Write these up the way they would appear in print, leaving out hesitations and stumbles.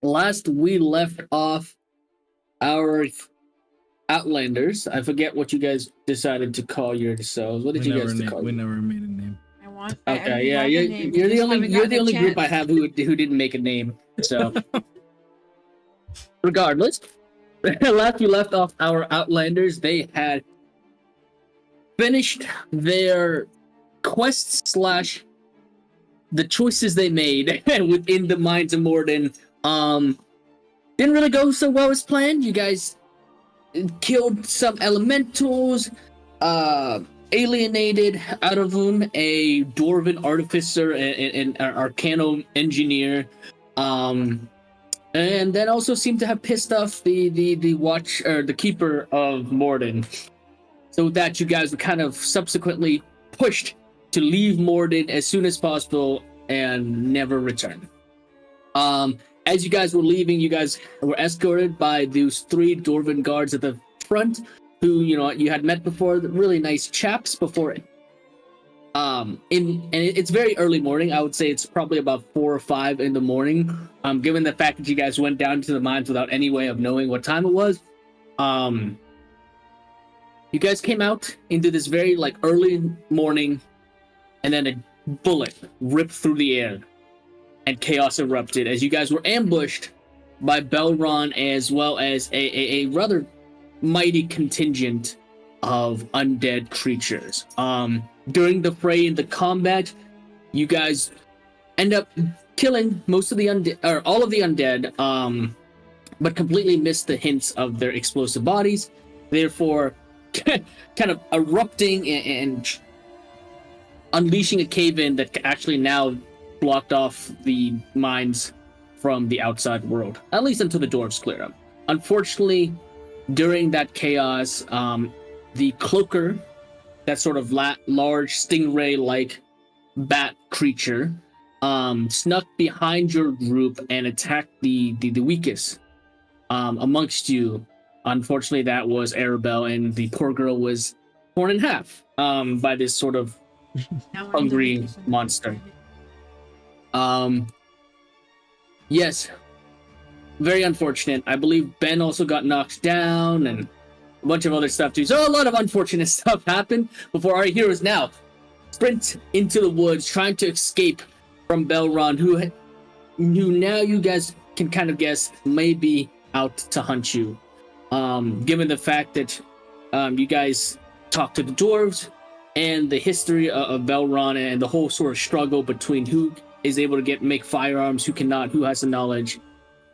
last we left off our Outlanders. I forget what you guys decided to call yourselves. What did you guys call? We never made a name. Okay, yeah, you're the only group I have who didn't make a name. So, regardless, last we left off our Outlanders, they had finished their quests slash the choices they made within the Mines of Morden. Didn't really go so well as planned. You guys killed some elementals, alienated out of them a dwarven artificer and an arcano engineer, and then also seemed to have pissed off the watch or the keeper of Morden, so that you guys were kind of subsequently pushed to leave Morden as soon as possible and never return. As you guys were leaving, you guys were escorted by those 3 dwarven guards at the front, who you had met before, really nice chaps before it. It's very early morning. I would say it's probably about 4 or 5 in the morning. Given the fact that you guys went down to the mines without any way of knowing what time it was. You guys came out into this very early morning, and then a bullet ripped through the air, and chaos erupted as you guys were ambushed by Belron, as well as a rather mighty contingent of undead creatures. During the fray and the combat, you guys end up killing most of the undead, or all of the undead, but completely missed the hints of their explosive bodies, therefore kind of erupting and unleashing a cave-in that actually now blocked off the mines from the outside world, at least until the dwarves cleared up. Unfortunately, during that chaos, the cloaker, that sort of large stingray-like bat creature, snuck behind your group and attacked the weakest amongst you. Unfortunately, that was Arabelle, and the poor girl was torn in half by this sort of hungry monster. Yes, very unfortunate. I believe Ben also got knocked down and a bunch of other stuff too. So a lot of unfortunate stuff happened before our heroes now sprint into the woods trying to escape from Belron, who now you guys can kind of guess may be out to hunt you. Given the fact that you guys talked to the dwarves and the history of Belron and the whole sort of struggle between who is able to make firearms, who cannot, who has the knowledge.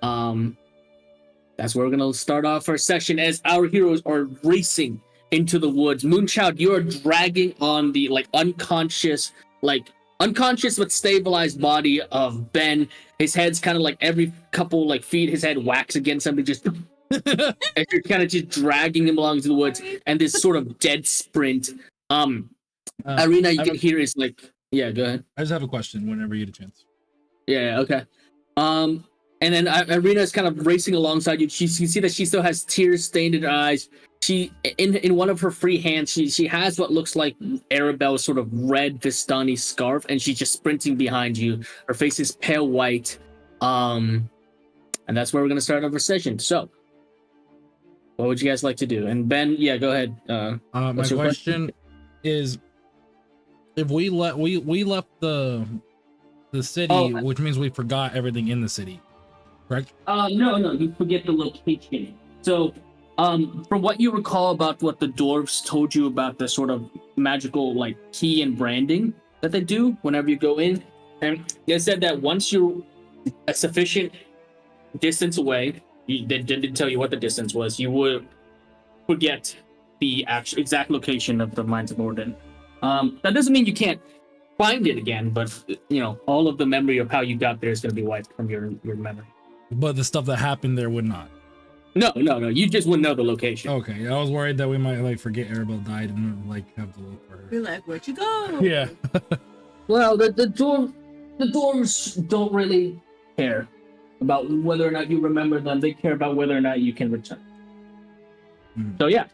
That's where we're going to start off our session as our heroes are racing into the woods. Moonchild, you are dragging on the unconscious but stabilized body of Ben. His head's kind of every couple feet, his head whacks against something, just and you're kind of just dragging him along to the woods, and this sort of dead sprint. Irina, you can hear is yeah, go ahead. I just have a question whenever you get a chance. Yeah, okay. And then Irina is kind of racing alongside you. You can see that she still has tears stained in her eyes. She, in one of her free hands, she has what looks like Arabelle's sort of red Vistani scarf, and she's just sprinting behind you. Her face is pale white. And that's where we're going to start our session. So, what would you guys like to do? And Ben, yeah, go ahead. My question is, if we left the city, which means we forgot everything in the city, correct? No, you forget the location. So, from what you recall about what the dwarves told you about the sort of magical key and branding that they do whenever you go in, and they said that once you're a sufficient distance away, they didn't tell you what the distance was, you would forget the actual exact location of the Mines of Morden. That doesn't mean you can't find it again, but all of the memory of how you got there is going to be wiped from your memory. But the stuff that happened there would not. No, you just wouldn't know the location. Okay, I was worried that we might forget Arabelle died and have to look for her. Be where'd you go? Yeah. Well, the dwarves don't really care about whether or not you remember them. They care about whether or not you can return. So yeah.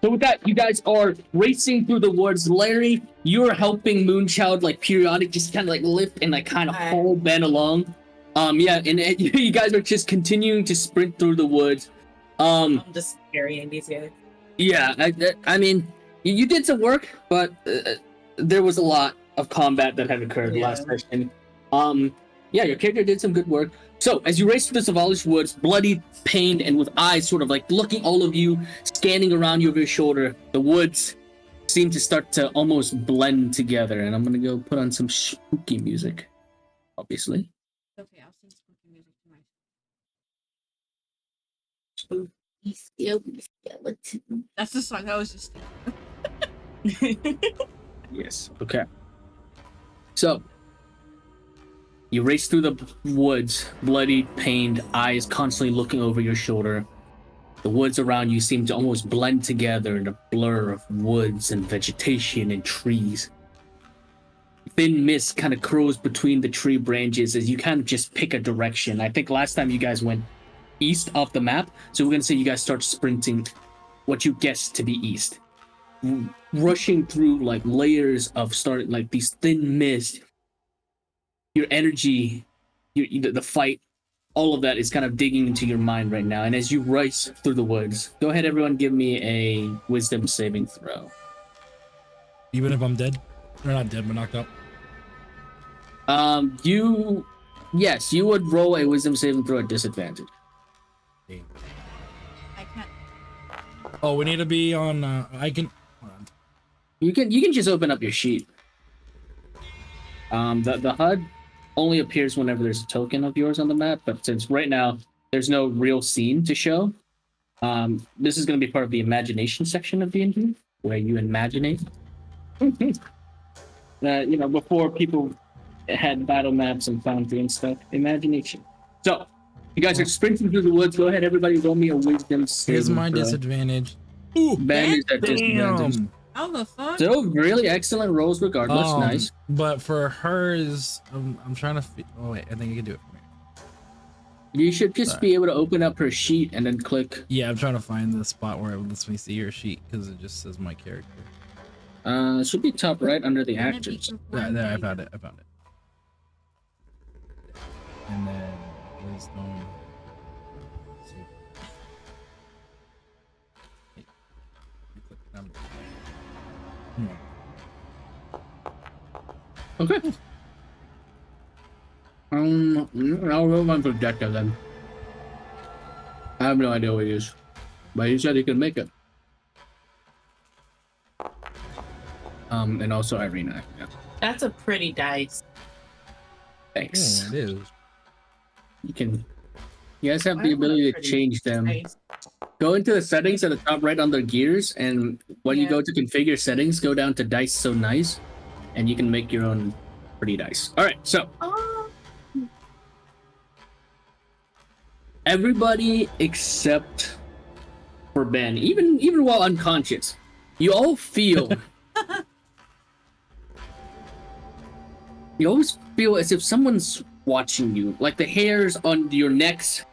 So with that, you guys are racing through the woods. Larry, you're helping Moonchild periodic just kind of lift and kind of haul Ben along. Yeah, and you guys are just continuing to sprint through the woods. I'm just carrying these guys. Yeah, I mean, you did some work, but there was a lot of combat that had occurred last session. Yeah, your character did some good work. So, as you race through the Savalish woods, bloody, pained, and with eyes sort of like looking all of you, scanning around you over your shoulder, the woods seem to start to almost blend together. And I'm gonna go put on some spooky music, obviously. Okay, I'll sing spooky music to myself. Skeleton. That's the song I was just Yes. Okay. So you race through the woods, bloody, pained, eyes constantly looking over your shoulder. The woods around you seem to almost blend together in a blur of woods and vegetation and trees. Thin mist kind of curls between the tree branches as you kind of just pick a direction. I think last time you guys went east off the map, so we're gonna say you guys start sprinting what you guess to be east, rushing through like layers of starting like these thin mist. Your energy, the fight, all of that is kind of digging into your mind right now. And as you race through the woods, go ahead, everyone, give me a wisdom saving throw. Even if I'm dead, or not dead, but knocked out. Yes, you would roll a wisdom saving throw at disadvantage. I can't. Oh, we need to be on. I can. Hold on. You can just open up your sheet. The HUD only appears whenever there's a token of yours on the map, but since right now there's no real scene to show, this is going to be part of the imagination section of D&D, where you imaginate. Before people had battle maps and foundry and stuff, imagination. So, you guys are sprinting through the woods. Go ahead, everybody, roll me a wisdom saving Here's my throw. disadvantage. Ooh, Ben is at disadvantage. damn. How the fuck? So, really excellent rolls regardless. Nice. But for hers, I'm trying to. Oh wait, I think I can do it for me. You should just be able to open up her sheet and then click. Yeah, I'm trying to find the spot where it lets me see her sheet because it just says my character. It should be top right under the Wouldn't it be actors. Yeah, there, I found it. And then wisdom. Let's see. Hey, click number. Okay. I'll roll one for Deca then. I have no idea what it is, but he said he could make it. And also Irina. Yeah. That's a pretty dice. Thanks. Oh, it is. You guys have Why the would ability a to pretty change them. dice? Go into the settings at the top right under gears, and when you Yeah. go to configure settings, go down to dice so nice, and you can make your own pretty dice. All right, so Oh, everybody except for Ben, even while unconscious, you all feel. You always feel as if someone's watching you, like the hairs on your necks,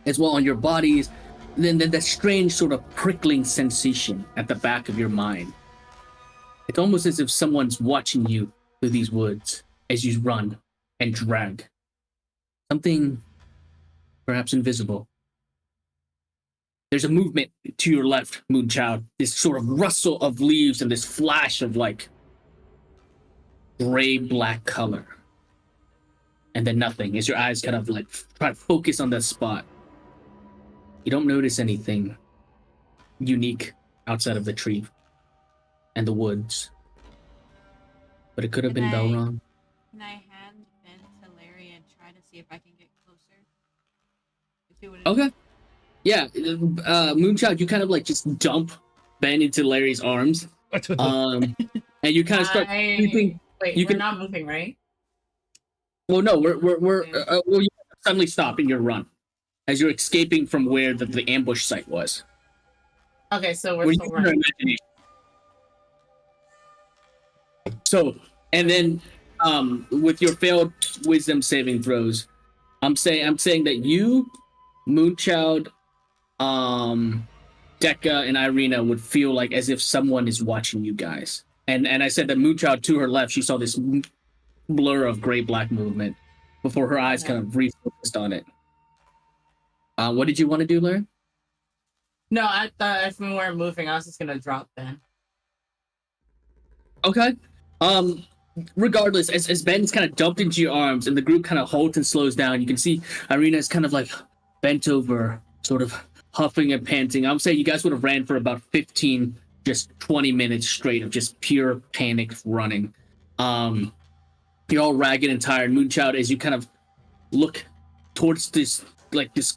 as well on your bodies. Then that strange sort of prickling sensation at the back of your mind. It's almost as if someone's watching you through these woods as you run and drag. Something perhaps invisible. There's a movement to your left, Moonchild. This sort of rustle of leaves and this flash of like gray-black color. And then nothing as your eyes kind of like try to focus on that spot. You don't notice anything unique outside of the tree and the woods. But it could have been Belron. Can I hand Ben to Larry and try to see if I can get closer? To see what it Okay. Yeah, Moonchild, you kind of like just dump Ben into Larry's arms. And you kind of start creeping. Wait, You we're can- not moving, right? Well, no, well, you suddenly stop in your run as you're escaping from where the ambush site was. Okay, so We're we're using still our running. imagination. So, and then with your failed wisdom saving throws, I'm saying that you, Moonchild, Deca, and Irina would feel like as if someone is watching you guys. And I said that Moonchild to her left, she saw this blur of gray-black movement. before her eyes kind of refocused on it. What did you want to do, Larry? No, I thought if we weren't moving, I was just gonna drop Ben. Okay. Regardless, as Ben's kind of dumped into your arms and the group kind of halts and slows down, you can see Irina's kind of like bent over, sort of huffing and panting. I would say you guys would have ran for about 15, just 20 minutes straight of just pure panic running. You're all ragged and tired. Moonchild, as you kind of look towards this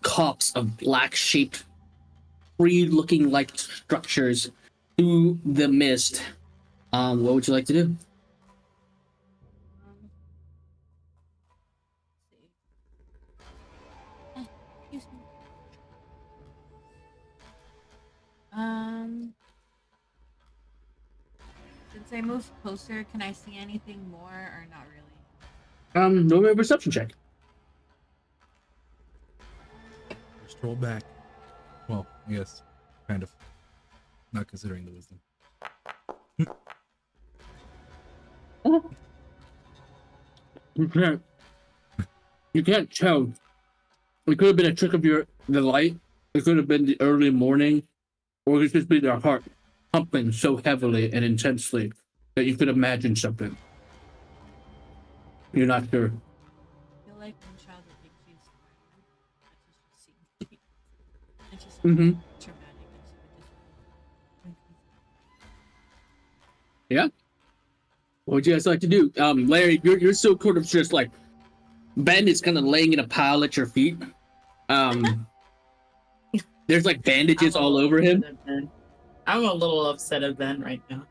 copse of black shaped, free looking like structures through the mist. What would you like to do? Excuse me. Since I moved closer, can I see anything more or not really? No a perception check. Just roll back. Well, I guess, kind of. Not considering the wisdom. You can't tell. It could have been a trick of the light. It could have been the early morning, or it could just be their heart pumping so heavily and intensely that you could imagine something. You're not sure. I feel like when child would think he's Spider-Man. It's just Mm-hmm. traumatic. Yeah. What would you guys like to do? Larry, you're still kind of just like Ben is kind of laying in a pile at your feet. There's like bandages all over him. I'm a little upset at Ben right now.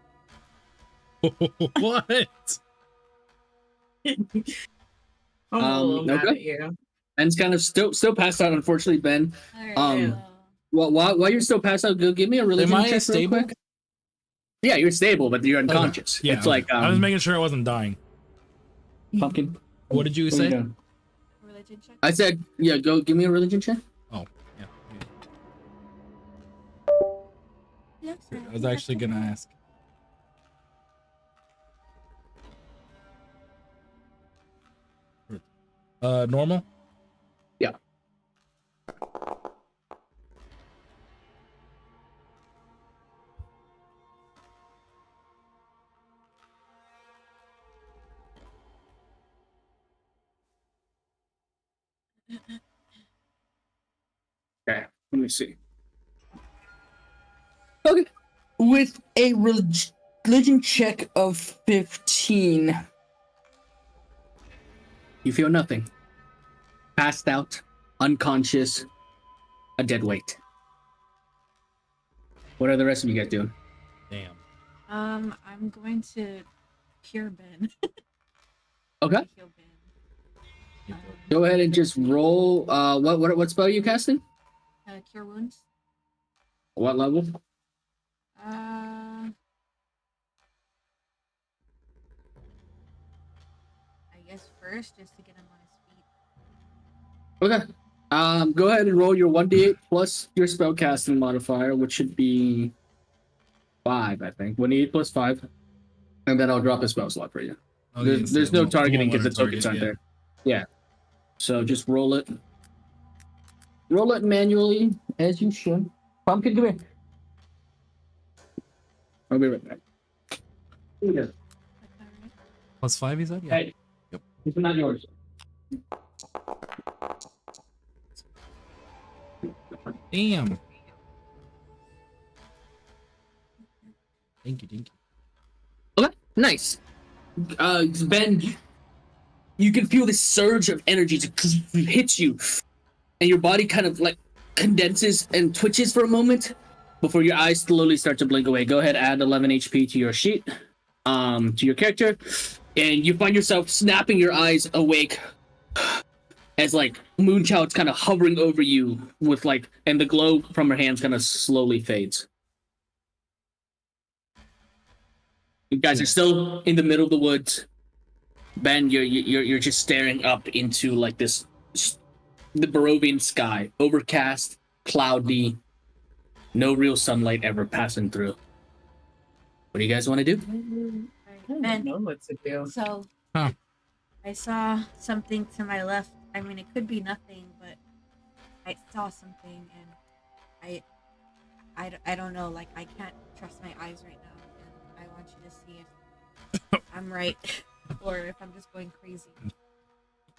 What? I'm a little mad okay. at you. Ben's kind of still passed out, unfortunately, Ben. Alright, Well, while you're still passed out, go give me a religion Am I check stable? real quick. Yeah, you're stable, but you're unconscious. Okay. Yeah, it's like I was making sure I wasn't dying. pumpkin. What did you What are say? doing? religion check. I said, yeah, go give me a religion check. Oh, yeah. Looks I like was you have actually to gonna go. ask. Normal? Yeah. Okay, let me see. Okay, with a religion check of 15, you feel nothing. Passed out, unconscious, a dead weight. What are the rest of you guys doing? Damn. I'm going to cure Ben. Okay, Heal Ben. go ahead and just roll. What spell are you casting? Cure wounds. What level? I guess first, just to get him on his feet. Okay. Go ahead and roll your 1d8 plus your spellcasting modifier, which should be 5, I think. 1d8 plus 5. And then I'll drop a spell slot for you. Oh, There's no targeting because the target, tokens aren't there. Yeah. So just roll it. Roll it manually, as you should. Pumpkin, come here. I'll be right back. Here we go. Plus 5, he said? Yeah. Hey. Yep. This is not yours. Damn. Thank you. Okay, nice. Ben, you can feel this surge of energy just hits you, and your body kind of like condenses and twitches for a moment before your eyes slowly start to blink away. Go ahead, add 11 HP to your sheet, to your character, and you find yourself snapping your eyes awake as like Moonchild's kind of hovering over you with like, and the glow from her hands kind of slowly fades. You guys are still in the middle of the woods. Ben, you're just staring up into like this, the Barovian sky, overcast, cloudy, no real sunlight ever passing through. What do you guys want to do? I don't Ben. know what to do. So, Huh. I saw something to my left. I mean, it could be nothing, but I saw something, and I don't know. Like, I can't trust my eyes right now, and I want you to see if I'm right or if I'm just going crazy.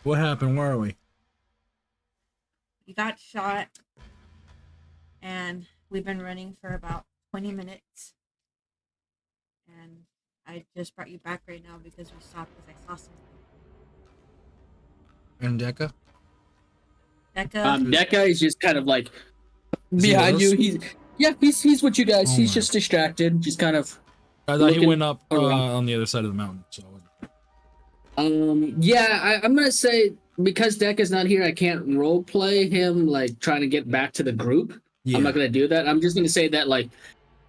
What happened? Where are we? You got shot, and we've been running for about 20 minutes. And I just brought you back right now because we stopped because I saw something. And Deca? Becca, Deca is just kind of like Is he behind with you. us? He's with you guys. Oh He's my. just distracted, just kind of. I thought he looking went up around. on the other side of the mountain. So I wasn't. Yeah, I'm gonna say because Deca's not here, I can't role play him like trying to get back to the group. Yeah. I'm not gonna do that. I'm just gonna say that like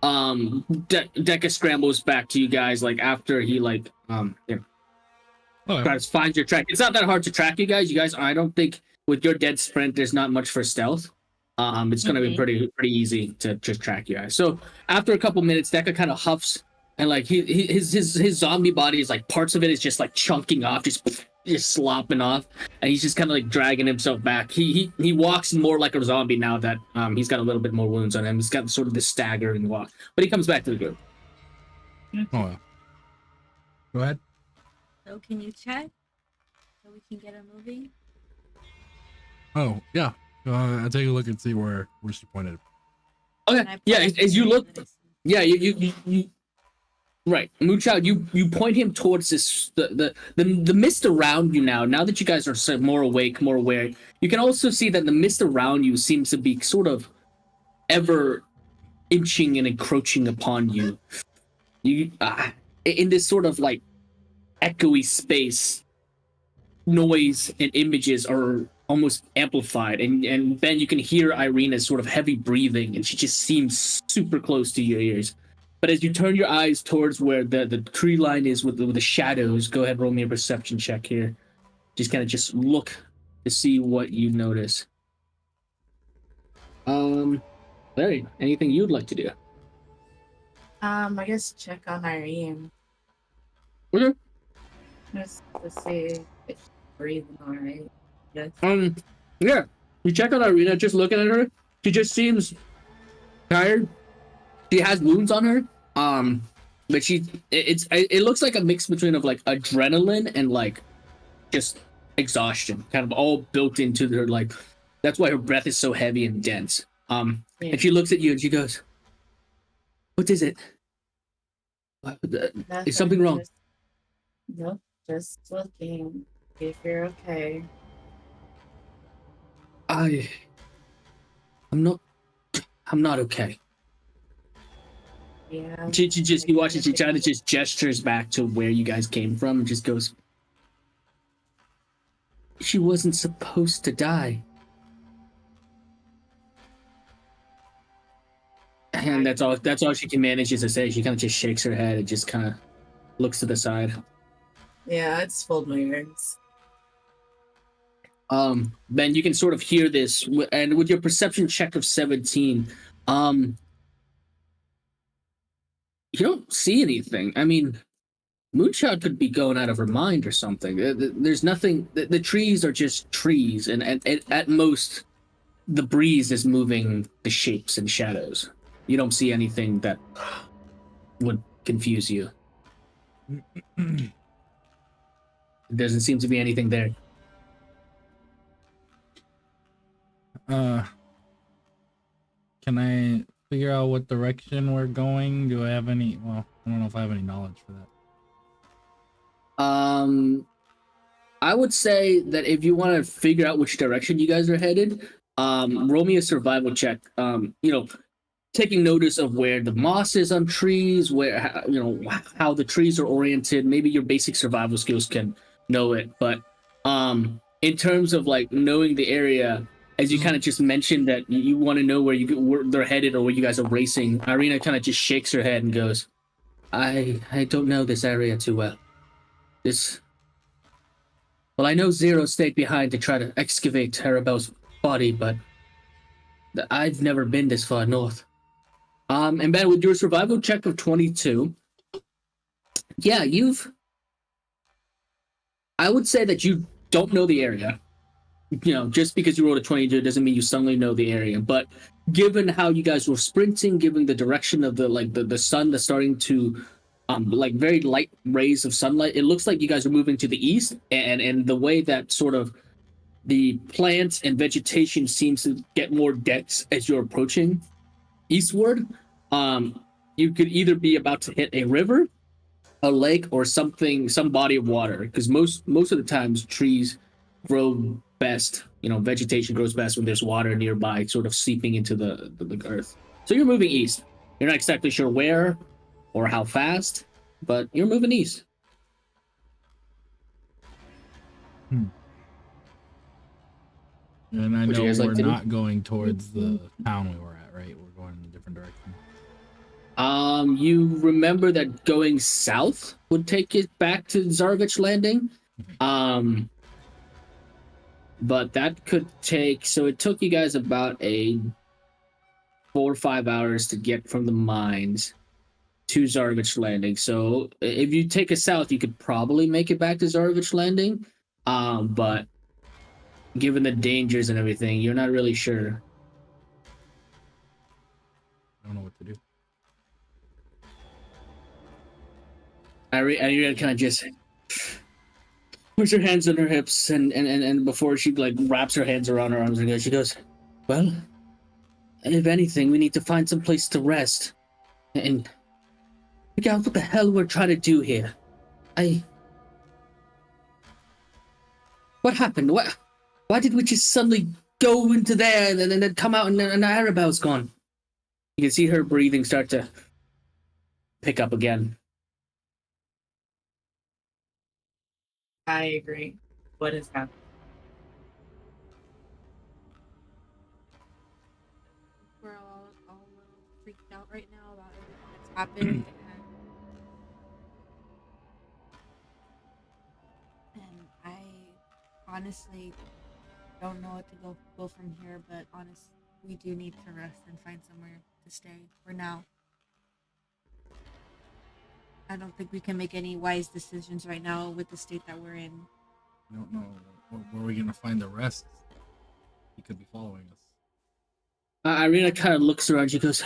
Deca scrambles back to you guys like after he like Okay. tries to find your track. It's not that hard to track you guys. You guys, I don't think with your dead sprint, there's not much for stealth. It's gonna be pretty easy to just track you guys. So after a couple minutes, Deca kind of huffs and like his zombie body is like parts of it is just like chunking off, just slopping off, and he's just kind of like dragging himself back. He walks more like a zombie now that he's got a little bit more wounds on him. He's got sort of this staggering walk, but he comes back to the group. Oh, well. Go ahead. so can you check so we can get her moving? Oh, yeah. I'll take a look and see where she pointed. Okay, And I yeah. point As you to look, this. yeah, you right, Moochild, you point him towards this the mist around you now. Now that you guys are more awake, more aware, you can also see that the mist around you seems to be sort of ever inching and encroaching upon you. You in this sort of like echoey space, noise and images are almost amplified, and Ben, you can hear Irina's sort of heavy breathing, and she just seems super close to your ears. But as you turn your eyes towards where the tree line is with the shadows, go ahead, roll me a perception check here. Just kind of just look to see what you notice. Larry, anything you'd like to do? I guess check on Irene. Okay. Just to see if she's breathing alright. Yes. Yeah. You check on Irina, just looking at her. She just seems tired. She has wounds on her. But it looks like a mix between of like adrenaline and like just exhaustion, kind of all built into her. Like that's why her breath is so heavy and dense. And she looks at you and she goes, "What is it? Is something wrong?" Nope, just looking. If you're okay. I'm not okay. Yeah. He watches, she kind of just gestures back to where you guys came from and just goes, "She wasn't supposed to die." And that's all she can manage to say. She kind of just shakes her head and just kind of looks to the side. Yeah, it's fold my ears. Ben, you can sort of hear this, and with your perception check of 17, you don't see anything. I mean, Moonshot could be going out of her mind or something. There's nothing. The trees are just trees, and at most, the breeze is moving the shapes and shadows. You don't see anything that would confuse you. There doesn't seem to be anything there. Can I figure out what direction we're going? Do I have any? Well, I don't know if I have any knowledge for that. I would say that if you want to figure out which direction you guys are headed, roll me a survival check. Taking notice of where the moss is on trees, where how the trees are oriented. Maybe your basic survival skills can know it, but in terms of like knowing the area, as you kind of just mentioned that you want to know where they're headed or where you guys are racing, Irina kind of just shakes her head and goes, I don't know this area too well. Well, I know Zero stayed behind to try to excavate Arabelle's body, but I've never been this far north." And Ben, with your survival check of 22, yeah, I would say that you don't know the area. You know, just because you rolled a 22 doesn't mean you suddenly know the area. But given how you guys were sprinting, given the direction of the sun that's starting to like very light rays of sunlight, it looks like you guys are moving to the east, and the way that sort of the plants and vegetation seems to get more dense as you're approaching eastward. You could either be about to hit a river, a lake, or something, some body of water, because most of the times trees grow best, you know, vegetation grows best when there's water nearby sort of seeping into the earth. So you're moving east. You're not exactly sure where or how fast, but you're moving east. And I Would know you guys like we're to do? not going towards the town we were at, right? We're going in a different direction. You remember that going south would take it back to Zarovich Landing. But that could take, so it took you guys about a 4 or 5 hours to get from the mines to Zarovich Landing. So if you take us south, you could probably make it back to Zarovich Landing. But given the dangers and everything, you're not really sure. I don't know what to do. Irina kind of just puts her hands on her hips, and before she like wraps her hands around her arms and she goes, well, if anything, we need to find some place to rest and figure out what the hell we're trying to do here. What happened? Why did we just suddenly go into there and then come out and Arabelle's gone? You can see her breathing start to pick up again. I agree. What is happening? We're all a little freaked out right now about everything that's happened, and I honestly don't know what to go from here. But honestly, we do need to rest and find somewhere to stay for now. I don't think we can make any wise decisions right now with the state that we're in. I don't know. Where are we going to find the rest? He could be following us. Irina kind of looks around. She goes,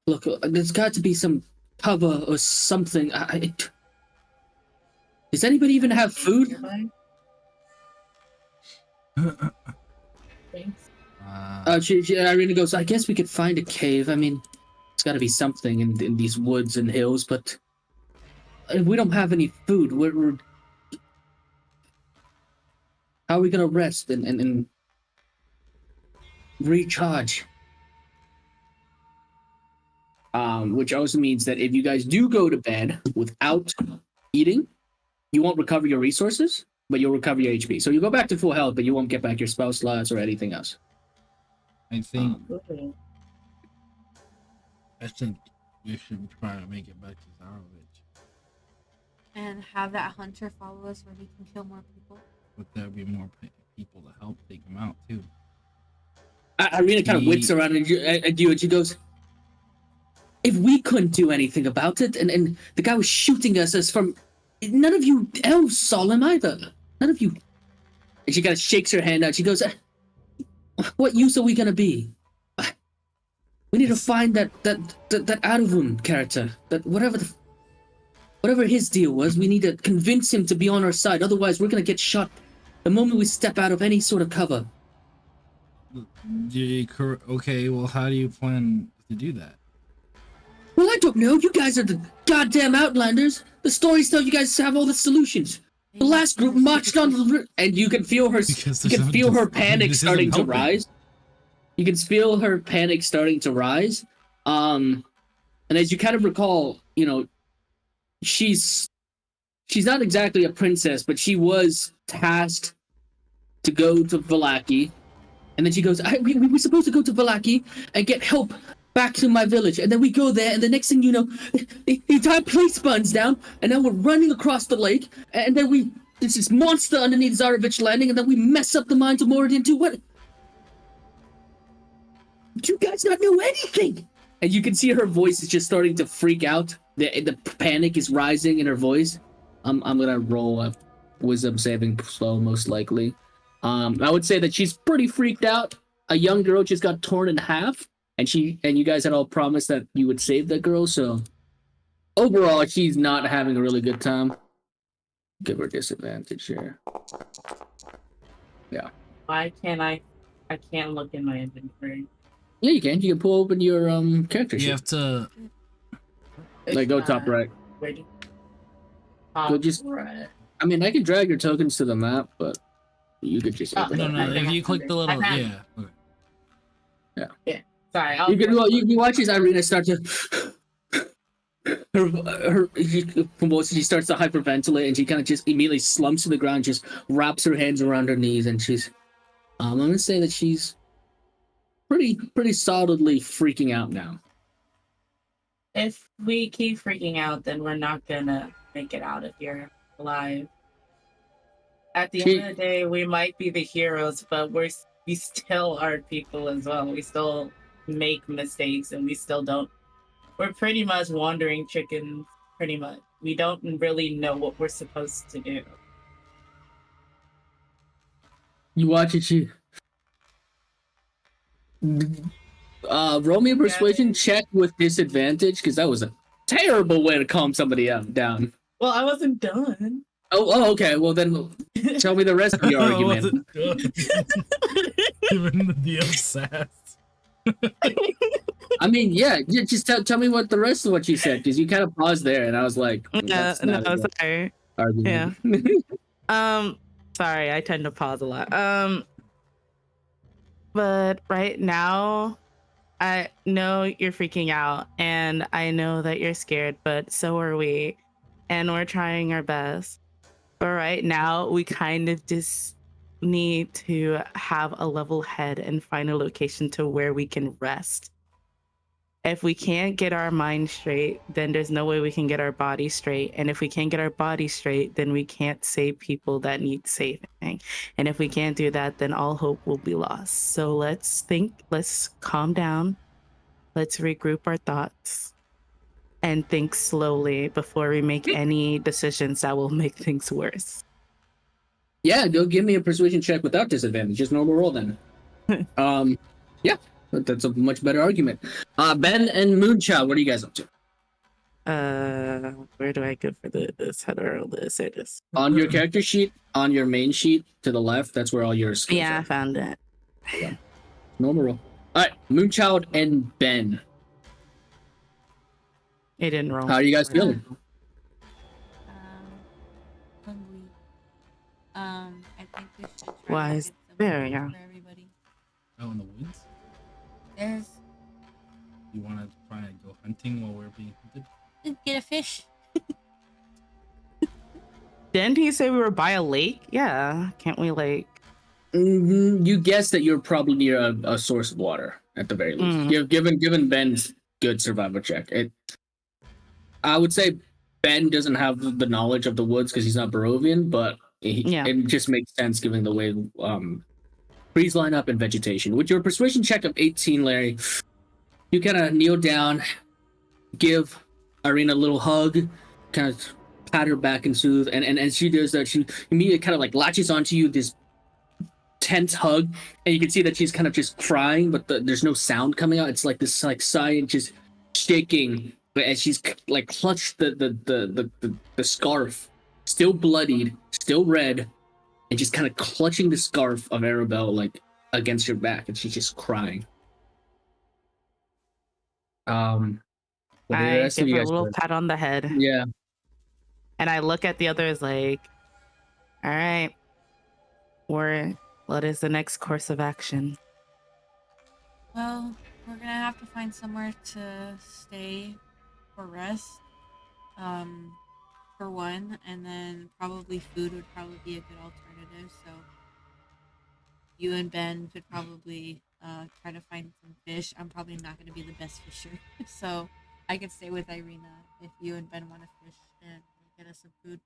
look, there's got to be some cover or something. Does anybody even have food? Thanks. Irina goes, I guess we could find a cave. I mean, it's got to be something in these woods and hills, but if we don't have any food, how are we going to rest and recharge? Which also means that if you guys do go to bed without eating, you won't recover your resources, but you'll recover your HP. So you go back to full health, but you won't get back your spell slots or anything else. I think Okay. we should try to make it back to Zarovich. And have that hunter follow us where he can kill more people. But there'll be more people to help take them out, too. Irina kind of whips around at you and she goes, if we couldn't do anything about it, and the guy was shooting us as from, none of you elves saw him either. None of you. And she kind of shakes her hand out. She goes, what use are we going to be? We need to find that Arvun character. That whatever his deal was, we need to convince him to be on our side. Otherwise, we're going to get shot the moment we step out of any sort of cover. Okay, well, how do you plan to do that? Well, I don't know. You guys are the goddamn Outlanders. The stories tell you guys have all the solutions. The last group marched on the and you can feel her. You can feel her panic starting to rise. You can feel her panic starting to rise. And as you kind of recall, you know, she's not exactly a princess, but she was tasked to go to Vallaki. And then she goes, we were supposed to go to Vallaki and get help back to my village. And then we go there, and the next thing you know, the entire place burns down, and now we're running across the lake, and then there's this monster underneath Zarovich Landing, and then we mess up the mines of Moradin too. What? You guys not know anything! And you can see her voice is just starting to freak out. The panic is rising in her voice. I'm gonna roll a wisdom saving throw, most likely. I would say that she's pretty freaked out. A young girl just got torn in half, and you guys had all promised that you would save that girl. So overall, she's not having a really good time. Give her disadvantage here. Yeah. Why can't I can't look in my inventory. Yeah, you can. You can pull open your character You sheet. have to. Like go top right. Wait. Go just. Right. I mean, I can drag your tokens to the map, but you could just open No, it. no. If you click the little, yeah. Okay. Sorry. You can watch as Irina start to. She starts to hyperventilate, and she kind of just immediately slumps to the ground, just wraps her hands around her knees, and she's. I'm gonna say that she's pretty solidly freaking out now. If we keep freaking out, then we're not gonna make it out of here alive. At the end of the day, we might be the heroes, but we still are people as well. We still make mistakes, and we still don't. We're pretty much wandering chickens. Pretty much, we don't really know what we're supposed to do. You watch it, you. Roll me a persuasion check with disadvantage, because that was a terrible way to calm somebody down. Well, I wasn't done. Oh, okay. Well, then tell me the rest of your argument. Even the DM sass. I mean, yeah, just tell me what the rest of what you said, because you kind of paused there, and I was like, that's not a good sorry. argument. Yeah. Sorry, I tend to pause a lot. But right now, I know you're freaking out, and I know that you're scared, but so are we, and we're trying our best. But right now, we kind of just need to have a level head and find a location to where we can rest. If we can't get our mind straight, then there's no way we can get our body straight. And if we can't get our body straight, then we can't save people that need saving. And if we can't do that, then all hope will be lost. So let's calm down. Let's regroup our thoughts and think slowly before we make any decisions that will make things worse. Yeah, go give me a persuasion check without disadvantage. Just normal roll then. Yeah, that's a much better argument. Ben and Moonchild, what are you guys up to? Where do I go for this? How do I roll this? Or this? On your character sheet, on your main sheet to the left, that's where all your skills Yeah, are. I found it. Yeah. Normal roll. All right, Moonchild and Ben. It didn't roll. How are you guys feeling? Hungry. I think we should try Why to is get some there, food yeah. for everybody. Out in the woods? There's You want to try and go hunting while we're being hunted? get a fish. Didn't he say we were by a lake? Yeah. Can't we like? You guess that you're probably near a source of water at the very least. Given Ben's good survival check, I would say Ben doesn't have the knowledge of the woods because he's not Barovian, but it just makes sense given the way trees line up and vegetation. With your persuasion check of 18, Larry, you kind of kneel down, give Irina a little hug, kind of pat her back and soothe, and as she does that, she immediately kind of like latches onto you, this tense hug, and you can see that she's kind of just crying, but there's no sound coming out. It's like this like sigh and just shaking as she's like clutched the scarf, still bloodied, still red, and just kind of clutching the scarf of Arabelle like against your back, and she's just crying. I give her a little pat on the head. Yeah. And I look at the others like, all right, what is the next course of action? Well, we're gonna have to find somewhere to stay for rest, for one, and then probably food would probably be a good alternative. So you and Ben could probably try to find some fish. I'm probably not gonna be the best fisher, so I could stay with Irina if you and Ben want to fish and get us some food.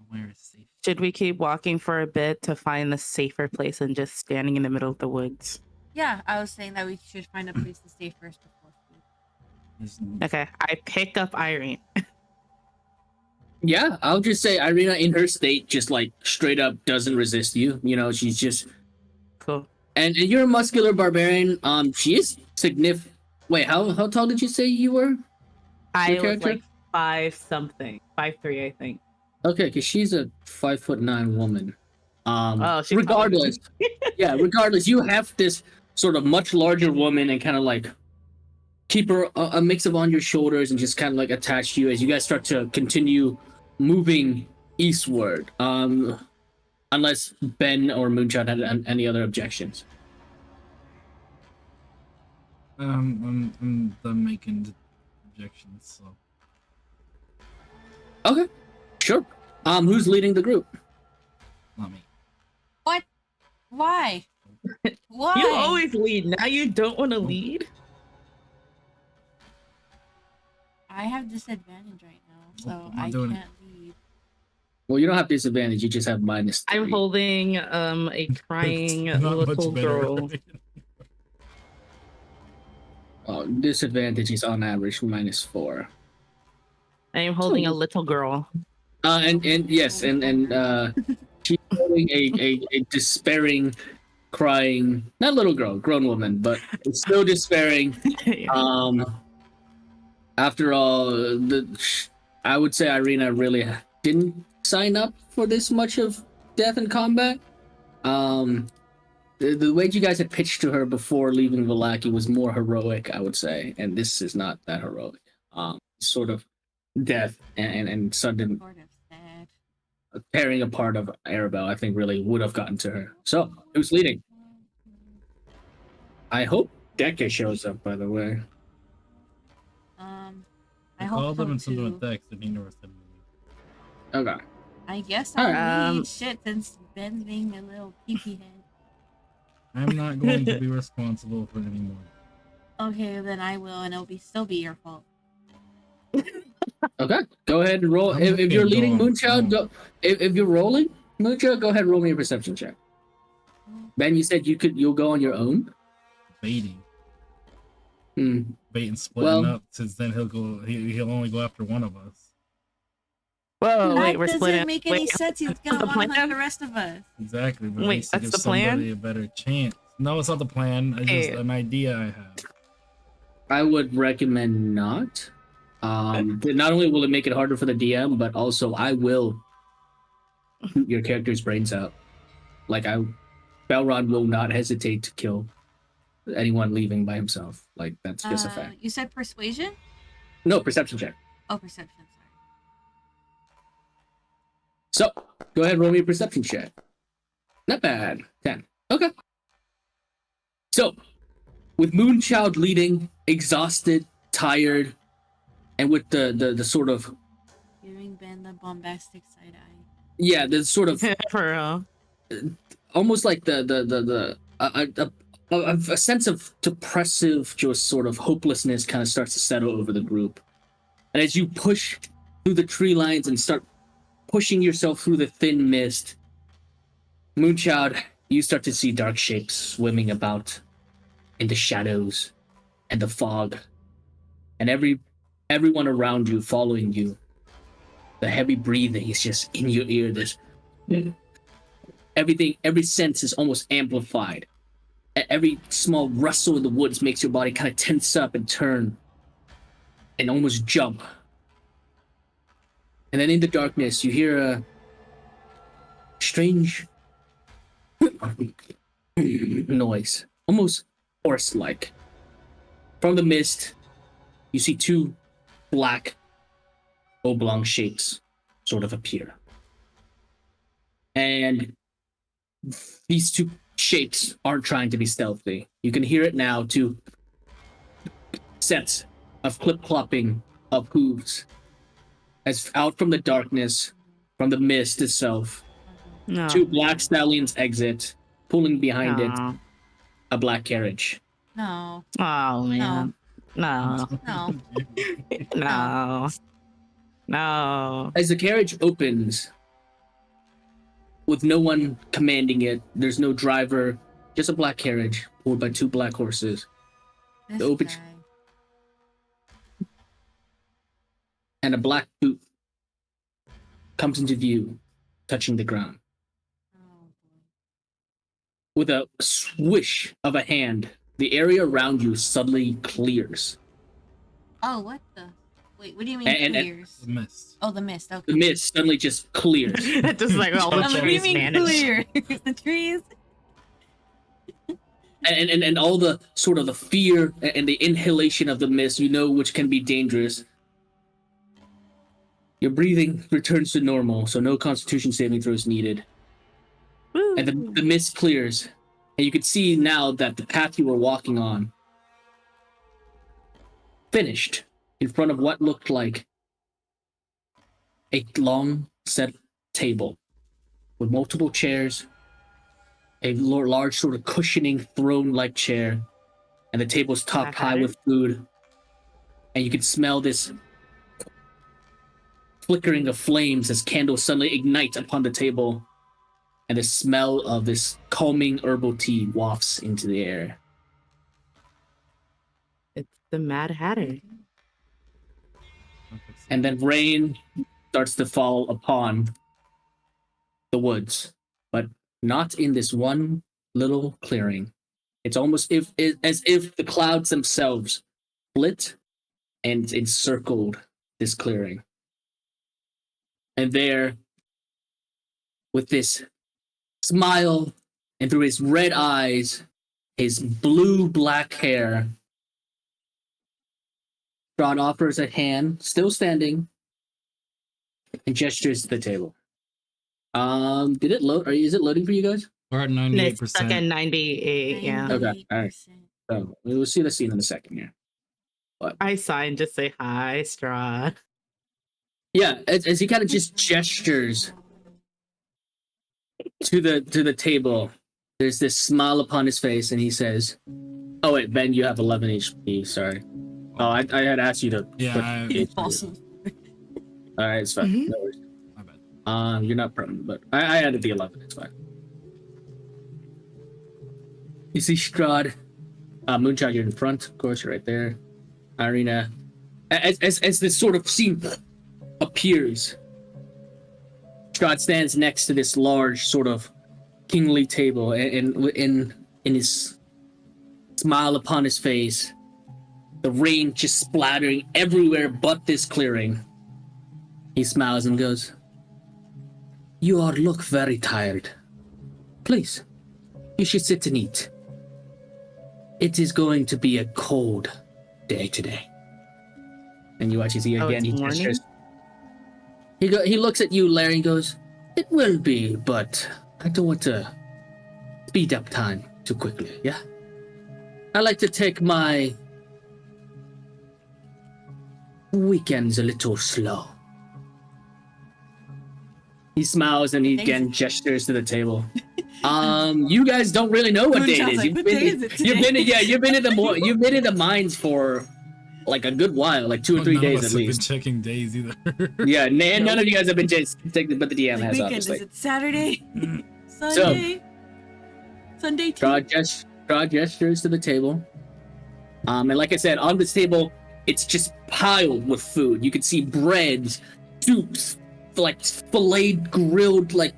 Where is safe? Should we keep walking for a bit to find a safer place than just standing in the middle of the woods? Yeah, I was saying that we should find a place to stay first before food. Okay, I pick up Irene. Yeah, I'll just say Irina in her state just like straight up doesn't resist you. You know, she's just Cool. and you're a muscular barbarian. She is significant. Wait, how tall did you say you were? I Your was character? like 5 something, 5'3", I think. Okay, because she's a 5'9" woman. Oh, she's taller than Regardless, yeah, regardless, you have this sort of much larger woman and kind of like keep her a mix of on your shoulders and just kind of like attach to you as you guys start to continue moving eastward. Unless Ben or Moonshot had any other objections. I'm done making objections. So Okay, sure. Who's leading the group? not me. What? Why? Why? You always lead. Now you don't want to lead? I have disadvantage right now, so I'm I doing it. can't lead. Well, you don't have disadvantage. You just have -3. I'm holding a crying Not much little better. girl. Disadvantage is on average -4. I am holding a little girl. And yes, and she's holding a despairing, crying, not little girl, grown woman, but it's still despairing. After all, I would say Irina really didn't sign up for this much of death in combat. The way you guys had pitched to her before leaving Vallaki was more heroic, I would say, and this is not that heroic. Sort of death and sudden Sort of sad. tearing apart of Arabelle, I think, really would have gotten to her. So, who's leading? I hope Deka shows up, by the way. I I hope called him so and sent him a too. text, and he never sent me. Okay. I guess All I'll right. lead shit since Ben's being a little peepee head. I'm not going to be responsible for it anymore. Okay, then I will, and it'll still be your fault. Okay. Go ahead and roll. I'm If okay, you're go leading on. Moonchild, go. If you're rolling Moonchild, go ahead and roll me a perception check. Ben, you said you'll go on your own. Baiting. Hmm. Bait and splitting Well- up, since then he'll only go after one of us. Whoa, that wait, we're doesn't splitting. make any Wait, sense. He's that's gonna the want to hunt plan? the rest of us. Exactly, but Wait, at least to that's give the plan? somebody a better chance. No, it's not the plan. It's just Hey. an idea I have. I would recommend not. Not only will it make it harder for the DM, but also I will shoot your character's brains out. Like Belrod will not hesitate to kill anyone leaving by himself. Like that's just a fact. You said persuasion? No, perception check. Oh, perception. Sorry. So go ahead, roll me a perception check. Not bad. 10. Okay. So with Moonchild leading, exhausted, tired, and with the sort of Giving Ben the bombastic side eye. the sort of For real. almost like a sense of depressive, just sort of hopelessness kind of starts to settle over the group. And as you push through the tree lines and start pushing yourself through the thin mist, Moonchild, you start to see dark shapes swimming about in the shadows and the fog. And everyone around you following you. The heavy breathing is just in your ear. This every sense is almost amplified. Every small rustle in the woods makes your body kind of tense up and turn and almost jump. And then in the darkness, you hear a strange noise, almost horse-like. From the mist, you see two black oblong shapes sort of appear. And these two shapes aren't trying to be stealthy. You can hear it now, two sets of clip-clopping of hooves as out from the darkness, from the mist itself, No. two black stallions exit, pulling behind it No. a black carriage. No. Oh man. No. No. No. No. As the carriage opens, with no one commanding it, there's no driver, just a black carriage pulled by two black horses This The open- guy. and a black boot comes into view, touching the ground. Oh, boy. With a swish of a hand, the area around you suddenly clears. Oh, what the? Wait, what do you mean And- clears? The mist. Oh, the mist. Okay. The mist suddenly just clears. Just like all the I'm like, what do you trees mean vanish. clear? The trees? and all the sort of the fear and the inhalation of the mist, you know, which can be dangerous. Your breathing returns to normal, so no constitution saving throws needed. Woo. And the mist clears, and you can see now that the path you were walking on finished in front of what looked like a long set table with multiple chairs, a large sort of cushioning throne-like chair, and the table's topped high with food. And you can smell this flickering of flames as candles suddenly ignite upon the table, and the smell of this calming herbal tea wafts into the air. It's the Mad Hatter. And then rain starts to fall upon the woods, but not in this one little clearing. It's almost as if the clouds themselves split and encircled this clearing. And there, with this smile and through his red eyes, his blue-black hair, Strahd offers a hand, still standing, and gestures to the table. Did it load? Is it loading for you guys? We're at It's stuck at 98%. 98, yeah. Okay, all right. 98%. So we'll see the scene in a second here. I sign, just say hi, Strahd. Yeah, as he kind of just gestures to the table, there's this smile upon his face, and he says, "Oh wait, Ben, you have 11 HP. Sorry. Oh, I had asked you to. Yeah, He put falls HP. asleep. All right, it's fine. Mhm. No worries. my bad. You're not prone, but I added the 11. It's fine. You see Strahd, Moonshot, you're in front. Of course, you're right there. Irina, as this sort of scene appears, Strahd stands next to this large sort of kingly table, and in his smile upon his face, the rain just splattering everywhere but this clearing. He smiles and goes, "You all look very tired. Please, you should sit and eat. It is going to be a cold day today." And you watch as he Oh, again, it's he morning? gestures. He looks at you, Larry, and goes, "It will be, but I don't want to speed up time too quickly, yeah? I like to take my weekends a little slow." He smiles and he again gestures to the table. You guys don't really know what day it is. Like, what day is it today? You've been in the mines for like a good while, like 2 or 3 None of days us at have been least. checking days either. Yeah, none of you guys have been taking, but the DM Like has, weekend, obviously. is it Saturday? Sunday? Sunday too? Strahd gestures to the table. And like I said, on this table, it's just piled with food. You can see breads, soups, like filleted, grilled, like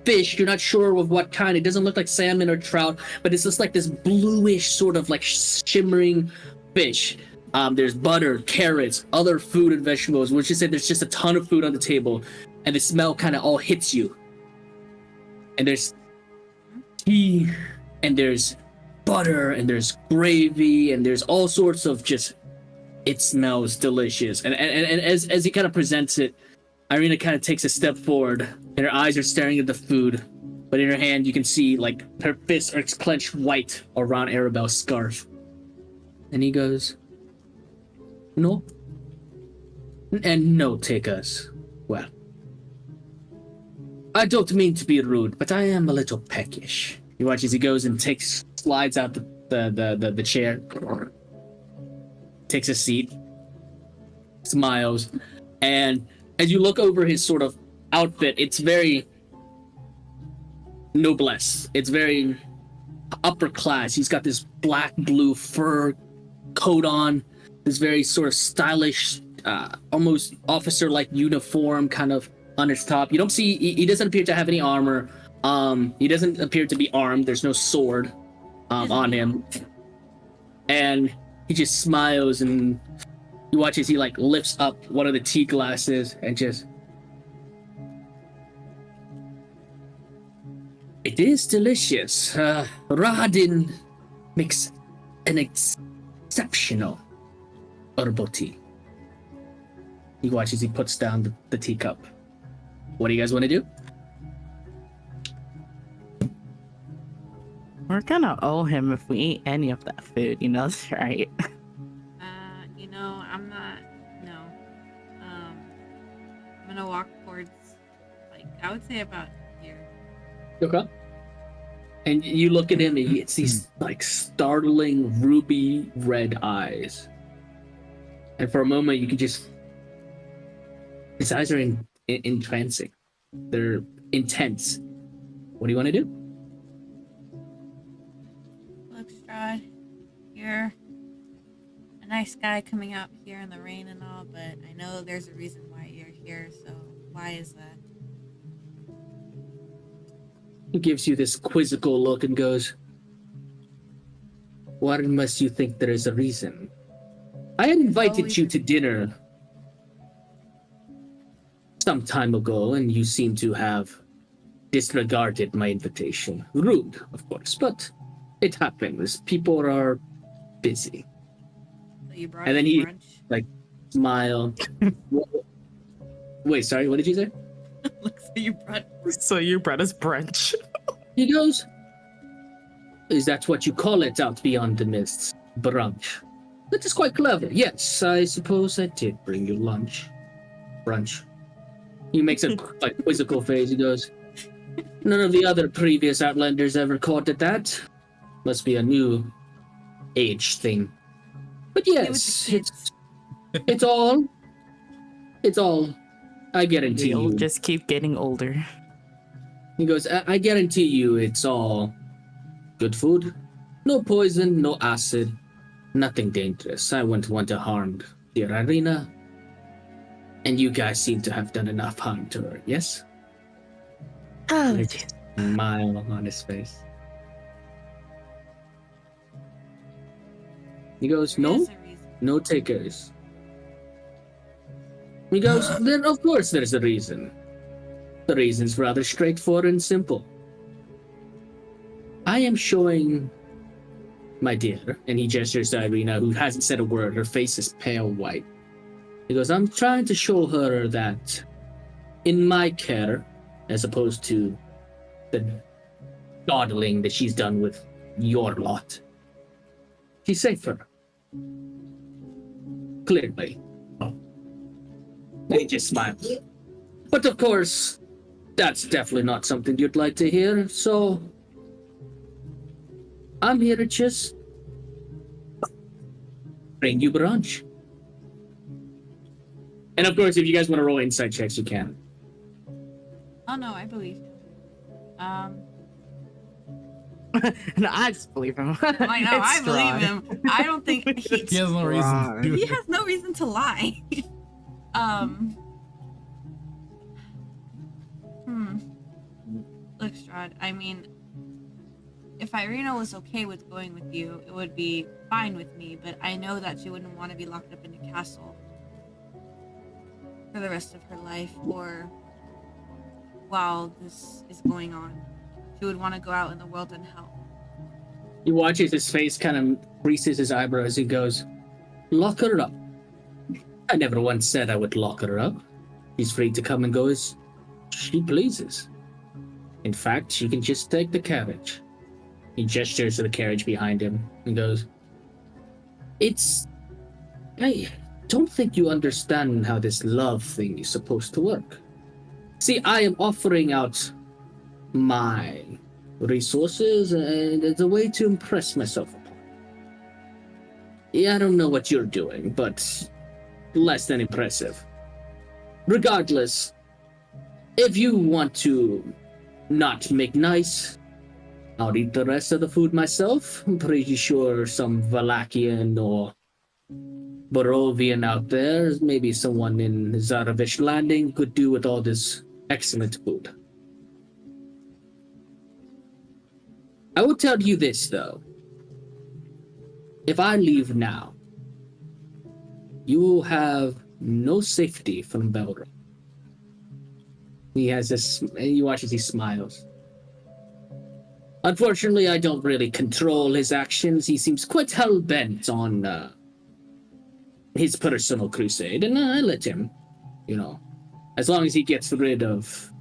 fish. You're not sure of what kind. It doesn't look like salmon or trout, but it's just like this bluish sort of like shimmering fish. There's butter, carrots, other food and vegetables, which is that there's just a ton of food on the table, and the smell kind of all hits you. And there's tea, and there's butter, and there's gravy, and there's all sorts of just, it smells delicious. And as he kind of presents it, Irina kind of takes a step forward, and her eyes are staring at the food, but in her hand you can see like her fists are clenched white around Arabelle's scarf. And he goes, "No. And no, take us. Well, I don't mean to be rude, but I am a little peckish." You watch as he goes and slides out the chair, takes a seat, smiles, and as you look over his sort of outfit, it's very noblesse. It's very upper class. He's got this black blue fur coat on, this very sort of stylish, almost officer-like uniform, kind of on his top. You don't see, he doesn't appear to have any armor. He doesn't appear to be armed. There's no sword on him. And he just smiles, and you watch as he like lifts up one of the tea glasses and just, it is delicious. Radin makes an exceptional herbal tea. You watch as he puts down the teacup. What do you guys want to do? We're gonna owe him if we eat any of that food, you know, that's right. You know, I'm not. No. I'm gonna walk towards, like, I would say about here. Okay. And you look at him, and it's these like startling ruby red eyes. And for a moment, you can just, his eyes are entrancing. They're intense. What do you want to do? Look, Strahd, you're a nice guy coming out here in the rain and all, but I know there's a reason why you're here, so why is that? He gives you this quizzical look and goes, why must you think there is a reason? I had invited you to dinner some time ago, and you seem to have disregarded my invitation. Rude, of course, but it happens. People are busy. So you brought And then me he, brunch? like, smile. Wait, sorry, what did you say? Look, so you brought brunch. So you brought us brunch. He goes, is that what you call it out beyond the mists? Brunch. That is quite clever. Yes, I suppose I did bring you lunch. Brunch. He makes a like quizzical face. He goes, none of the other previous Outlanders ever called it that. Must be a new age thing. But yes, it's all. I guarantee We'll you. just keep getting older. He goes, I guarantee you it's all good food. No poison, no acid, nothing dangerous. I wouldn't want to harm dear Irina. And you guys seem to have done enough harm to her, yes? Oh, There's a smile on his face. He goes, There no, is a reason. no takers. He goes, then of course there's a reason. The reason's rather straightforward and simple. I am showing my dear, and he gestures to Irina, who hasn't said a word. Her face is pale white. He goes, I'm trying to show her that in my care, as opposed to the dawdling that she's done with your lot, she's safer. Clearly. And he just smiles. But of course, that's definitely not something you'd like to hear, so I'm here to just bring you brunch. And of course, if you guys want to roll insight checks, you can. Oh no, I believe you. No, I just believe him. I know, It's I believe strahd. him. I don't think He has no reason to do he it. has no reason to lie. Look, Strahd, I mean, if Irina was okay with going with you, it would be fine with me, but I know that she wouldn't want to be locked up in a castle for the rest of her life, or while this is going on. She would want to go out in the world and help. He watches his face kind of creases his eyebrows and goes, lock her up. I never once said I would lock her up. She's free to come and go as she pleases. In fact, she can just take the carriage. He gestures to the carriage behind him and goes, I don't think you understand how this love thing is supposed to work. See, I am offering out my resources, and it's a way to impress myself upon. Yeah, I don't know what you're doing, but less than impressive. Regardless, if you want to not make nice, I'll eat the rest of the food myself. I'm pretty sure some Valakian or Borovian out there, maybe someone in Zaravish Landing, could do with all this excellent food. I will tell you this, though. If I leave now, you will have no safety from Belra. He has this, and you watch as he smiles. Unfortunately, I don't really control his actions. He seems quite hell-bent on his personal crusade, and I let him, as long as he gets rid of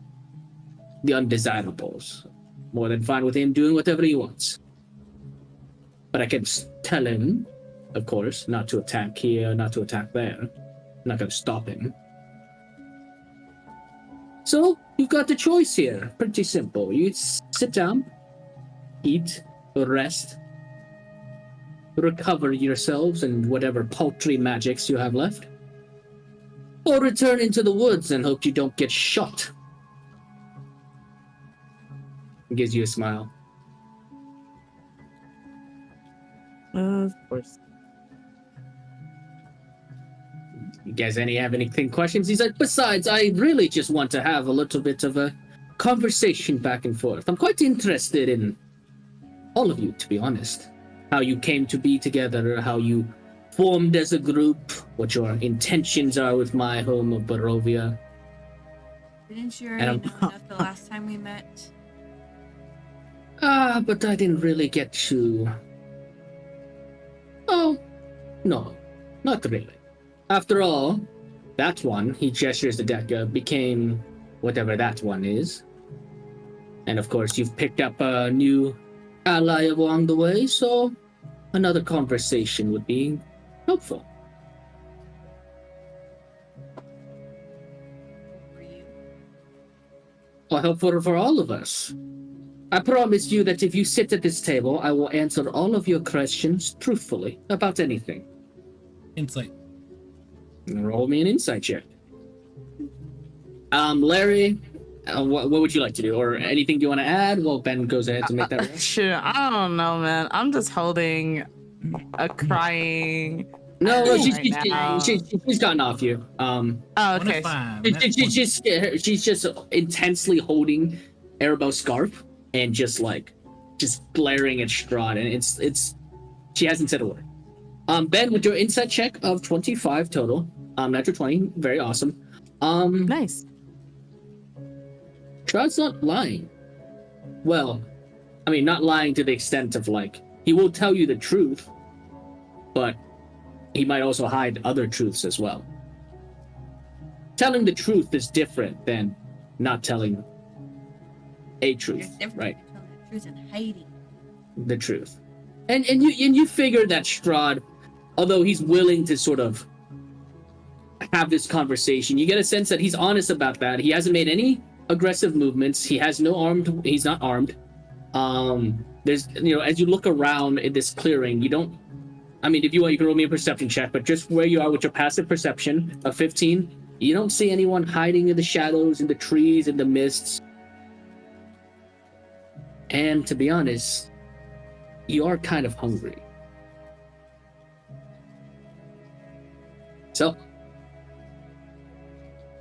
the undesirables. More than fine with him doing whatever he wants. But I can tell him, of course, not to attack here, not to attack there. I'm not going to stop him. So, you've got the choice here. Pretty simple. You sit down, eat, rest, recover yourselves and whatever paltry magics you have left, or return into the woods and hope you don't get shot. He gives you a smile. Of course. You guys have anything questions? He's like, besides, I really just want to have a little bit of a conversation back and forth. I'm quite interested in all of you, to be honest. How you came to be together, how you formed as a group, what your intentions are with my home of Barovia. Didn't you already know enough the last time we met? But I didn't really get to... Oh, no, not really. After all, that one, he gestures the deck, became whatever that one is. And of course, you've picked up a new ally along the way, so another conversation would be helpful. For you? Well, helpful for all of us. I promise you that if you sit at this table, I will answer all of your questions truthfully about anything. Insight. Roll me an insight check. Larry, what would you like to do? Or anything you want to add? Well, Ben goes ahead to make that roll. Shit, I don't know, man. I'm just holding a crying. No, now. she's gotten off you. Oh, okay. She's just intensely holding Arabo's scarf and just glaring at Strahd, and it's she hasn't said a word. Ben, with your insight check of 25 total, natural 20, very awesome. Nice. Strahd's not lying. Well, I mean, not lying to the extent of he will tell you the truth, but he might also hide other truths as well. Telling the truth is different than not telling a truth, right? Between the truth and hiding. The truth. And you figure that Strahd, although he's willing to sort of have this conversation, you get a sense that he's honest about that. He hasn't made any aggressive movements. He's not armed. There's, as you look around in this clearing, you don't, I mean, if you want, you can roll me a perception check, but just where you are with your passive perception of 15, you don't see anyone hiding in the shadows, in the trees, in the mists. And to be honest, you are kind of hungry. So,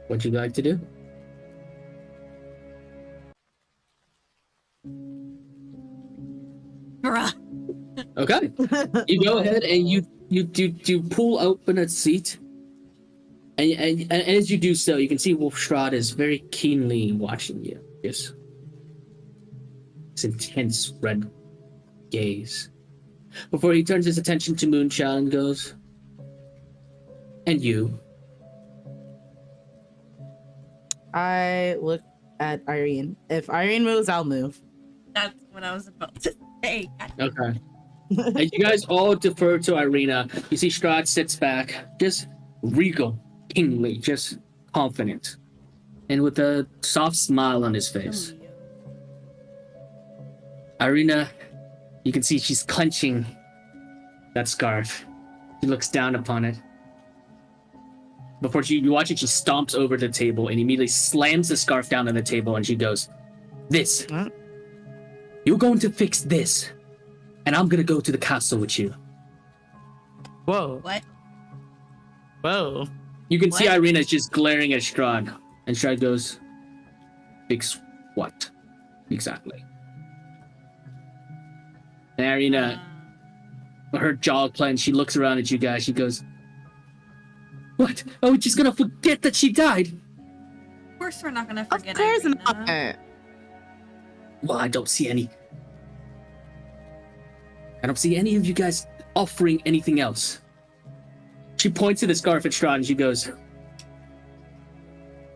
what you like to do? Bruh. Okay. You go ahead and you pull open a seat. And as you do so, you can see Wolf Strahd is very keenly watching you. Yes. His intense red gaze. Before he turns his attention to Moonchild and goes, "And you?" I look at Irene. If Irene moves, I'll move. That's what I was about to say. Okay. As you guys all defer to Irina, you see Strahd sits back, just regal, kingly, just confident, and with a soft smile on his face. Irina, you can see she's clenching that scarf. She looks down upon it. Before you watch it, she stomps over to the table and immediately slams the scarf down on the table, and she goes, "This. Huh? You're going to fix this, and I'm going to go to the castle with you." Whoa. What? Whoa. You can see What? Irina's just glaring at Strahd, and Strahd goes, Fix what? Exactly. And Irina, her jaw clenched. She looks around at you guys. She goes, "What? Oh, we're just gonna forget that she died?" Of course, we're not gonna Of forget. course Irina. not. Well, I don't see any of you guys offering anything else. She points to the scarf at Strahd and she goes,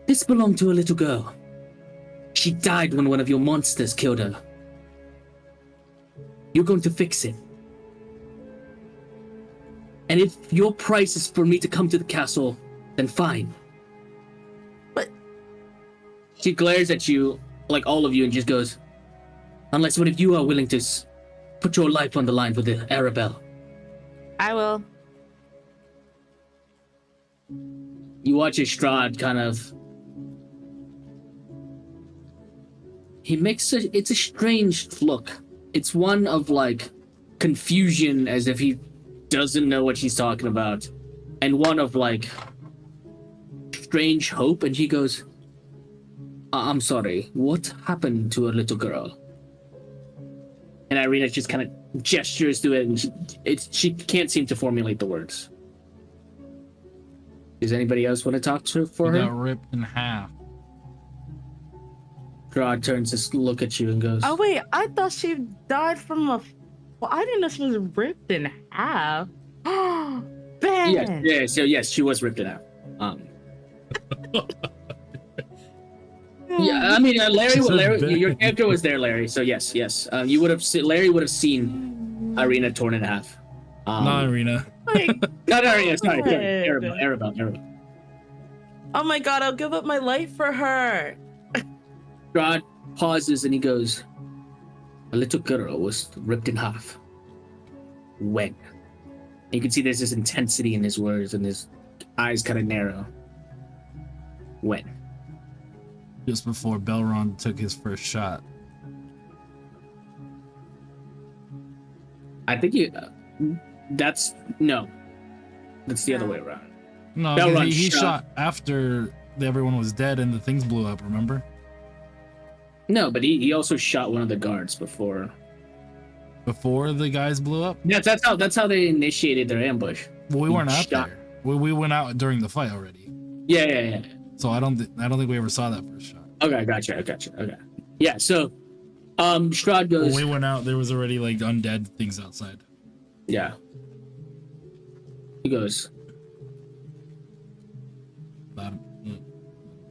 "This belonged to a little girl. She died when one of your monsters killed her. You're going to fix it. And if your price is for me to come to the castle, then fine." But she glares at you, like all of you, and just goes, "Unless one of you are willing to put your life on the line for the Arabelle." I will. You watch as Strahd kind of... It's a strange look. It's one of, like, confusion, as if he doesn't know what she's talking about. And one of, like, strange hope. And he goes, I'm sorry, what happened to a little girl?" And Irina just kind of gestures to it, and she can't seem to formulate the words. Does anybody else want to talk to for He her? got ripped in half. Strahd turns to look at you and goes, Oh wait, I thought she died from a. Well, I didn't know she was ripped in half. Ben. Yes, she was ripped in half. Yeah, I mean, Larry, your character was there, Larry. So yes. You would have Larry would have seen Irina torn in half. Not Irina. Like, Not Irina. Sorry, God. Arabelle. Oh my god, I'll give up my life for her. Strahd pauses and he goes, "A little girl was ripped in half. When?" And you can see there's this intensity in his words and his eyes kind of narrow. When? Just before Belron took his first shot. I think that's the other way around. No, Belron he shot after everyone was dead and the things blew up, remember? No, but he also shot one of the guards before. Before the guys blew up? Yeah, that's how they initiated their ambush. Well, we weren't out shot. there. We went out during the fight already. Yeah. So I don't think we ever saw that first shot. Okay, gotcha. Okay. Yeah, so Strahd goes, When we went out, there was already like undead things outside. yeah. He goes,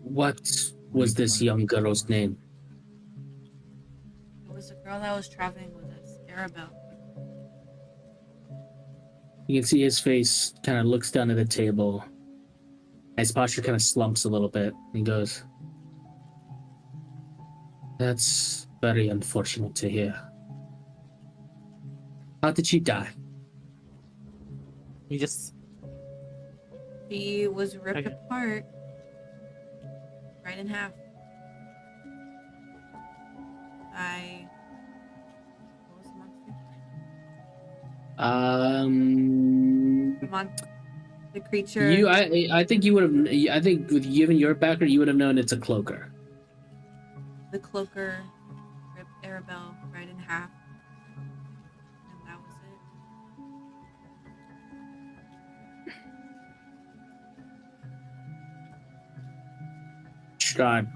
"What was this young girl's name?" It was a girl that was traveling with us, Arabelle. You can see his face kind of looks down at the table. His posture kind of slumps a little bit. He goes, "That's very unfortunate to hear. How did she die?" You just. She was ripped Okay. apart, right in half. What was the monster? The creature. I think you would have. I think with given your background, you would have known it's a cloaker. The cloaker ripped Arabelle right in half. And that was it. Strahd.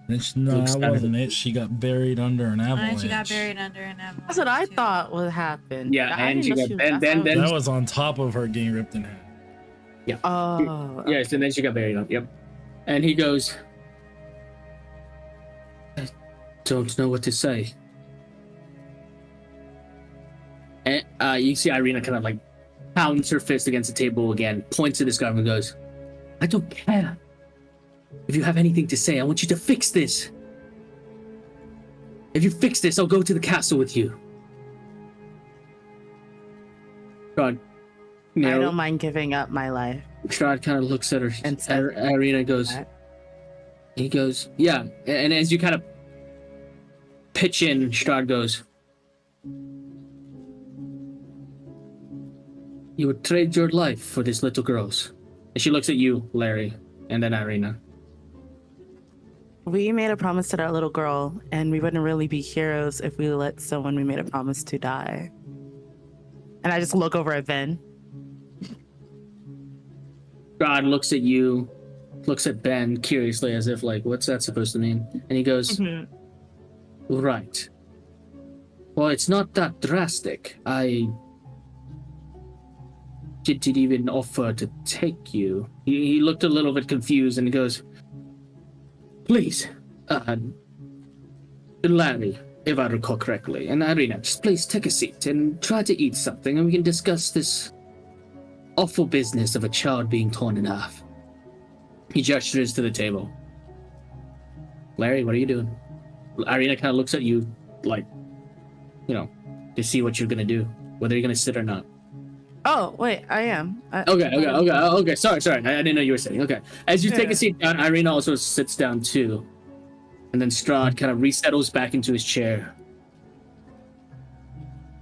No, Looks that kind of- wasn't it. She got buried under an avalanche. And she got buried under an avalanche. That's what I too. thought would happen. Yeah, I and didn't she know got- was- and that's then- how- That was on top of her getting ripped in half. Oh. Yes, and then she got buried up. Yep. And he goes, "I don't know what to say." And you see Irina kind of like pounds her fist against the table again, points to this guy and goes, "I don't care. If you have anything to say, I want you to fix this. If you fix this, I'll go to the castle with you." Strahd, I don't mind giving up my life. Strahd kind of looks at her, And at Irina, and goes, he goes, "Yeah." And as you kind of pitch in, Strahd goes, "You would trade your life for this little girl's." And she looks at you, Larry, and then Irina. we made a promise to that little girl, and we wouldn't really be heroes if we let someone we made a promise to die. And I just look over at Ben. God looks at you, looks at Ben curiously as if like, what's that supposed to mean? And he goes, right. Well, it's not that drastic. I didn't even offer to take you. He looked a little bit confused and he goes, please, Larry, if I recall correctly, and Irina, just please take a seat and try to eat something and we can discuss this awful business of a child being torn in half. He gestures to the table. Larry, what are you doing? Irina kind of looks at you like, you know, to see what you're going to do, whether you're going to sit or not. Oh, wait, I am. Okay. Sorry. I didn't know you were sitting. Okay. As you take a seat down, Irina also sits down too. And then Strahd kind of resettles back into his chair.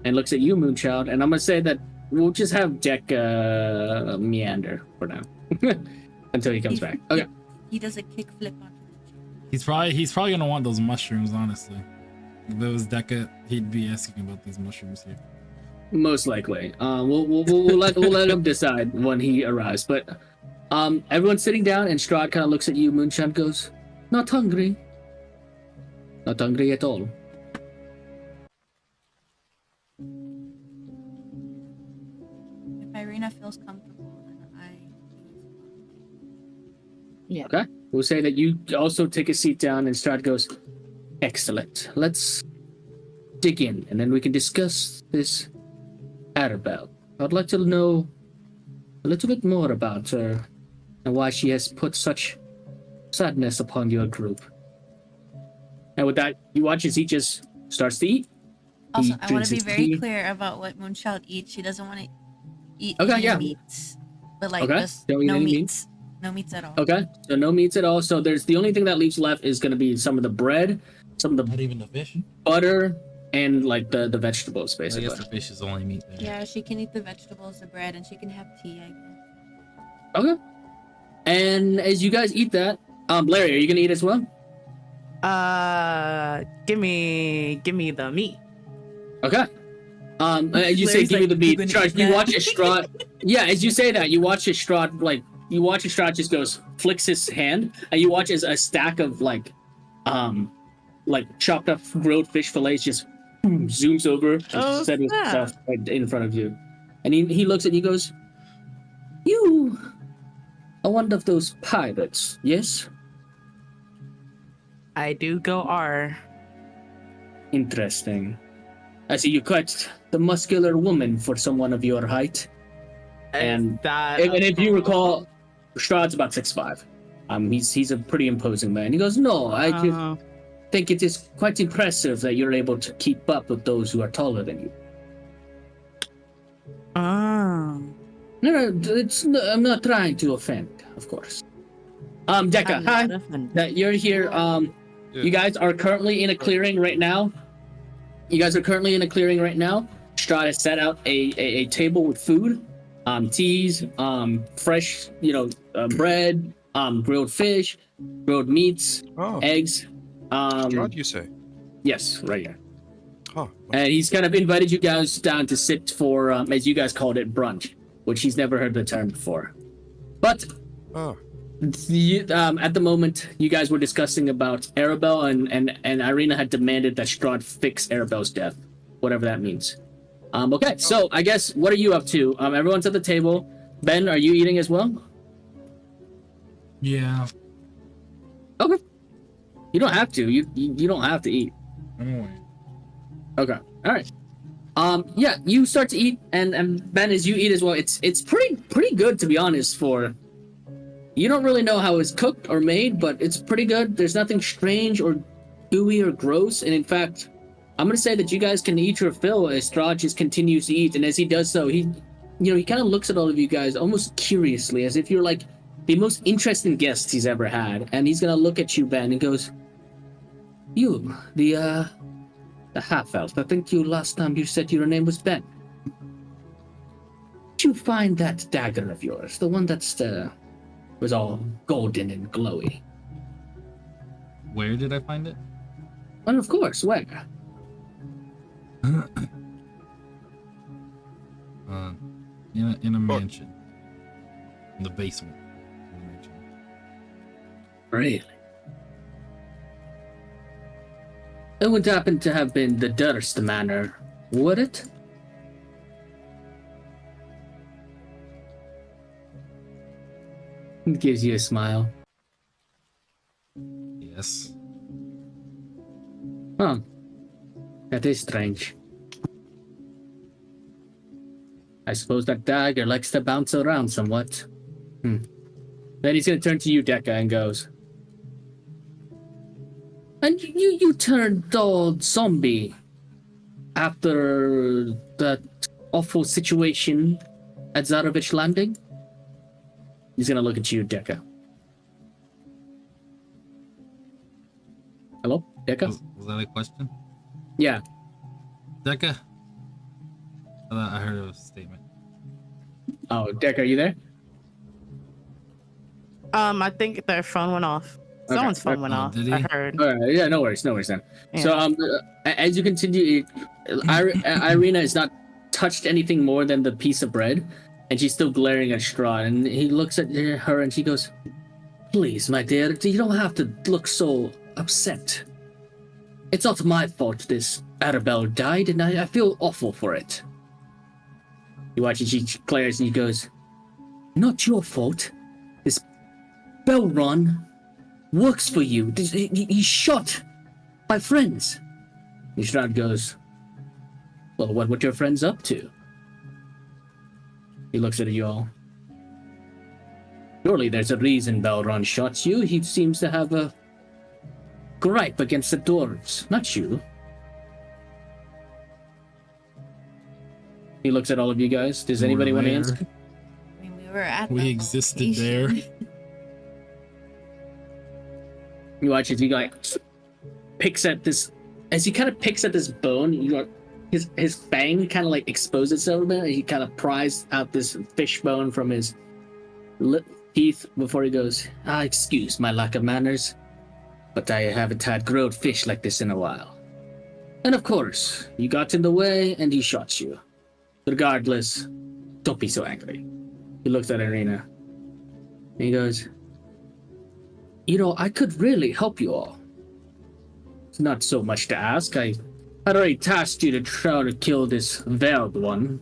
And looks at you, Moonchild. And I'm going to say that we'll just have Deck meander for now. Until he comes back. Okay. He does a kickflip onto the chair. He's probably gonna want those mushrooms, honestly. If it was Deca, he'd be asking about these mushrooms here. Most likely. We'll let him decide when he arrives. But everyone's sitting down, and Strahd kind of looks at you. Moonshine goes, "Not hungry. Not hungry at all." If Irina feels comfortable, then Yeah. Okay. We'll say that you also take a seat down, and Strahd goes, "Excellent. Let's dig in, and then we can discuss this Arabelle. I'd like to know a little bit more about her and why she has put such sadness upon your group." And with that, you watch as he just starts to eat. Also, He I want drinks to be his very tea. clear about what Moonchild eats. She doesn't want to eat Okay, any yeah. meats, but like Okay, just don't eat no any meats, no meats at all. Okay, so no meats at all. So there's the only thing that leaves left is going to be some of the bread, some of Not the even the fish. butter, and like the vegetables, I basically. guess the fish is the only meat there. Yeah, she can eat the vegetables, the bread, and she can have tea, I guess. Okay. And as you guys eat that, Larry, are you going to eat as well? Give me the meat. Okay. As you say, Larry's give me like, the "You beat. gonna Charge. eat You that?" watch as Strahd. Yeah, as you say that, you watch as Strahd just goes, flicks his hand, and you watch as a stack of like chopped up grilled fish fillets just boom, zooms over and Oh, settles snap. itself right in front of you. And he looks at you and goes, "You are one of those pirates, yes? I do go R. Interesting. I see you're quite the muscular woman for someone of your height." And if you recall, Strahd's about 6'5". He's a pretty imposing man. He goes, "No, I just think it is quite impressive that you're able to keep up with those who are taller than you." No, I'm not trying to offend, of course. Deca, hi. That you're here. You guys are currently in a clearing right now. Strahd has set out a table with food, teas, fresh, bread, grilled fish, grilled meats, eggs. Strahd, you say? Yes, right here. Huh. And he's kind of invited you guys down to sit for, as you guys called it, brunch, which he's never heard the term before. But Oh. at the moment, you guys were discussing about Arabelle, and Irina had demanded that Strahd fix Arabelle's death, whatever that means. Okay, so I guess, what are you up to? Everyone's at the table. Ben, are you eating as well? Yeah. Okay. You don't have to. You don't have to eat. I'm away. Okay. All right. Yeah, you start to eat, and Ben, as you eat as well, it's pretty good, to be honest. For you don't really know how it's cooked or made, but it's pretty good. There's nothing strange or gooey or gross, and in fact, I'm gonna say that you guys can eat your fill as Strahd just continues to eat, and as he does so, he kind of looks at all of you guys almost curiously, as if you're like the most interesting guests he's ever had, and he's gonna look at you, Ben, and goes, "You, the half-elf. I think last time you said your name was Ben. Did you find that dagger of yours, the one that's was all golden and glowy?" Where did I find it? Well, of course, where? In a mansion. In the basement of the mansion. Really? It would happen to have been the Durst Manor, would it? It gives you a smile. Yes. Huh. That is strange. I suppose that dagger likes to bounce around somewhat. Then he's gonna turn to you, Dekka, and goes, and you turned all zombie after that awful situation at Zarovich Landing? He's gonna look at you, Dekka. Hello, Dekka? Was that a question? Yeah. Dekka? I heard a statement. Oh, Dekka, are you there? I think their phone went off. Someone's phone went off. Did he? I heard. Yeah, no worries then. Yeah. So, as you continue, Irina has not touched anything more than the piece of bread, and she's still glaring at Strahd. And he looks at her and she goes, "Please, my dear, you don't have to look so upset. It's not my fault this Arabelle died, and I feel awful for it." You watch and she glares and he goes, "Not your fault. This Belron works for you. He's shot by friends." And Strahd goes, "Well, what your friends up to?" He looks at you all. "Surely there's a reason Belron shot you. He seems to have a gripe against the dwarves, not you." He looks at all of you guys. Does anybody want to answer? I mean, we were at We the existed location. there. You watch as he like picks at this, as he kind of picks at this bone. You know, his fang kind of like exposes itself a bit. And he kind of pries out this fish bone from his teeth before he goes, "Excuse my lack of manners, but I haven't had grilled fish like this in a while. And of course, you got in the way and he shot you. Regardless, don't be so angry." He looks at Irina. And he goes, "You know, I could really help you all. It's not so much to ask. I'd already tasked you to try to kill this veiled one.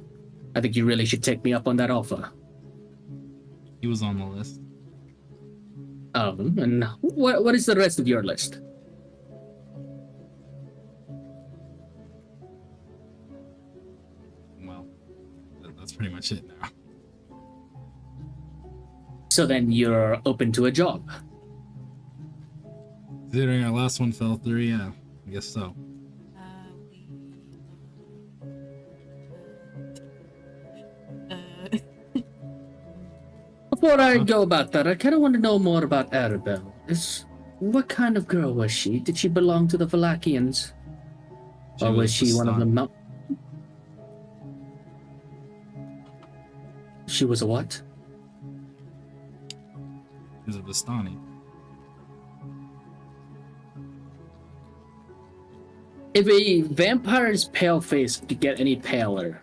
I think you really should take me up on that offer." He was on the list. And what is the rest of your list? Well, that's pretty much it now. So then you're open to a job. Considering our last one fell through, yeah, I guess so. Before I go about that, I kind of want to know more about Arabelle. What kind of girl was she? Did she belong to the Valakians? Or was she one of the She was a what? She was a Vistani. If a vampire's pale face could get any paler,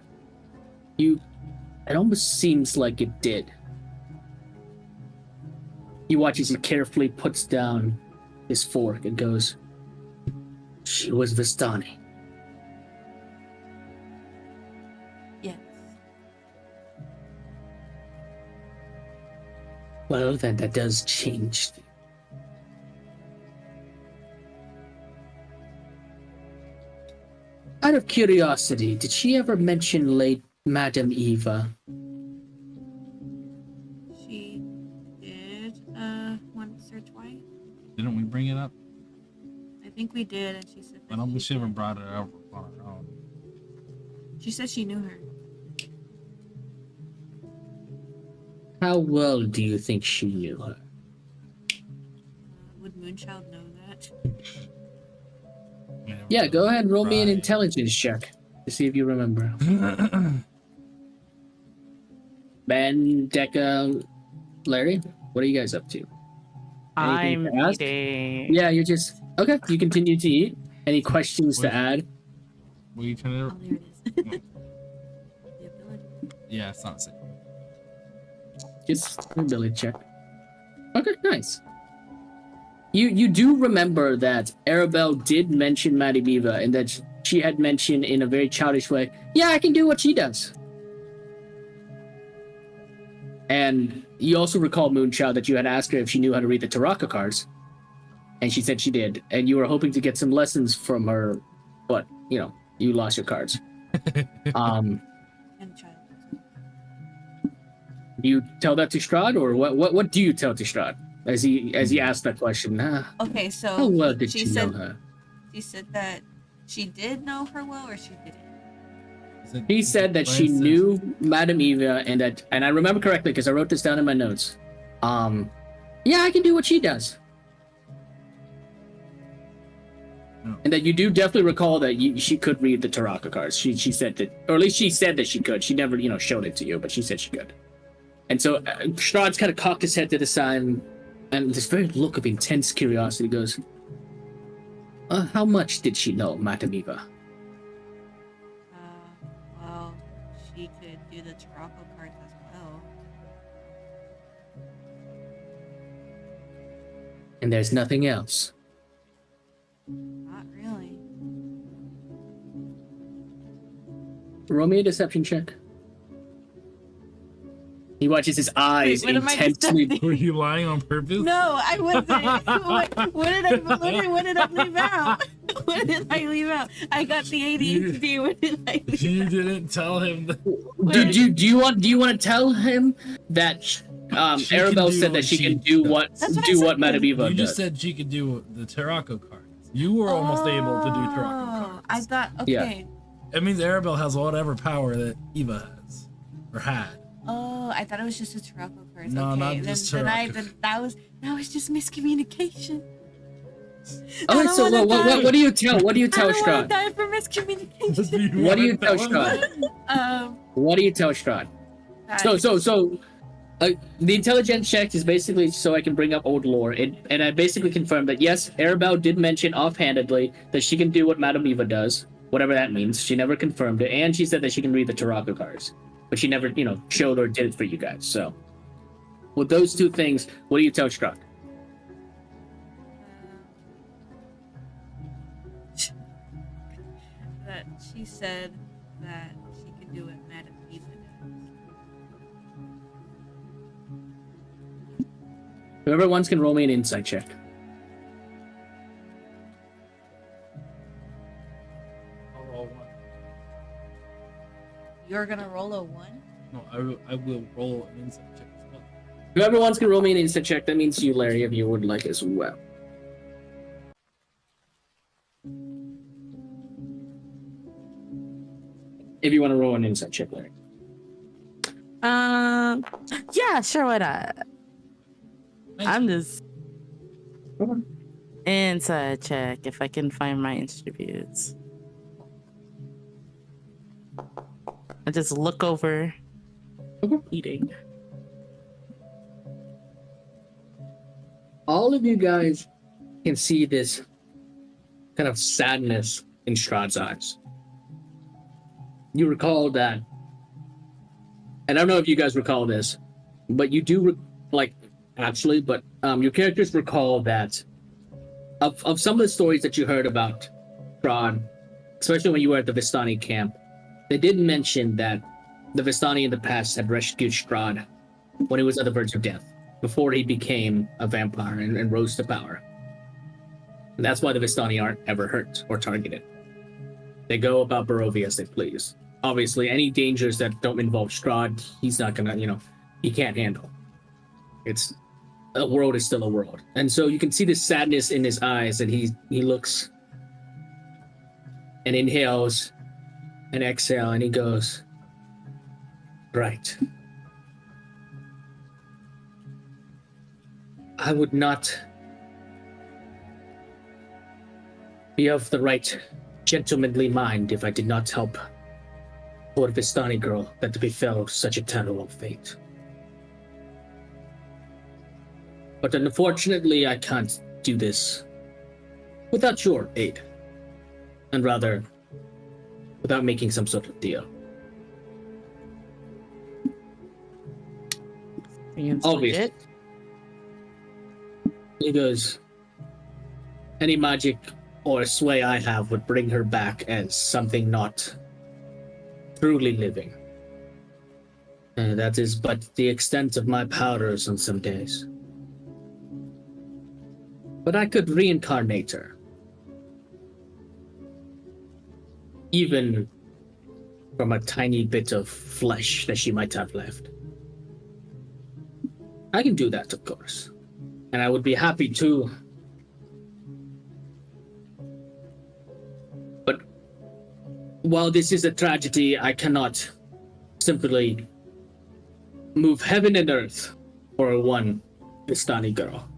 it almost seems like it did. You watch as he carefully puts down his fork and goes, "She was Vistani." Yes. Well, then that does change. Out of curiosity, did she ever mention late Madame Eva? She did once or twice. Didn't we bring it up? I think we did, and she said I that don't think she ever did. brought it up on her own. She said she knew her. How well do you think she knew her? Would Moonchild know that? Yeah, go ahead and roll me an Right. intelligence check to see if you remember. Ben, Dekka, Larry, what are you guys up to? I'm to ask? eating. Yeah, you're just okay. You continue to eat. Any questions to What? add? Will you turn it? Oh, there it is. The ability. Yeah, it's not safe. Just an ability check. Okay, nice. You do remember that Arabelle did mention Maddie Beaver and that she had mentioned in a very childish way, yeah, I can do what she does. And you also recall, Moonchild, that you had asked her if she knew how to read the Taraka cards. And she said she did. And you were hoping to get some lessons from her, but, you lost your cards. And child. Do you tell that to Strahd, or what do you tell to Strahd as he asked that question? Okay, How so well did she you know said her? she said that she did know her well, or she didn't. He said that she knew Madame Eva, and I remember correctly because I wrote this down in my notes. Yeah, I can do what she does. Oh. And that you do definitely recall that she could read the Taraka cards. She said that, or at least she said that she could. She never, showed it to you, but she said she could. And so Strahd's kind of cocked his head to the side, and this very look of intense curiosity goes, how much did she know, Madame Eva? Well, she could do the Tarako cards as well. And there's nothing else. Not really. Roll me a deception check. He watches his eyes Wait, what am I intensely. decepting? Were you lying on purpose? No, I wasn't. What did I leave out? What did I leave out? I got the ADHD. What did I leave You out? didn't tell him that. Do you want to tell him that Arabelle said that she can do what That's what I said. Madame Eva You does? just said she could do the Tarako cards. You were almost able to do Tarako cards. I thought, okay. It means Arabelle has whatever power that Eva has or had. Oh, I thought it was just the Tarako cards. No, okay, not then, just then Tarako. that was just miscommunication. Okay, so what do you tell? What do you tell I don't want Strahd? to die for miscommunication. What do you tell Strahd? What do you tell Strahd? So, the intelligence check is basically so I can bring up old lore, and I basically confirmed that yes, Arabelle did mention offhandedly that she can do what Madame Eva does, whatever that means. She never confirmed it, and she said that she can read the Taraka cards, but she never, showed or did it for you guys. So, with those two things, what do you tell Strahd? That she said that she could do what Madame Eva does. Whoever wants can roll me an insight check. I'll roll one. You're gonna roll a 1? No, I will roll an insight check as well. Whoever wants can roll me an insight check. That means you, Larry, if you would like as well. If you want to roll an insight check, Larry. Yeah, sure, why not? I'm just inside check if I can find my attributes. I just look over eating. All of you guys can see this kind of sadness in Strahd's eyes. You recall that, and I don't know if you guys recall this, but you do your characters recall that of some of the stories that you heard about Strahd, especially when you were at the Vistani camp, they did mention that the Vistani in the past had rescued Strahd when he was at the verge of death, before he became a vampire and rose to power. And that's why the Vistani aren't ever hurt or targeted. They go about Barovia as they please. Obviously, any dangers that don't involve Strahd, he's not gonna, he can't handle. A world is still a world. And so you can see this sadness in his eyes, and he looks and inhales and exhales, and he goes, right. I would not be of the right gentlemanly mind if I did not help poor Vistani girl that befell such a terrible fate. But unfortunately, I can't do this without your aid. And rather, without making some sort of deal. Seems Obviously. legit. He goes, any magic or sway I have would bring her back as something not truly living. And that is but the extent of my powers on some days. But I could reincarnate her. Even from a tiny bit of flesh that she might have left. I can do that, of course. And I would be happy to. But while this is a tragedy, I cannot simply move heaven and earth for one Vistani girl.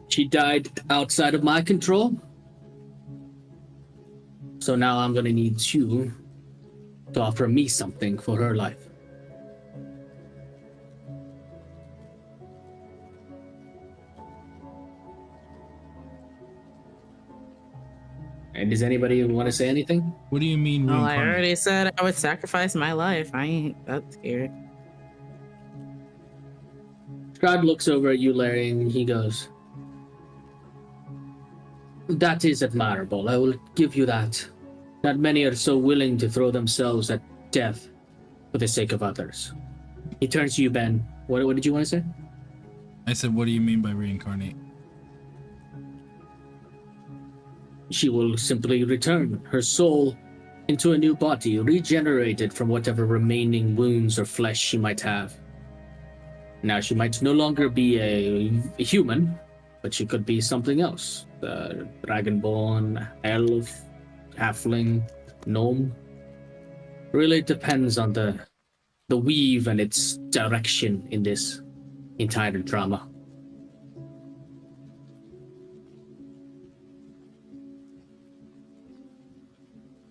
She died outside of my control. So now I'm gonna need you to offer me something for her life. And does anybody want to say anything? What do you mean? Well, I reincarnate? already said I would sacrifice my life. I ain't that scared. Strahd looks over at you, Larry, and he goes, that is admirable. I will give you that. Not many are so willing to throw themselves at death for the sake of others. He turns to you, Ben. What did you want to say? I said, what do you mean by reincarnate? She will simply return her soul into a new body, regenerated from whatever remaining wounds or flesh she might have. Now, she might no longer be a human, but she could be something else. Dragonborn, elf, halfling, gnome. Really depends on the weave and its direction in this entire drama.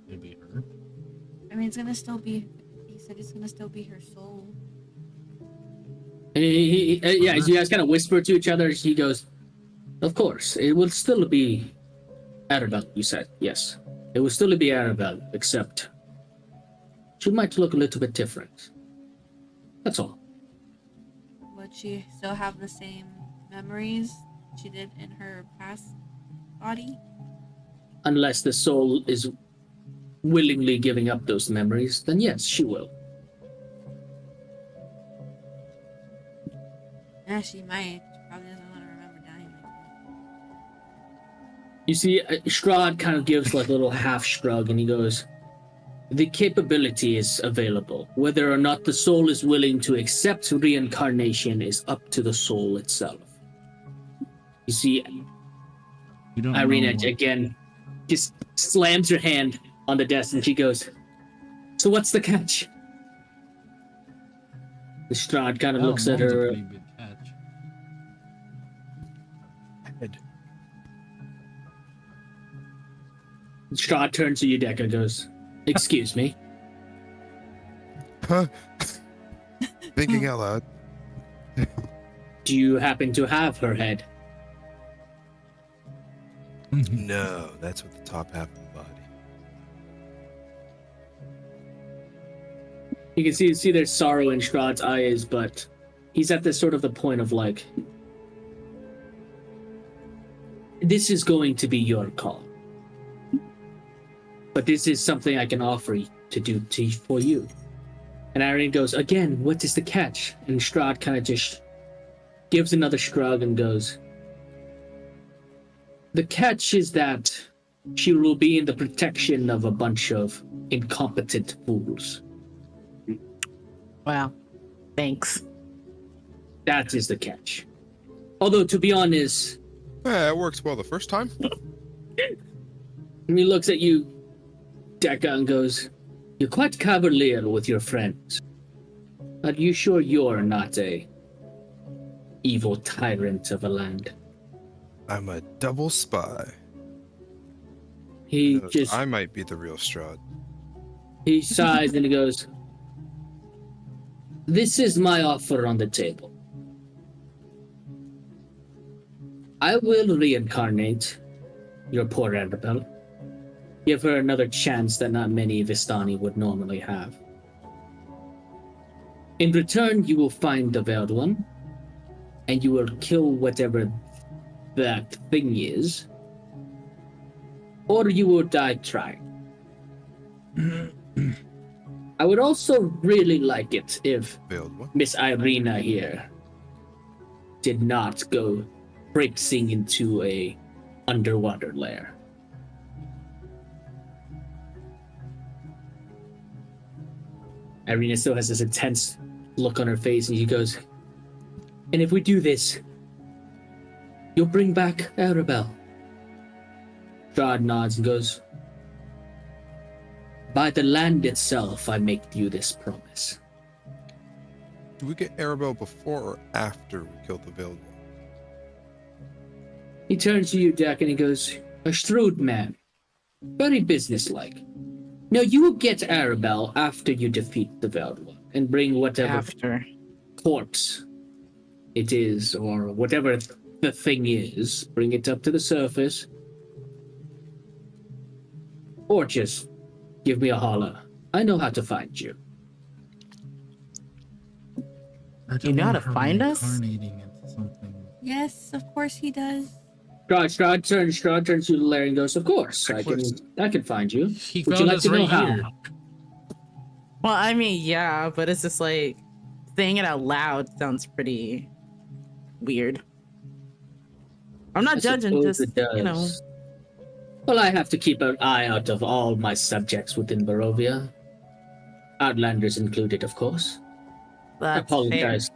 Maybe her. I mean, it's gonna still be. He said it's gonna still be her soul. Yeah, as you guys kind of whisper to each other, he goes, of course, it will still be Arabelle, you said. Yes. It will still be Arabelle, except she might look a little bit different. That's all. Would she still have the same memories she did in her past body? Unless the soul is willingly giving up those memories, then yes, she will. Yeah, she might. She probably doesn't want to remember dying like that. You see, Strahd kind of gives like a little half shrug and he goes, the capability is available. Whether or not the soul is willing to accept reincarnation is up to the soul itself. You see, You don't Irina know. again just slams her hand on the desk and she goes, so what's the catch? The Strahd kind of That looks at alone's a her. pretty big catch. Head. Strahd turns to Udeka and goes, excuse me. Huh? Thinking out loud. Do you happen to have her head? No, that's with the top half of the body. You can see there's sorrow in Strahd's eyes, but he's at this sort of the point of like, this is going to be your call. But this is something I can offer to do for you. And Irene goes, again, what is the catch? And Strahd kind of just gives another shrug and goes, the catch is that she will be in the protection of a bunch of incompetent fools. Wow. Thanks. That is the catch. Although, to be honest, It works well the first time. he looks at you, Deka, and goes, you're quite cavalier with your friends. Are you sure you're not a evil tyrant of a land? I'm a double spy. He Knows just, I might be the real Strahd. he sighs and he goes, this is my offer on the table. I will reincarnate your poor Annabelle. Give her another chance that not many Vistani would normally have. In return, you will find the Veiled One, and you will kill whatever that thing is, or you will die trying. I would also really like it if Veiled one. Miss Irina here did not go traipsing into a underwater lair. Irina still has this intense look on her face, and she goes, "And if we do this, you'll bring back Arabelle." Strahd nods and goes, "By the land itself, I make you this promise." Do we get Arabelle before or after we kill the Veiled one? He turns to you, Jack, and he goes, "A shrewd man. Very businesslike. No, you will get Arabelle after you defeat the Veiled One and bring whatever After. corpse it is, or whatever the thing is, bring it up to the surface. Or just give me a holler. I know how to find you." You know how to find us? Reincarnating into something. Yes, of course he does. Strahd turns to Larry and goes, "Of course, I can find you. He Would you found like us to know right how?" here. Well, I mean, yeah, but it's just like saying it out loud sounds pretty weird. I'm not I judging, suppose just, it you know. does. Well, I have to keep an eye out of all my subjects within Barovia. Outlanders included, of course. I That's apologize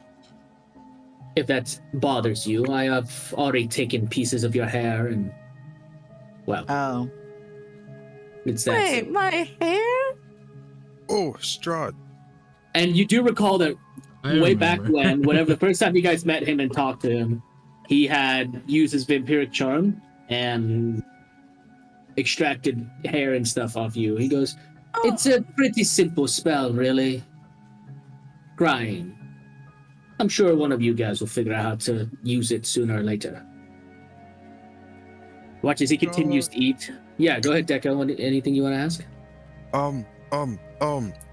if that bothers you. I have already taken pieces of your hair and, well, fair. Oh. it's that. Wait, my hair? Oh, Strahd. And you do recall that I way back remember. when, whatever, the first time you guys met him and talked to him, he had used his vampiric charm and extracted hair and stuff off you. He goes, "It's a pretty simple spell, really. Crying. I'm sure one of you guys will figure out how to use it sooner or later." Watch as he continues to eat. Yeah, go ahead, Deco. Anything you want to ask?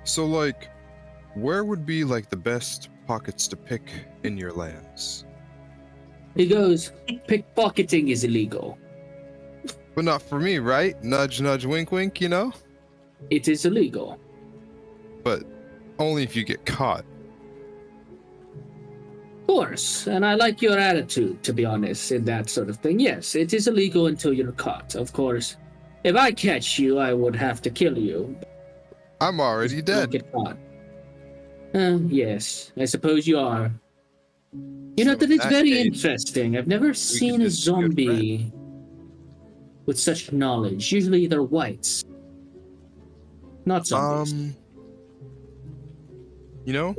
So like, where would be like the best pockets to pick in your lands? He goes, "Pickpocketing is illegal. But not for me, right? Nudge, nudge, wink, wink, you know? It is illegal." But only if you get caught. Of course, and I like your attitude, to be honest, in that sort of thing. Yes, it is illegal until you're caught, of course. If I catch you, I would have to kill you. I'm already Don't dead. get caught. Yes, I suppose you are. You know, So that in is that very case, interesting. I've never seen a just be good zombie with such knowledge. Usually they're whites. Not zombies. You know,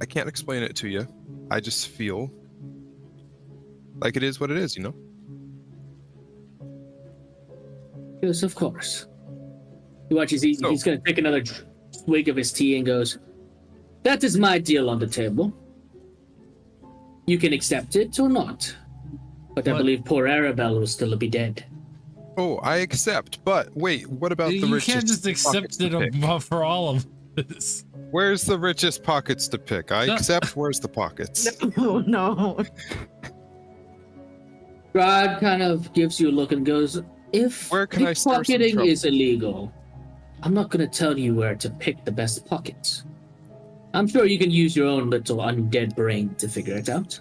I can't explain it to you. I just feel like it is what it is, you know? Yes, of course. He watches, he's So- going to take another swig of his tea and goes, "That is my deal on the table. You can accept it or not. But I What? believe poor Arabelle will still be dead." Oh, I accept, but wait, what about the You richest can't just pockets accept to it pick? for all of this. Where's the richest pockets to pick? I No. accept, where's the pockets? No, no. Strahd kind of gives you a look and goes, "If Where can I stir some pickpocketing trouble?" is illegal, I'm not going to tell you where to pick the best pockets. I'm sure you can use your own little undead brain to figure it out.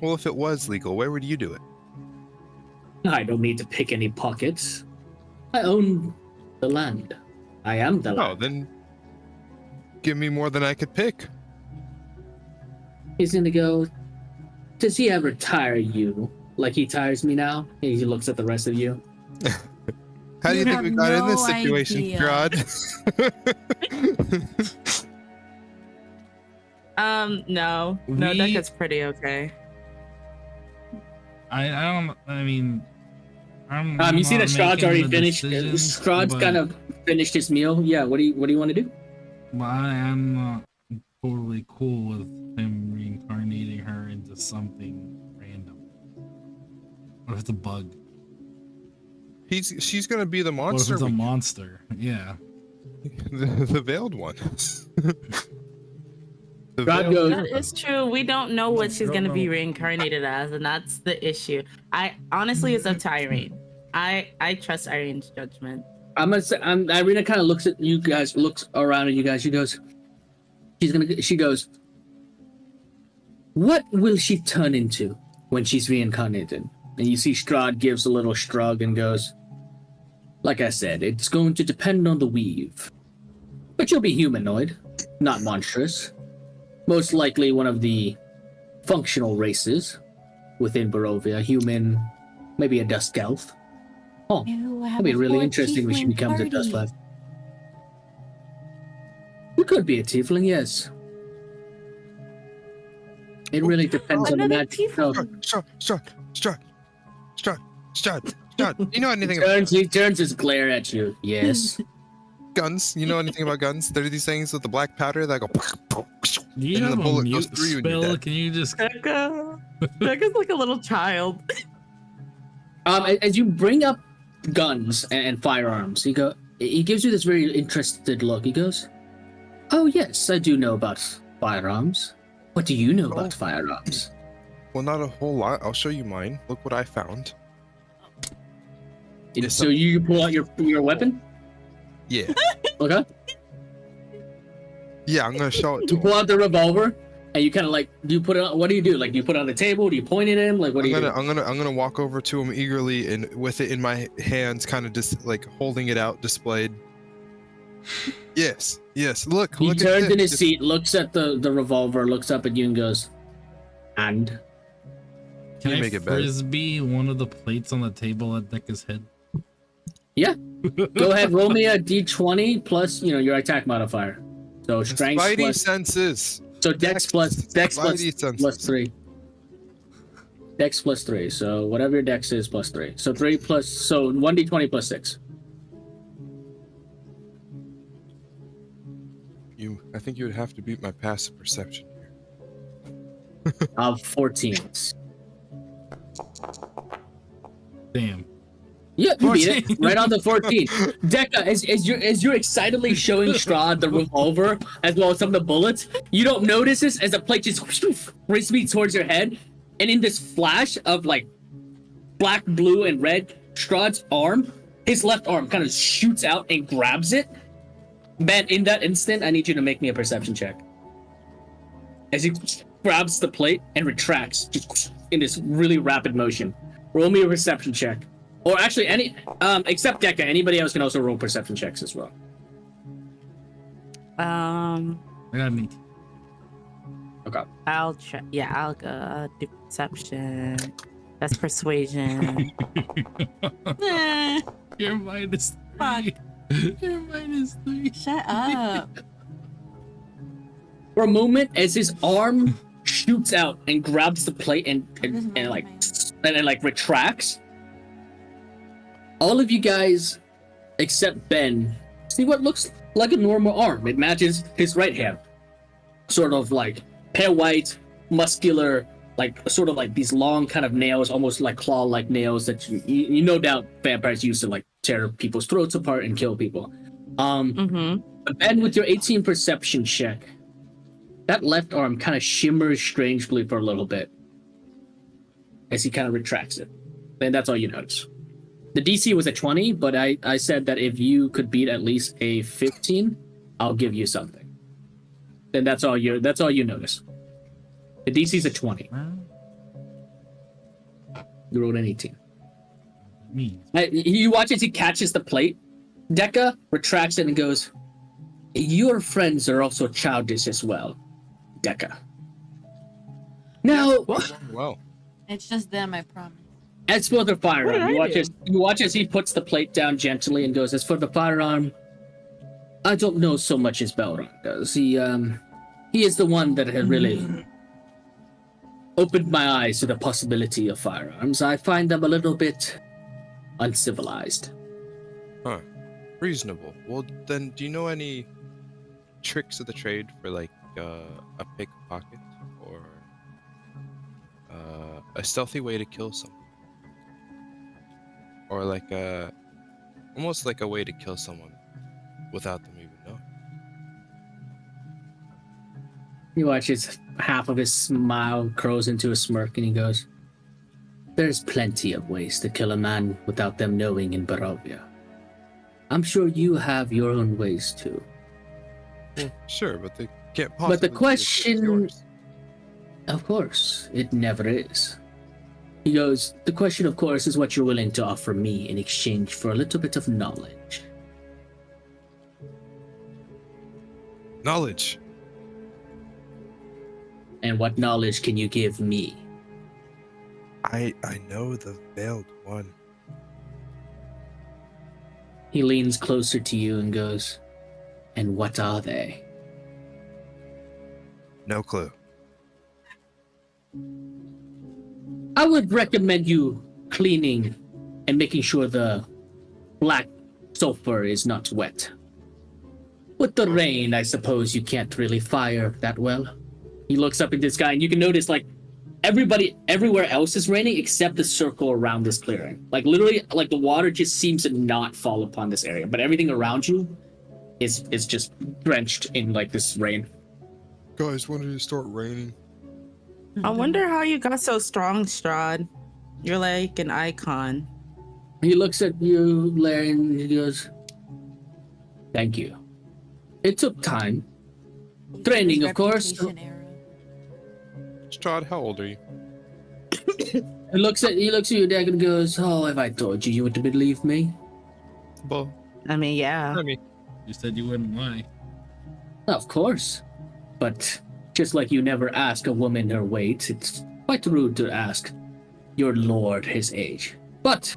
Well, if it was legal, where would you do it? I don't need to pick any pockets. I own the land. I am the Oh, land." then give me more than I could pick. He's going to go, "Does he ever tire you like he tires me now?" And he looks at the rest of you. How do you You think have we got in this no situation, idea. Strahd? No. No, We- Decca's pretty okay. I don't. I mean, I'm. You see not that Strahd's making already the finished. decisions, Strahd's but- kind of finished his meal. Yeah, what do you want to do? But I am not totally cool with him reincarnating her into just something random. What if it's a bug? She's gonna be the What if monster. it's a monster? Yeah. The veiled one. The God veiled- goes, That is true. We don't know what she's gonna be reincarnated as, and that's the issue. I honestly, it's up to Irene. I trust Irene's judgment. I'm gonna say, Irina kind of looks at you guys, looks around at you guys. She goes, she goes, what will she turn into when she's reincarnated? And you see Strahd gives a little shrug and goes, like I said, it's going to depend on the weave. But you'll be humanoid, not monstrous. Most likely one of the functional races within Barovia. Human, maybe a dust elf. Oh, that'd be really interesting when she becomes a dust elf. You could be a tiefling, yes. It really depends on the Another magic. tiefling. Strahd. You know anything He turns his glare at you. Yes. guns? You know anything about guns? There are these things with the black powder that go. Do you And have the a bullet goes mute through you and you're spell? dead. Can you just? Becca's like a little child. As you bring up guns and firearms, he gives you this very interested look. He goes, "Oh yes, I do know about firearms. What do you know about firearms?" Well, not a whole lot. I'll show you mine. Look what I found. So you pull out your weapon? Yeah. Okay. Yeah, I'm gonna show it to You him. pull out the revolver, and you kind of like, do you put it on, what do you do? Like, do you put it on the table? Do you point it at him? Like, what do you do? I'm gonna walk over to him eagerly and with it in my hands, kind of just like holding it out, displayed. Yes. Look. He look turns at in his this. seat, looks at the revolver, looks up at you, and goes, "And." Can You I make it better. frisbee one of the plates on the table at Decca's head? Yeah. Go ahead, roll me a d20 plus, your attack modifier. So strength Spidey plus, senses. so dex plus Spidey senses. plus 3. Dex plus 3. So whatever your dex is plus 3. So 3 plus, so 1d20 plus 6. I think you would have to beat my passive perception here. 14. Damn. Yeah, you beat it. Right on the 14. Decca, as you're excitedly showing Strahd the revolver as well as some of the bullets, you don't notice this as the plate just frisbee towards your head, and in this flash of like black, blue, and red, Strahd's arm, his left arm, kind of shoots out and grabs it. Man, in that instant, I need you to make me a perception check. As he grabs the plate and retracts just in this really rapid motion. Roll me a perception check. Or actually, except Decca, anybody else can also roll perception checks as well. I got me. Okay. I'll try. Yeah, I'll go do perception. That's persuasion. You're minus Fuck. 3. You're minus 3. Shut up. For a moment, as his arm shoots out and grabs the plate and retracts, all of you guys, except Ben, see what looks like a normal arm. It matches his right hand. Sort of like pale white, muscular, like sort of like these long kind of nails, almost like claw-like nails that you no doubt vampires used to like tear people's throats apart and kill people. But Ben, with your 18 perception check, that left arm kind of shimmers strangely for a little bit as he kind of retracts it. And that's all you notice. The DC was a 20, but I said that if you could beat at least a 15, I'll give you something. Then that's all you notice. The DC's a 20. You rolled an 18. Me. You watch as he catches the plate. Decca retracts it and goes, "Your friends are also childish as well, Decca." Now, Well, It's just them, I promise. as for the firearm, What did you watch as he puts the plate down gently and goes, "As for the firearm, I don't know so much as Belron does. He is the one that had really opened my eyes to the possibility of firearms. I find them a little bit uncivilized." reasonable. Well, then, do you know any tricks of the trade for like a pickpocket or a stealthy way to kill someone, or like almost like a way to kill someone without them even knowing. You watch half of his smile curls into a smirk, and he goes, "There's plenty of ways to kill a man without them knowing in Barovia. I'm sure you have your own ways too." Well, sure, but they can't possibly. But the be as question, yours. of course, it never is. He goes, "The question, of course, is what you're willing to offer me in exchange for a little bit of knowledge." Knowledge. And what knowledge can you give me? I know the veiled one. He leans closer to you and goes, "And what are they?" No clue. I would recommend you cleaning and making sure the black sulfur is not wet. With the rain, I suppose you can't really fire that well. He looks up at this guy, and you can notice, like, everybody everywhere else is raining except the circle around this clearing. Like, literally, like, the water just seems to not fall upon this area, but everything around you is just drenched in, like, this rain. Guys, when did it start raining? I wonder how you got so strong, Strahd. You're like an icon. He looks at you, Larry, and he goes, "Thank you. It took time. Training, of course." Reputation era. Strahd, how old are you? He looks at you, Dag, and goes, "Oh, if I told you, you would believe me?" Well, I mean, yeah. I mean, You said you wouldn't lie. Of course. But just like you never ask a woman her weight, it's quite rude to ask your lord his age. But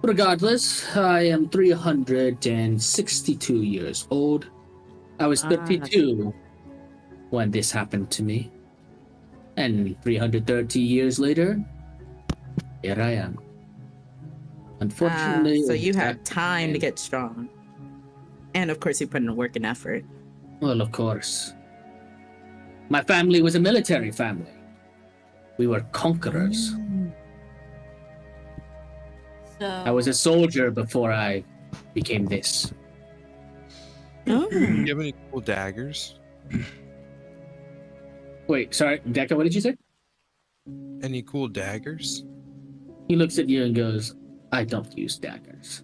regardless, I am 362 years old. I was 32 when this happened to me. And 330 years later, here I am. Unfortunately, So you had that- time to get strong. And of course, you put in work and effort. Well, of course. My family was a military family. We were conquerors. So I was a soldier before I became this. Oh. do you have any cool daggers? Wait, sorry, Deca, what did you say? Any cool daggers? He looks at you and goes, "I don't use daggers."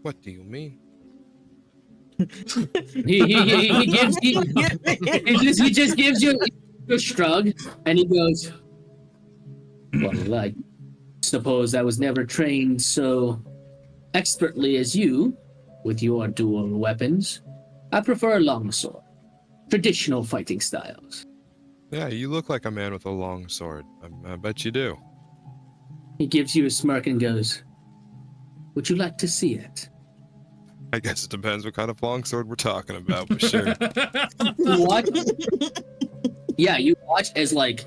What do you mean? He just gives you a shrug, and he goes, "Well, I suppose I was never trained so expertly as you with your dual weapons. I prefer a longsword, traditional fighting styles." Yeah, you look like a man with a long sword. I bet you do. He gives you a smirk and goes, "Would you like to see it?" I guess it depends what kind of longsword we're talking about, but sure. You watch, yeah, you watch as, like,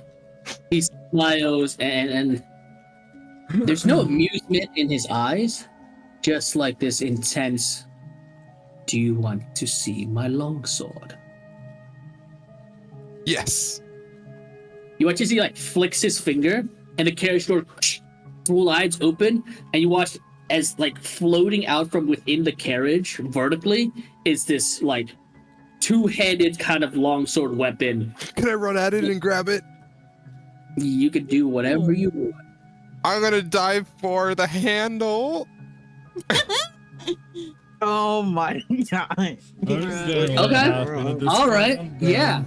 he smiles and there's no amusement in his eyes, just like this intense, "Do you want to see my longsword?" Yes. You watch as he, like, flicks his finger, and the carriage door slides open, and you watch as, like, floating out from within the carriage vertically is this, like, two-handed kind of longsword weapon. Can I run at it and grab it? You could do whatever you want. I'm gonna dive for the handle. Oh my god. Okay. All right. Yeah.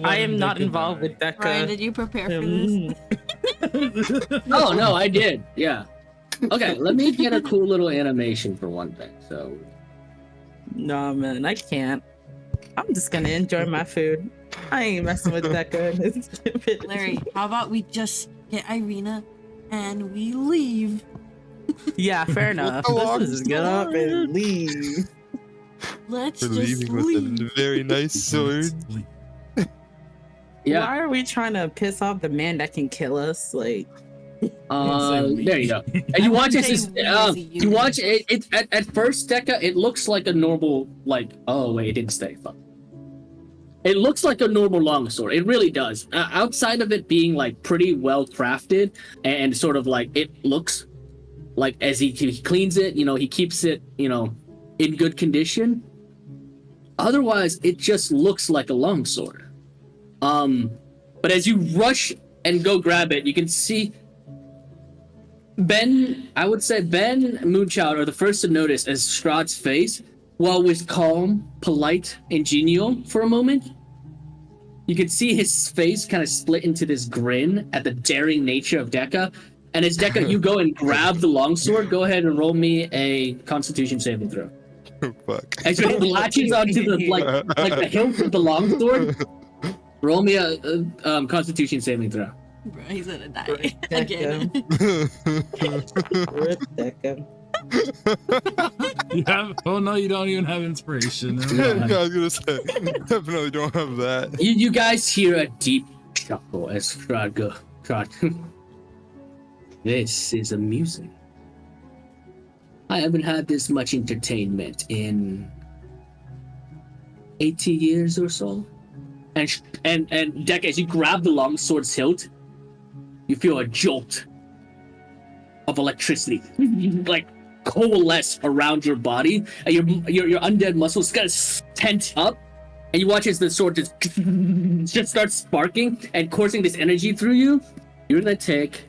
I am not involved with Deca. Ryan, did you prepare for this? Oh, no, I did. Yeah. Okay, let me get a cool little animation for one thing. So, No, man, I can't. I'm just gonna enjoy my food. I ain't messing with Deca and his stupid. Larry, how about we just get Irina and we leave? Yeah, fair enough. the Let's just get up and leave. Let's We're just leaving leave. with a very nice sword. yeah. Why are we trying to piss off the man that can kill us? Like, There you go. And you I watch wouldn't this. say we as a You unit. watch it. At first, Deca, it looks like a normal, like. Oh wait, it didn't stay. Fuck. It looks like a normal longsword. It really does. Outside of it being like pretty well crafted and sort of like it looks like as he cleans it, he keeps it, in good condition. Otherwise, it just looks like a longsword. But as you rush and go grab it, you can see Ben, Moonchild are the first to notice as Strahd's face, while was calm, polite, and genial for a moment, you can see his face kind of split into this grin at the daring nature of Dekka. And as Dekka, you go and grab the longsword, go ahead and roll me a Constitution saving throw. Oh, fuck. As it latches onto the like the hilt of the longsword, roll me a Constitution saving throw. Bro, he's gonna die Again. Rip Dekka. Oh no, you don't even have inspiration. I was gonna say, definitely don't have that. You guys hear a deep chuckle as Strahd goes, this is amusing. I haven't had this much entertainment in 80 years or so. And Dekka, as you grab the longsword's hilt, you feel a jolt of electricity, like coalesce around your body, and your undead muscles kind of tense up, and you watch as the sword just starts sparking and coursing this energy through you. You're gonna take.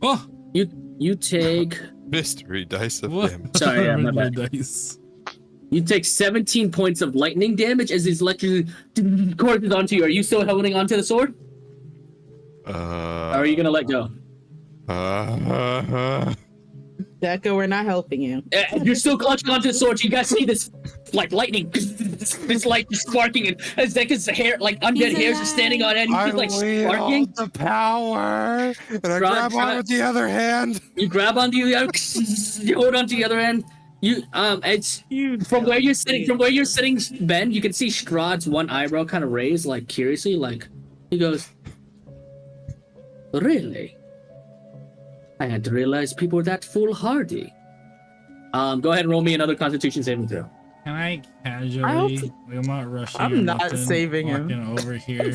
Oh, you take Mystery dice of what? damage. Sorry, yeah, my bad. Dice. You take 17 points of lightning damage as this electricity courses onto you. Are you still holding onto the sword? Or are you gonna let go? Dekka, we're not helping you. You're still clutching onto the sword. You guys see this, like lightning, this light just sparking, and as Dekka's hair, like undead hairs, is standing on end. He's like sparking. The power, and I grab on with the other hand. You grab onto the other. You hold onto the other end. It's from where you're sitting, Ben. You can see Strahd's one eyebrow kind of raised, like curiously, like he goes, "Really? I hadn't realized people were that foolhardy." Go ahead and roll me another Constitution saving throw. Can I casually? I'm not rushing. I'm or not nothing, saving him. walking over here,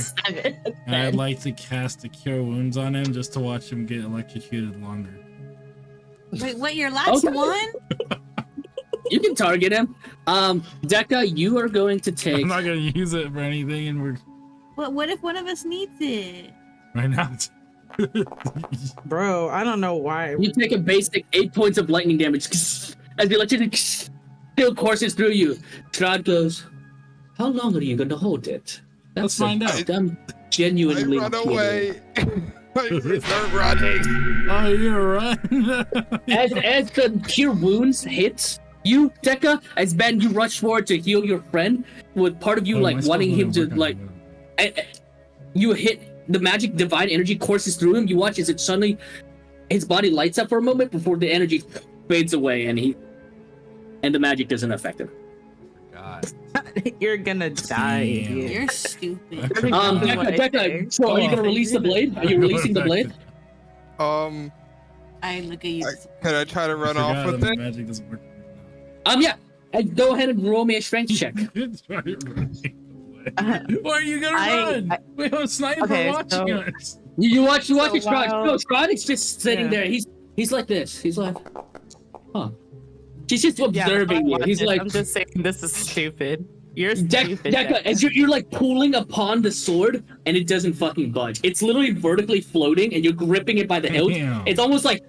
and I'd like to cast a Cure Wounds on him just to watch him get electrocuted longer. Wait, what? Your last Okay. one? You can target him. Dekka, you are going to take. I'm not gonna use it for anything, and we're What if one of us needs it? right now. Bro, I don't know why. You take a basic 8 points of lightning damage as the electricity still courses through you. Strahd goes, "How long are you going to hold it?" Let's find out. I'm genuinely. I run away. I start running. Oh, you're right. As the cure wounds hits you, Dekka, as Ben, you rush forward to heal your friend, with part of you like wanting him to like. You hit. The magic divine energy courses through him. You watch as it suddenly, his body lights up for a moment before the energy fades away, and the magic doesn't affect him. God. You're gonna die. Damn. idiot. You're stupid. Dekka, so are you gonna release the blade? Are you releasing the blade? I look at you. Can I try to run off with it? Magic doesn't work. Yeah. Go ahead and roll me a strength check. Why are you gonna run? We have a sniper watching us. You watch it, Strahd. while- No, Strahd is just sitting there. He's like this. He's like, huh. She's just observing you. He's like, I'm just saying this is stupid. You're stupid. Dekka, as you're like pulling upon the sword, and it doesn't fucking budge. It's literally vertically floating, and you're gripping it by the hilt. Damn. It's almost like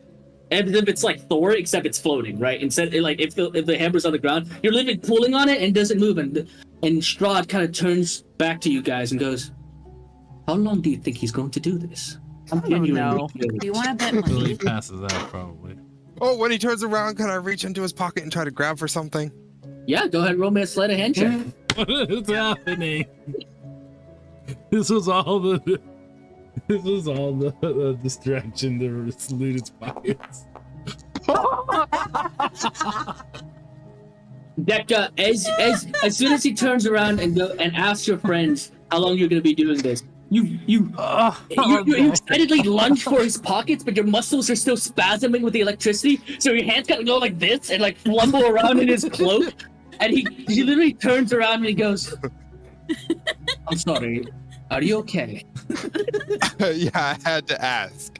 as if it's like Thor, except it's floating, right? Instead, like if the hammer's on the ground, you're literally pulling on it and it doesn't move. And Strahd kind of turns back to you guys and goes, "How long do you think he's going to do this?" I'm genuinely know. curious." Do you want to bet Until he money? passes out, probably. Oh, when he turns around, can I reach into his pocket and try to grab for something? Yeah, go ahead and roll me a sleight of hand check. What is happening? This was all the distraction to loot its pockets. Dekka, as soon as he turns around and asks your friends how long you're gonna be doing this, You excitedly lunge for his pockets, but your muscles are still spasming with the electricity, so your hands kind of go like this and like flumble around in his cloak, and he literally turns around and he goes, "I'm sorry, are you okay?" Yeah, I had to ask.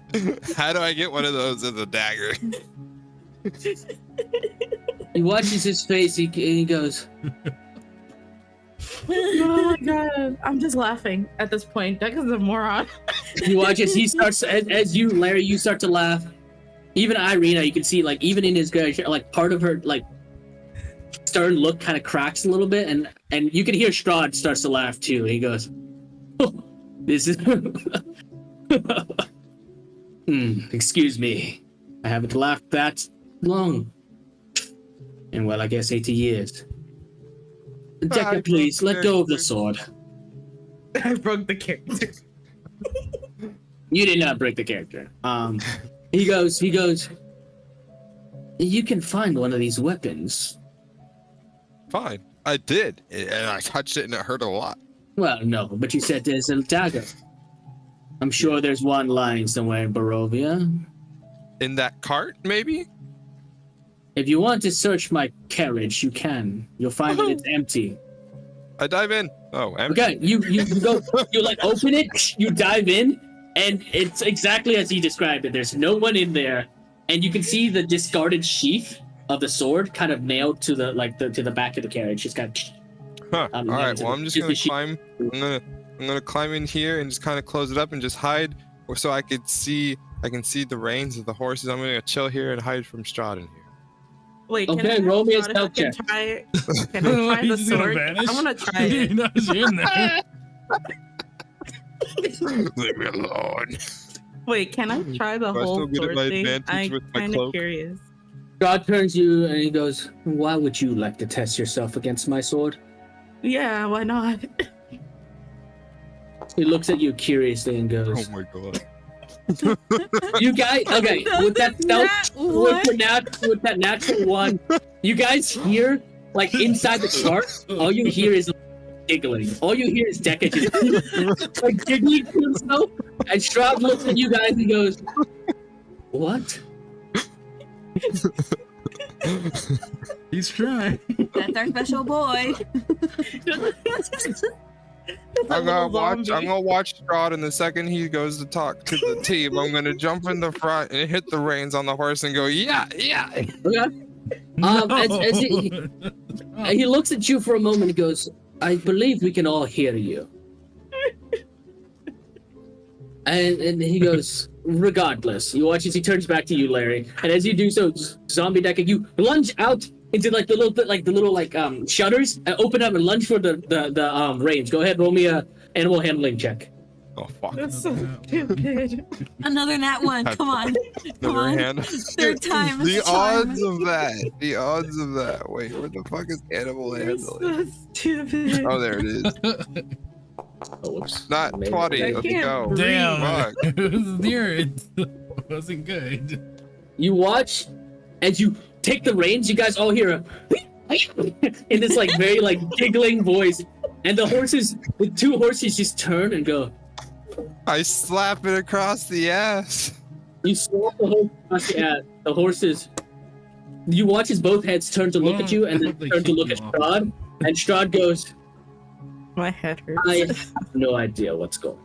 How do I get one of those as a dagger? He watches his face, and he goes, Oh my god, I'm just laughing at this point. Deck is a moron. you watch as he starts, as you, Larry, you start to laugh. Even Irina, you can see, like, even in his guy, like, part of her, like, stern look kind of cracks a little bit, and you can hear Strahd starts to laugh too. He goes, oh, "This is." Excuse me, I haven't laughed that long. And well, I guess 80 years. Decker, please, let go of the sword. I broke the character. You did not break the character. He goes, you can find one of these weapons. Fine, I did, and I touched it and it hurt a lot. Well, no, but you said there's a dagger. I'm sure there's one lying somewhere in Barovia. In that cart, maybe? If you want to search my carriage, you can. You'll find that it's empty. I dive in. Oh, empty. Okay, you go, you like open it, you dive in, and it's exactly as he described it. There's no one in there, and you can see the discarded sheath of the sword kind of nailed to the to the back of the carriage. It's got. Huh. All right. Well, I'm just gonna climb. I'm gonna climb in here and just kind of close it up and just hide, or so I can see the reins of the horses. I'm gonna chill here and hide from Strahd in here. Wait, okay, roll me a stealth check. Can I try the sword? I want to try it. He knows you're in there. Leave me alone. Wait, can I try the whole sword thing? I'm kind of curious. God turns you and he goes, "Why would you like to test yourself against my sword?" Yeah, why not? He looks at you curiously and goes, Oh my god. "You guys, okay, with that stealth, with that natural one, you guys hear, like, inside the cart, all you hear is giggling. All you hear is Deca just like giggling to himself, and Strahd looks at you guys and goes, "What?" He's trying. That's our special boy. I'm gonna watch Strahd, and the second he goes to talk to the team, I'm gonna jump in the front and hit the reins on the horse and go, yeah. Okay. As he looks at you for a moment, he goes, "I believe we can all hear you." And he goes, "Regardless," you watch as he turns back to you, Larry, and as you do so, Zombie Decker, you lunge out into like the little shutters and open up and lunge for the reins. Go ahead, roll me a animal handling check. Oh fuck. That's so stupid. Another nat one. Come on. Come Another on. hand. Third time. The It's a charm. odds of that. The odds of that. Wait, where the fuck is animal That's handling? so stupid. Oh, there it is. Oh, whoops. Not 20. I Let's can't go. breathe. Damn. Fuck. It was near it. Wasn't good. You watch as you take the reins. You guys all hear a in this like very like giggling voice, and the two horses just turn and go. I slap it across the ass. You slap the horse across the ass. The horses. You watch as both heads turn to look at you, and then They turn to kick look you at off. Strahd, and Strahd goes, My head hurts. "I have no idea what's going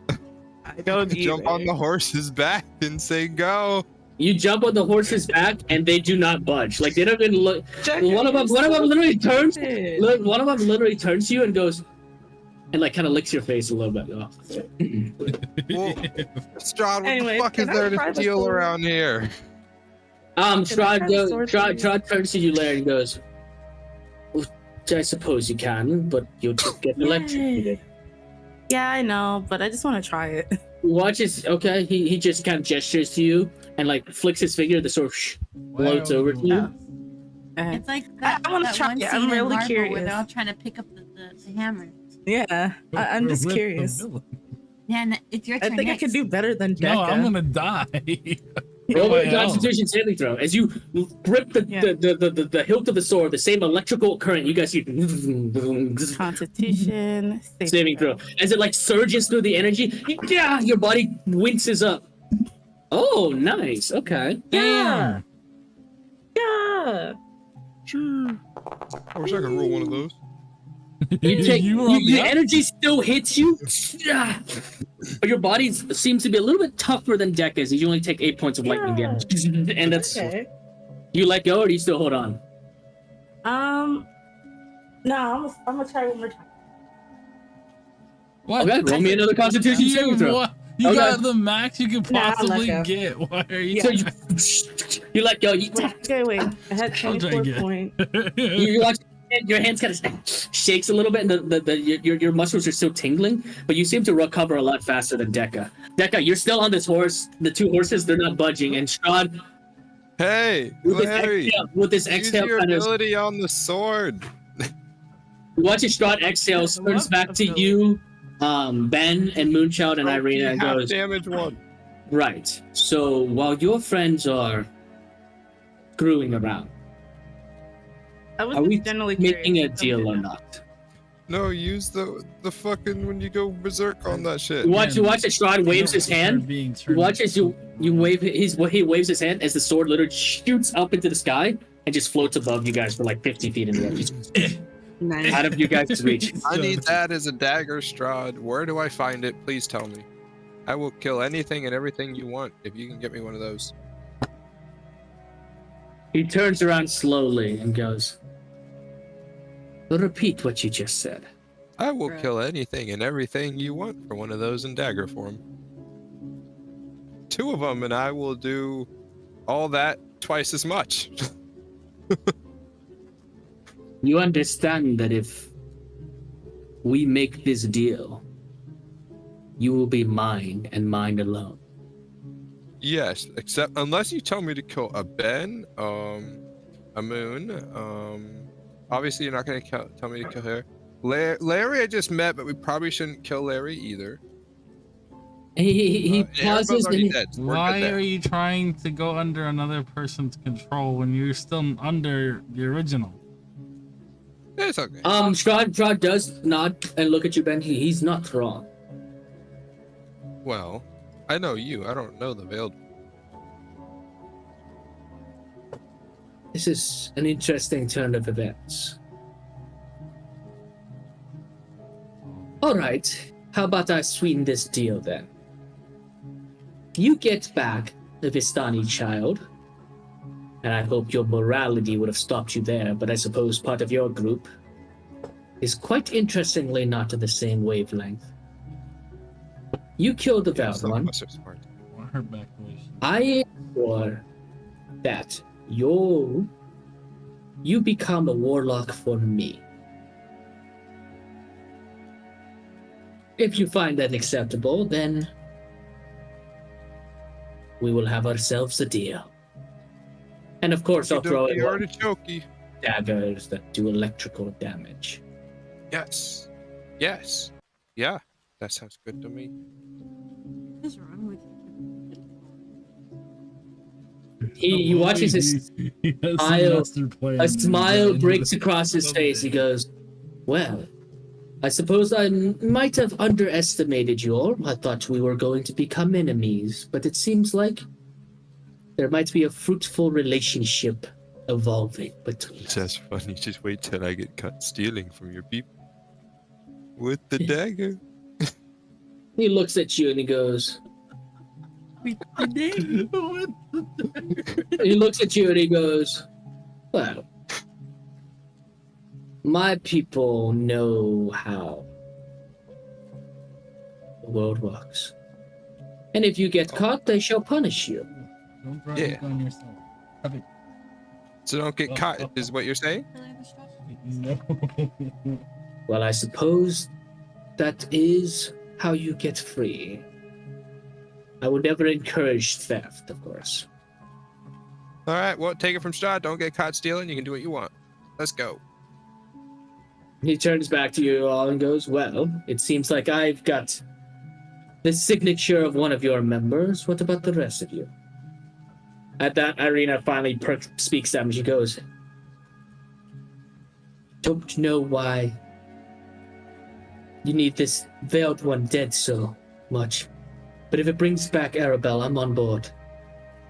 on." I don't Jump on the horse's back and say go. You jump on the horse's back, and they do not budge. Like they don't even look. One of them literally turns. One of them literally turns to you and goes, and like kind of licks your face a little bit. Oh. Well, Strahd, what Anyway, the fuck is can I there try to the steal sword? around here? Strahd turns to you, Larry, and goes, "Well, I suppose you can, but you'll just get electrocuted." Yeah, I know, but I just want to try it. You watch his, okay, he just kind of gestures to you and like flicks his finger, the sword floats over to you. It's like that, I wanna that try one it. scene I'm in really Marvel curious. where they're all trying to pick up the hammer. Yeah, I'm just curious. Yeah, and it's your I turn think next. I can do better than Deca. No, I'm gonna die. Roll What a the hell? Constitution saving throw. As you grip the hilt of the sword, the same electrical current, you guys see Constitution saving throw. As it like surges through the energy, yeah, your body winces up. Oh, nice. Okay. Damn. Yeah. Sure. I wish I could roll one of those. You take rolled the up? energy still hits you, but your body seems to be a little bit tougher than Dekka's. You only take 8 points of lightning damage, and that's Okay. you let go, or do you still hold on? No, I'm gonna try one more time. What? Okay, roll me another Constitution saving throw. What? You Okay. got the max you could Nah, I'll let possibly go. get. Why are you? So you let go. Wait. I had I'll try 24 again. points. You watch your hands kind of shakes a little bit, and your muscles are still tingling, but you seem to recover a lot faster than Dekka. Dekka, you're still on this horse. The two horses, they're not budging, and Strahd, Hey, Larry, with this use exhale, your kind of ability on the sword. watching Strahd exhale, turns back to you, Ben and Moonchild and Irina, and half goes, damage one. right. So while your friends are screwing around, I was are we generally making a curious. deal or not? No, use the fucking when you go berserk on that shit. You watch that Strahd waves his Start hand. being You watch as you wave he waves his hand as the sword literally shoots up into the sky and just floats above you guys for like 50 feet in the air, just Nice. out of you guys' reach. I need that as a dagger, Strahd. Where do I find it? Please tell me. I will kill anything and everything you want if you can get me one of those. He turns around slowly and goes, repeat what you just said. I will Bruh. kill anything and everything you want for one of those in dagger form. 2 of them, and I will do all that twice as much. You understand that if we make this deal, you will be mine and mine alone. Yes, except unless you tell me to kill a Ben, a Moon, obviously you're not going to tell me to kill her. Larry I just met, but we probably shouldn't kill Larry either. He Everybody's pauses and already he, dead. So we're Why good are there. you trying to go under another person's control when you're still under the original? It's okay. Strahd does nod and look at you, Ben. He's not wrong. Well, I know you. I don't know the veiled. This is an interesting turn of events. All right, how about I sweeten this deal then? You get back the Vistani child, and I hope your morality would have stopped you there, but I suppose part of your group is quite interestingly not to the same wavelength. You kill the Yeah, Veiled some One. of us are smart. I want her back the way she- I ensure that you become a warlock for me. If you find that acceptable, then we will have ourselves a deal. And of course, I'll throw in artichoke. daggers that do electrical damage. Yes. Yes. Yeah. That sounds good to me. What is wrong with you? He watches his He has some smile- master plan. a smile And- breaks across his face. He goes, well, I suppose I might have underestimated you all. I thought we were going to become enemies, but it seems like there might be a fruitful relationship evolving between us. That's funny. Just wait till I get caught stealing from your people. With the dagger. He looks at you and he goes, What the- he looks at you and he goes, well, my people know how the world works. And if you get caught, they shall punish you. Don't drive Yeah. it on yourself. Have it- So don't get caught, is what you're saying? Can I have a straw? No. Well, I suppose that is how you get free. I would never encourage theft, of course. All right, well, take it from Strahd. Don't get caught stealing. You can do what you want. Let's go. He turns back to you all and goes, well, it seems like I've got the signature of one of your members. What about the rest of you? At that, Irina finally speaks up and she goes, "Don't know why you need this veiled one dead so much, but if it brings back Arabelle, I'm on board."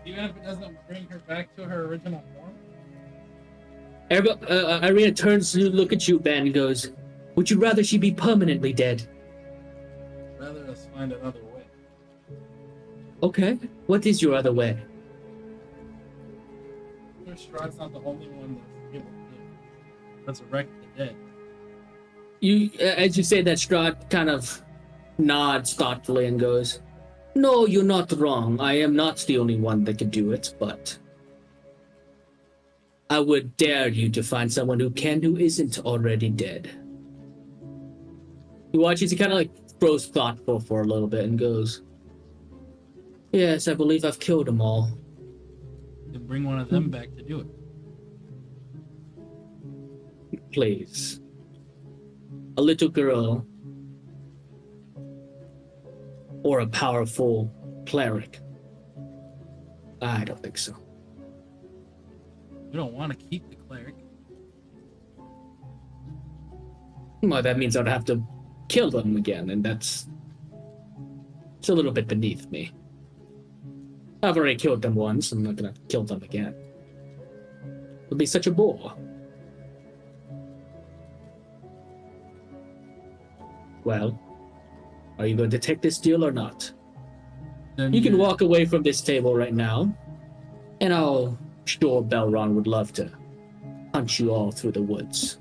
Even if it doesn't bring her back to her original form? Irina turns to look at you, Ben, and goes, "Would you rather she be permanently dead?" Rather us find another way. Okay. What is your other way? Strahd's not the only one that's able to resurrect the dead. You, as you say that, Strahd kind of nods thoughtfully and goes, "No, you're not wrong. I am not the only one that can do it, but I would dare you to find someone who can, who isn't already dead." He watches, he kind of like grows thoughtful for a little bit and goes, "Yes, I believe I've killed them all." To bring one of them back to do it. Please. A little girl or a powerful cleric? I don't think so. We don't want to keep the cleric. Well, that means I'd have to kill them again, and it's a little bit beneath me. I've already killed them once, I'm not gonna kill them again. It'll be such a bore. Well, are you going to take this deal or not? Then You can walk away from this table right now, and I'll sure Belron would love to hunt you all through the woods.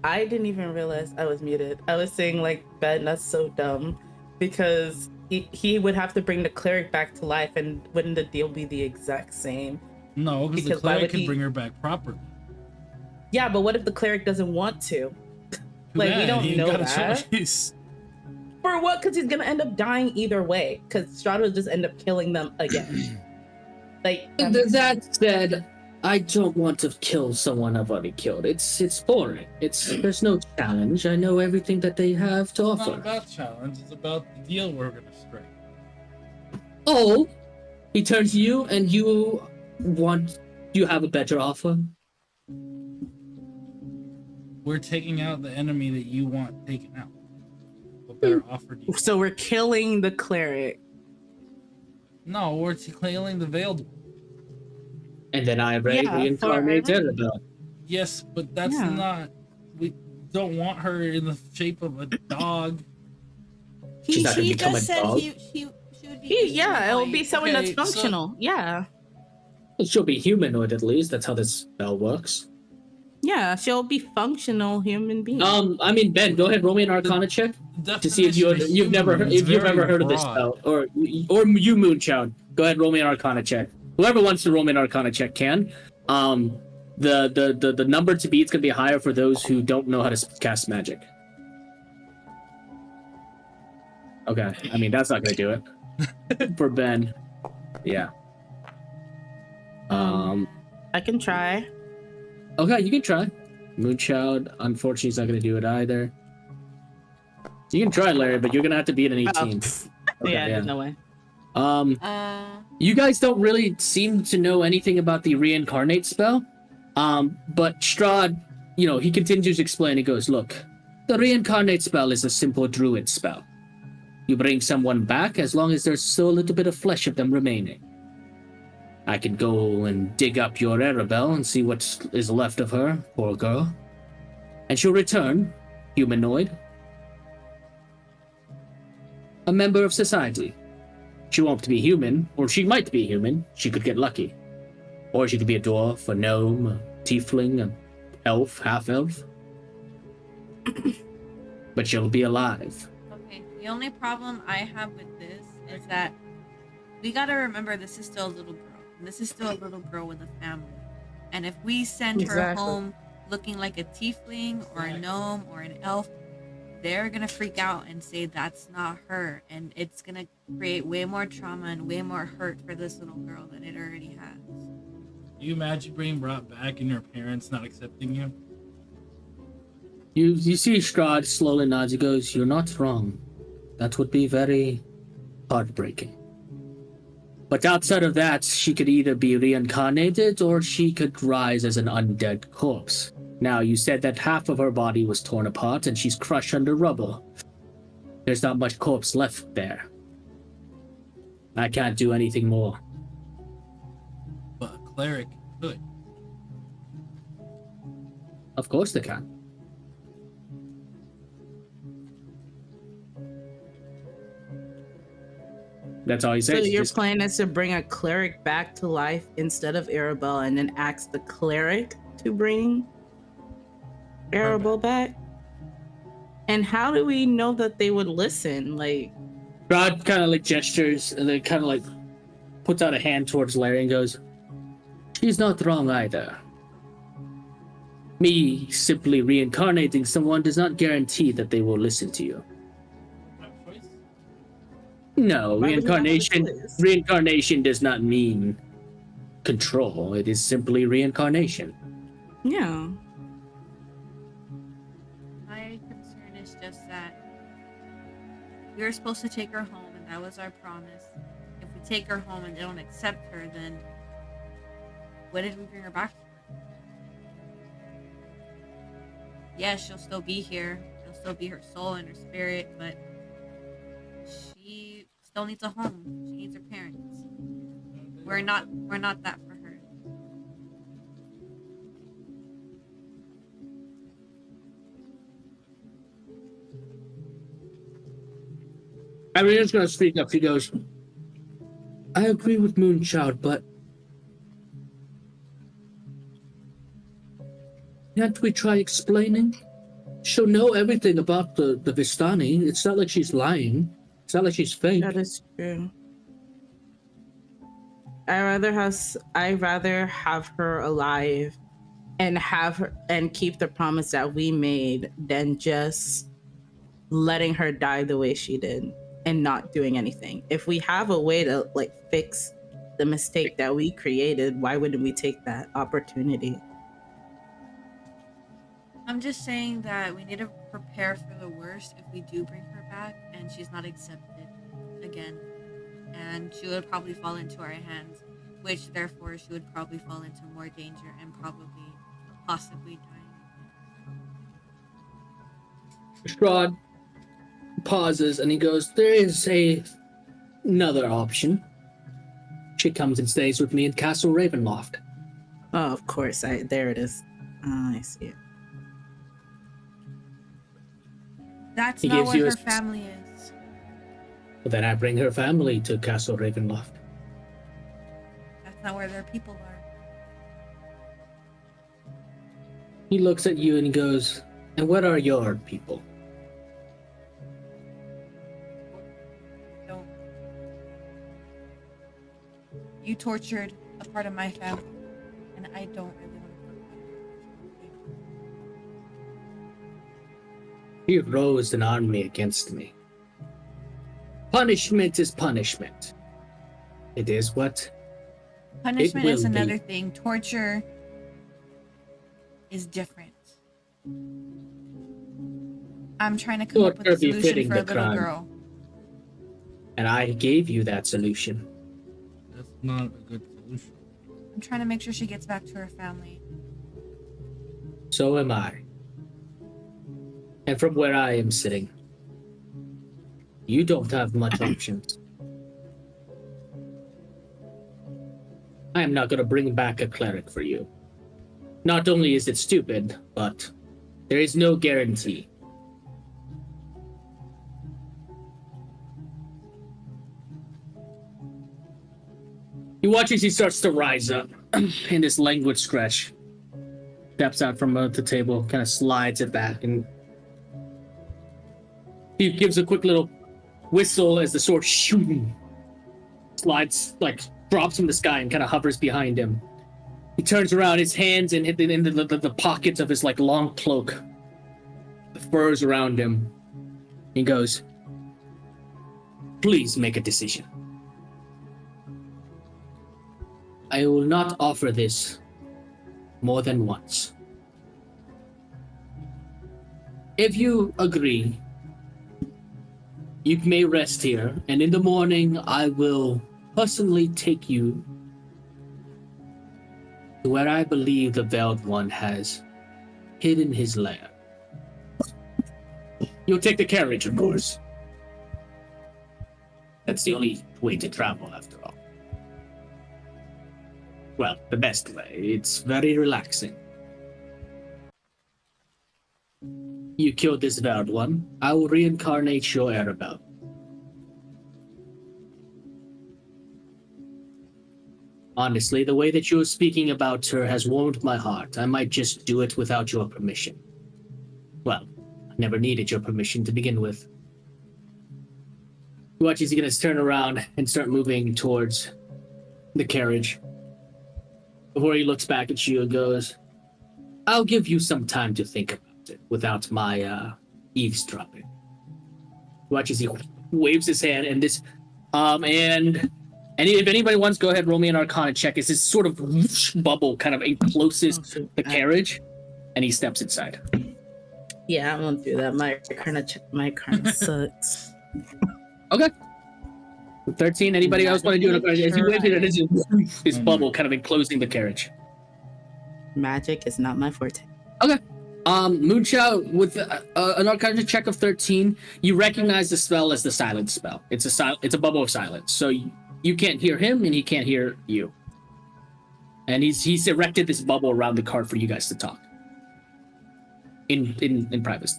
I didn't even realize I was muted. I was saying, like, Ben, that's so dumb, because he would have to bring the cleric back to life, and wouldn't the deal be the exact same? No, because the Because why cleric would can he- bring her back properly. Yeah, but what if the cleric doesn't want to? Too Like, we bad, don't he ain't know got a that. choice. For what? Because he's gonna end up dying either way, because Strahd will just end up killing them again. Like, That said, I don't want to kill someone I've already killed. It's boring. There's no challenge. I know everything that they have to It's not offer. about challenge, it's about the deal we're gonna strike. Oh, he turns to you and you have a better offer? We're taking out the enemy that you want taken out. What better offer do you? so we're killing the cleric. No, we're killing the veiled one. And then I Yeah, reincarnate for- Arabelle. Yes, but that's Yeah. not. We don't want her in the shape of a dog. She's not gonna He become a just said dog. she would be. Yeah, it will be someone Okay, that's so- functional. Yeah. She'll be humanoid at least. That's how this spell works. Yeah, she'll be functional human being. I mean, Ben, go ahead, roll me an Arcana check The to see if you've definition never of heard, human if is you've very ever heard of this broad. spell, or you, Moonchild. Go ahead, roll me an Arcana check. Whoever wants to roll me an Arcana check can. The number to beat is gonna be higher for those who don't know how to cast magic. Okay, I mean that's not gonna do it for Ben. Yeah. I can try. Okay, you can try. Moonchild, unfortunately, is not gonna do it either. You can try, Larry, but you're gonna have to beat an 18. Okay, Yeah, there's no way. You guys don't really seem to know anything about the reincarnate spell. But Strahd, he continues to explain. He goes, "Look, the reincarnate spell is a simple druid spell. You bring someone back as long as there's still a little bit of flesh of them remaining. I could go and dig up your Arabelle and see what is left of her, poor girl. And she'll return, humanoid. A member of society. She won't be human, or she might be human. She could get lucky. Or she could be a dwarf, a gnome, a tiefling, an elf, half-elf. But she'll be alive." Okay, the only problem I have with this is that we gotta remember this is still a little girl. And this is still a little girl with a family. And if we send her Exactly. home looking like a tiefling or a gnome or an elf, they're gonna freak out and say that's not her. And it's gonna create way more trauma and way more hurt for this little girl than it already has. You imagine being brought back and your parents not accepting you? You see Strahd slowly nods. He goes, "You're not wrong. That would be very heartbreaking." But outside of that, she could either be reincarnated or she could rise as an undead corpse. Now, you said that half of her body was torn apart and she's crushed under rubble. There's not much corpse left there. I can't do anything more. But a cleric could. Of course they can. That's all he So says. your Just- plan is to bring a cleric back to life instead of Arabelle, and then ask the cleric to bring Arabelle back? And how do we know that they would listen? Like, Strahd kind of like gestures and then kind of like puts out a hand towards Larry and goes, "She's not wrong either. Me simply reincarnating someone does not guarantee that they will listen to you. No, why would he have a reincarnation choice? reincarnation does not mean control. It is simply reincarnation. Yeah. My concern is just that we were supposed to take her home, and that was our promise. If we take her home and they don't accept her, then what did we bring her back for? Yes, she'll still be here. She'll still be her soul and her spirit, but she still needs a home. She needs her parents. We're not that for her. Irina's gonna speak up. She goes, "I agree with Moonchild, but can't we try explaining? She'll know everything about the Vistani. It's not like she's lying. It's not like she's fake." That is true. I rather have her alive and have her and keep the promise that we made than just letting her die the way she did and not doing anything. If we have a way to like fix the mistake that we created, why wouldn't we take that opportunity? I'm just saying that we need to prepare for the worst if we do bring her back and she's not accepted again. And she would probably fall into our hands, which therefore she would probably fall into more danger and possibly dying. Strahd pauses and he goes, "There is another option. She comes and stays with me in Castle Ravenloft." Oh, of course. There it is. Oh, I see it. That's He not gives where you her a- family is. Well, then I bring her family to Castle Ravenloft. That's not where their people are. He looks at you and he goes, "And what are your people?" Don't. You tortured a part of my family, and I don't really want to talk about it. He rose an army against me. Punishment is punishment. It is what Punishment will is be. another thing. Torture is different. I'm trying to come up with Torture a solution befitting for a the little crime. girl. And I gave you that solution. That's not a good solution. I'm trying to make sure she gets back to her family. So am I. And from where I am sitting, you don't have much options. I am not going to bring back a cleric for you. Not only is it stupid, but there is no guarantee. He watches, he starts to rise up in this languid scratch. Steps out from the table, kind of slides it back, and he gives a quick little whistle as the sword slides, like drops from the sky and kind of hovers behind him. He turns around, his hands in the pockets of his like long cloak, the furs around him. He goes, "Please make a decision. I will not offer this more than once. If you agree, you may rest here, and in the morning I will personally take you to where I believe the Veiled One has hidden his lair. You'll take the carriage, of course. That's the only way to travel, after all. Well, the best way. It's very relaxing. You killed this Veiled One. I will reincarnate your Arabelle. Honestly, the way that you're speaking about her has warmed my heart. I might just do it without your permission. Well, I never needed your permission to begin with. You watch as he's going to turn around and start moving towards the carriage. Before he looks back at you and goes, I'll give you some time to think about it without my eavesdropping. Watch as he waves his hand and this, and if anybody wants, go ahead, roll me an Arcana check. It's this sort of whoosh bubble kind of encloses the carriage, and he steps inside. Yeah, I won't do that. My Arcana sucks. Okay. 13. Anybody else want to do it? As you wave it, it's this bubble kind of enclosing the carriage. Magic is not my forte. Okay. Moonchild, with an Arcana check of 13, you recognize the spell as the silence spell. It's a bubble of silence. So you can't hear him, and he can't hear you. And he's erected this bubble around the cart for you guys to talk in privacy.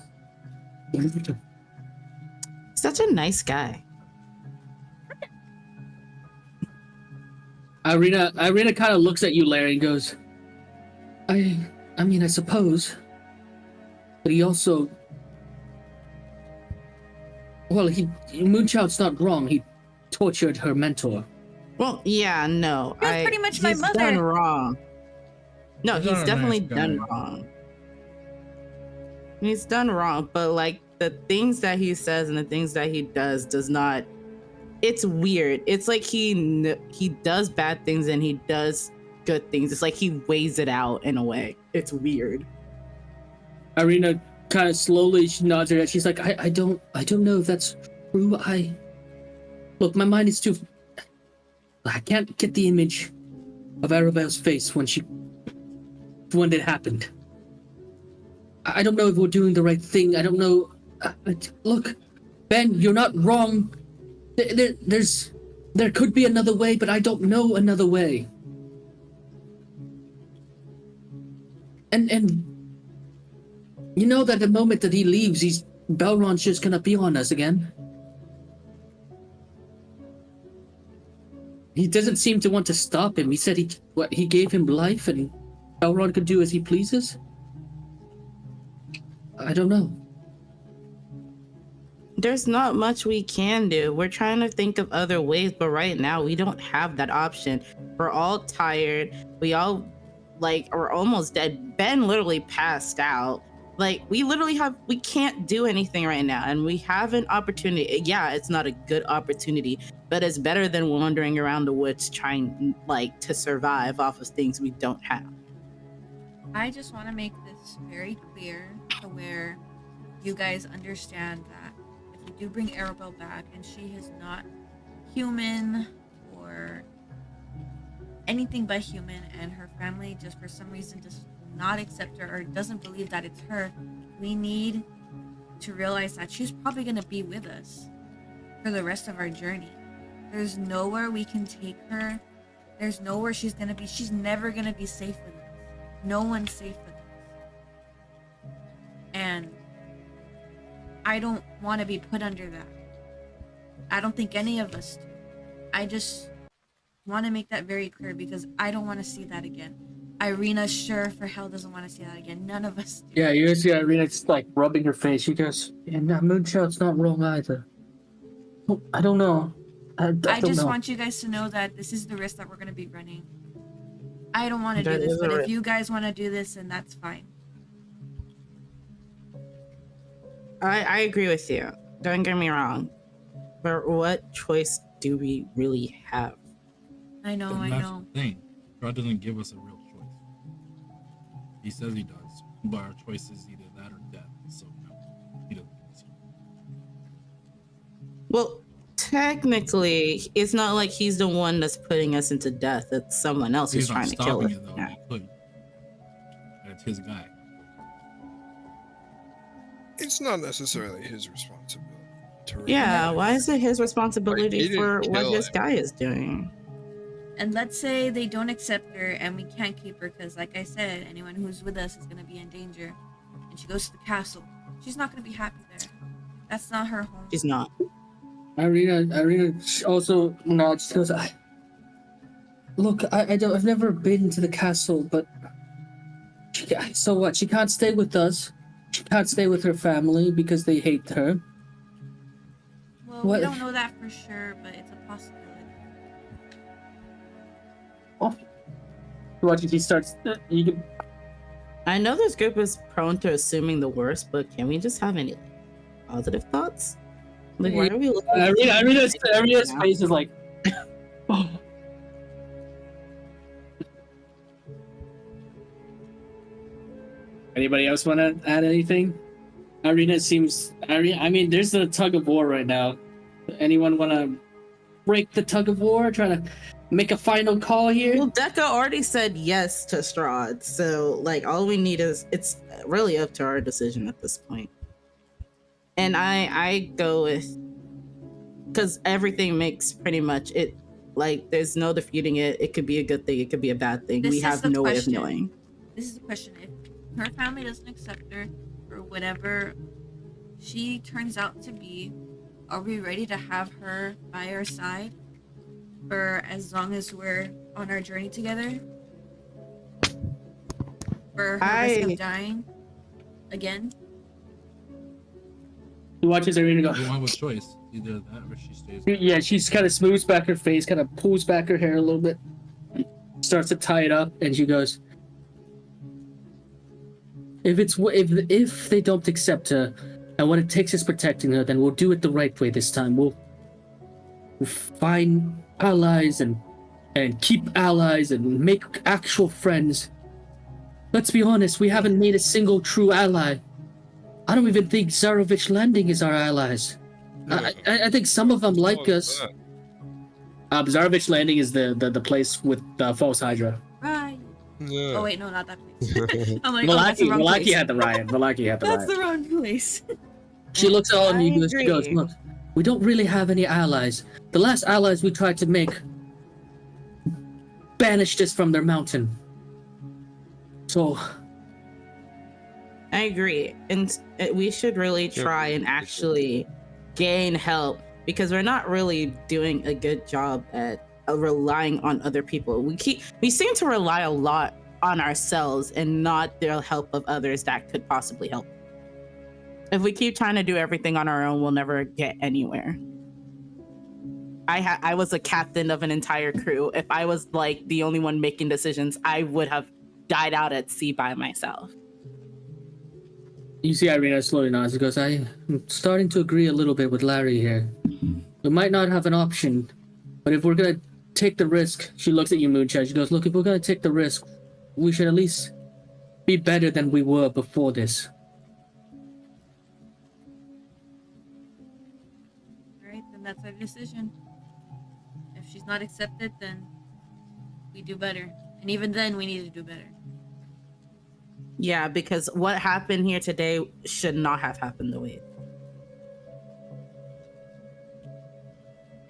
Such a nice guy. Irina kind of looks at you, Larry, and goes, I mean, I suppose. But he also... Well, Moonchild's not wrong. He tortured her mentor. Well, yeah, no. He was pretty much my mother. He's done wrong. No, He's he's not a definitely nice guy. done wrong. He's done wrong, but like the things that he says and the things that he does not... It's weird. It's like he does bad things and he does good things. It's like he weighs it out in a way. It's weird. Irina kind of slowly nods her head. She's like, I don't know if that's true. Look, my mind is too... I can't get the image of Arabelle's face when it happened. I don't know if we're doing the right thing. I don't know. Look, Ben, you're not wrong. There could be another way, but I don't know another way. And you know that the moment that he leaves, Belron's just gonna be on us again. He doesn't seem to want to stop him. He said he gave him life and Belron could do as he pleases. I don't know. There's not much we can do. We're trying to think of other ways, but right now we don't have that option. We're all tired. We all are almost dead. Ben literally passed out. We can't do anything right now, and we have an opportunity. Yeah, it's not a good opportunity, but it's better than wandering around the woods trying to survive off of things we don't have. I just want to make this very clear to where you guys understand that if we do bring Arabelle back and she is not human or anything but human, and her family just for some reason does not accept her or doesn't believe that it's her, we need to realize that she's probably going to be with us for the rest of our journey. There's nowhere we can take her. There's nowhere she's going to be. She's never going to be safe with us. No one's safe with us. And I don't want to be put under that. I don't think any of us do. I just want to make that very clear because I don't want to see that again. Irina sure for hell doesn't want to see that again. None of us do. Yeah, you see Irina just rubbing her face. She goes, and Moonchild's not wrong either. I don't know. I just want you guys to know that this is the risk that we're going to be running. I don't want to do this, but if you guys want to do this, then that's fine. I agree with you. Don't get me wrong. But what choice do we really have? I know. That's the thing. God doesn't give us a real choice. He says he does, but our choice is either that or death. So no, he doesn't give us a choice. Well, technically, it's not like he's the one that's putting us into death. It's someone else who's He's not trying to kill stopping us. it though. Yeah. He could. It's his guy. It's not necessarily his responsibility. Yeah, why is it his responsibility Like, he for didn't what kill this him. guy is doing? And let's say they don't accept her and we can't keep her because, like I said, anyone who's with us is going to be in danger. And she goes to the castle. She's not going to be happy there. That's not her home. She's not. Irina also nods. She goes, Look, I've never been to the castle, but so what? She can't stay with us. She can't stay with her family because they hate her. Well, What? we don't know that for sure, but it's a possibility. Watching, he starts. You can. I know this group is prone to assuming the worst, but can we just have any positive thoughts? Like, why are we looking? Irina's face is like. Oh. Anybody else want to add anything? Irina seems. I mean, there's a tug of war right now. Anyone want to break the tug of war? Try to make a final call here? Well, Deca already said yes to Strahd, so like all we need is it's really up to our decision at this point. And I go with because everything makes pretty much it like there's no defeating it. It could be a good thing, it could be a bad thing. This We is have the no way of question. knowing. This is the question. If her family doesn't accept her or whatever she turns out to be, are we ready to have her by our side for as long as we're on our journey together? For her risk of dying again? He watches Irina go. We don't have a choice. Either that or she stays. Yeah, she's kind of smooths back her face, kind of pulls back her hair a little bit, starts to tie it up, and she goes, If they don't accept her, and what it takes is protecting her, then we'll do it the right way this time. We'll find allies and keep allies and make actual friends. Let's be honest, we haven't made a single true ally. I don't even think Zarovich Landing is our allies. I think some of them like us. Zarovich Landing is the place with the false Hydra. Right. Yeah. Oh wait, no, not that place. I'm like, oh, that's the wrong Valaki place. had the riot. Valaki had the That's riot. the wrong place. She looks at all of you I and she goes, agree. look, we don't really have any allies. The last allies we tried to make banished us from their mountain. So I agree. And we should really try and actually gain help because we're not really doing a good job at relying on other people. We seem to rely a lot on ourselves and not the help of others that could possibly help. If we keep trying to do everything on our own, we'll never get anywhere. I was a captain of an entire crew. If I was like the only one making decisions, I would have died out at sea by myself. you see Irina slowly nods and goes, I'm starting to agree a little bit with Larry here. We might not have an option, but if we're going to take the risk, she looks at you, Moonshine. She goes, look, if we're going to take the risk, we should at least be better than we were before this. Alright, then that's our decision. If she's not accepted, then we do better. And even then, we need to do better. Yeah, because what happened here today should not have happened the way.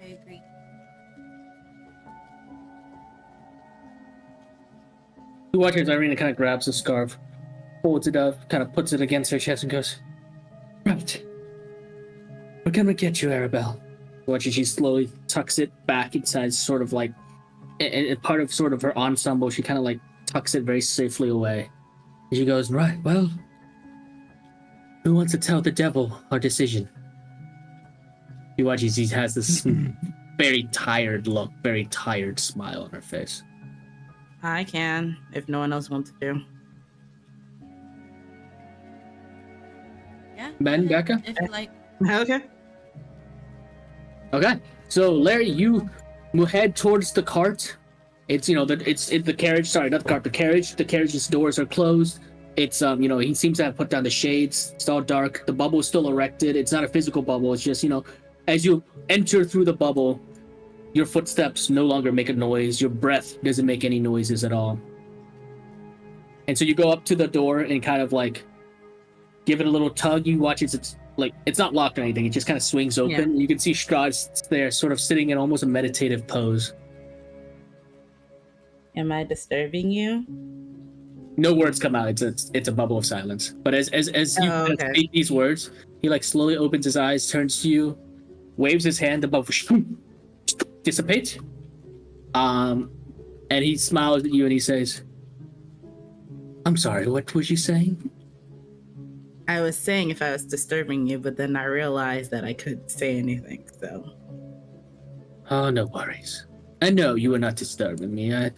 I agree. You watch as Irina kind of grabs the scarf, folds it up, kind of puts it against her chest and goes, right. We're gonna get you, Arabelle. Watch as she slowly tucks it back inside, sort of like, and part of sort of her ensemble, she kind of like tucks it very safely away. And she goes, right, well, who wants to tell the devil our decision? You watch as he has this very tired look, very tired smile on her face. I can, if no one else wants to. Yeah. Ben, go ahead, Becca? If you like. Okay. Okay, so Larry, you head towards the cart. It's it's the carriage. Sorry, not the cart. The carriage. The carriage's doors are closed. It's he seems to have put down the shades. It's all dark. The bubble is still erected. It's not a physical bubble. It's just as you enter through the bubble, your footsteps no longer make a noise. Your breath doesn't make any noises at all. And so you go up to the door and kind of like give it a little tug. You watch it's like it's not locked or anything. It just kind of swings open. Yeah. You can see Strahd there, sort of sitting in almost a meditative pose. Am I disturbing you? No words come out. It's a bubble of silence. But as you speak these words, he like slowly opens his eyes, turns to you, waves his hand above, dissipate. And he smiles at you and he says, "I'm sorry, what was you saying?" I was saying if I was disturbing you, but then I realized that I couldn't say anything, so. Oh, no worries. I know you were not disturbing me. I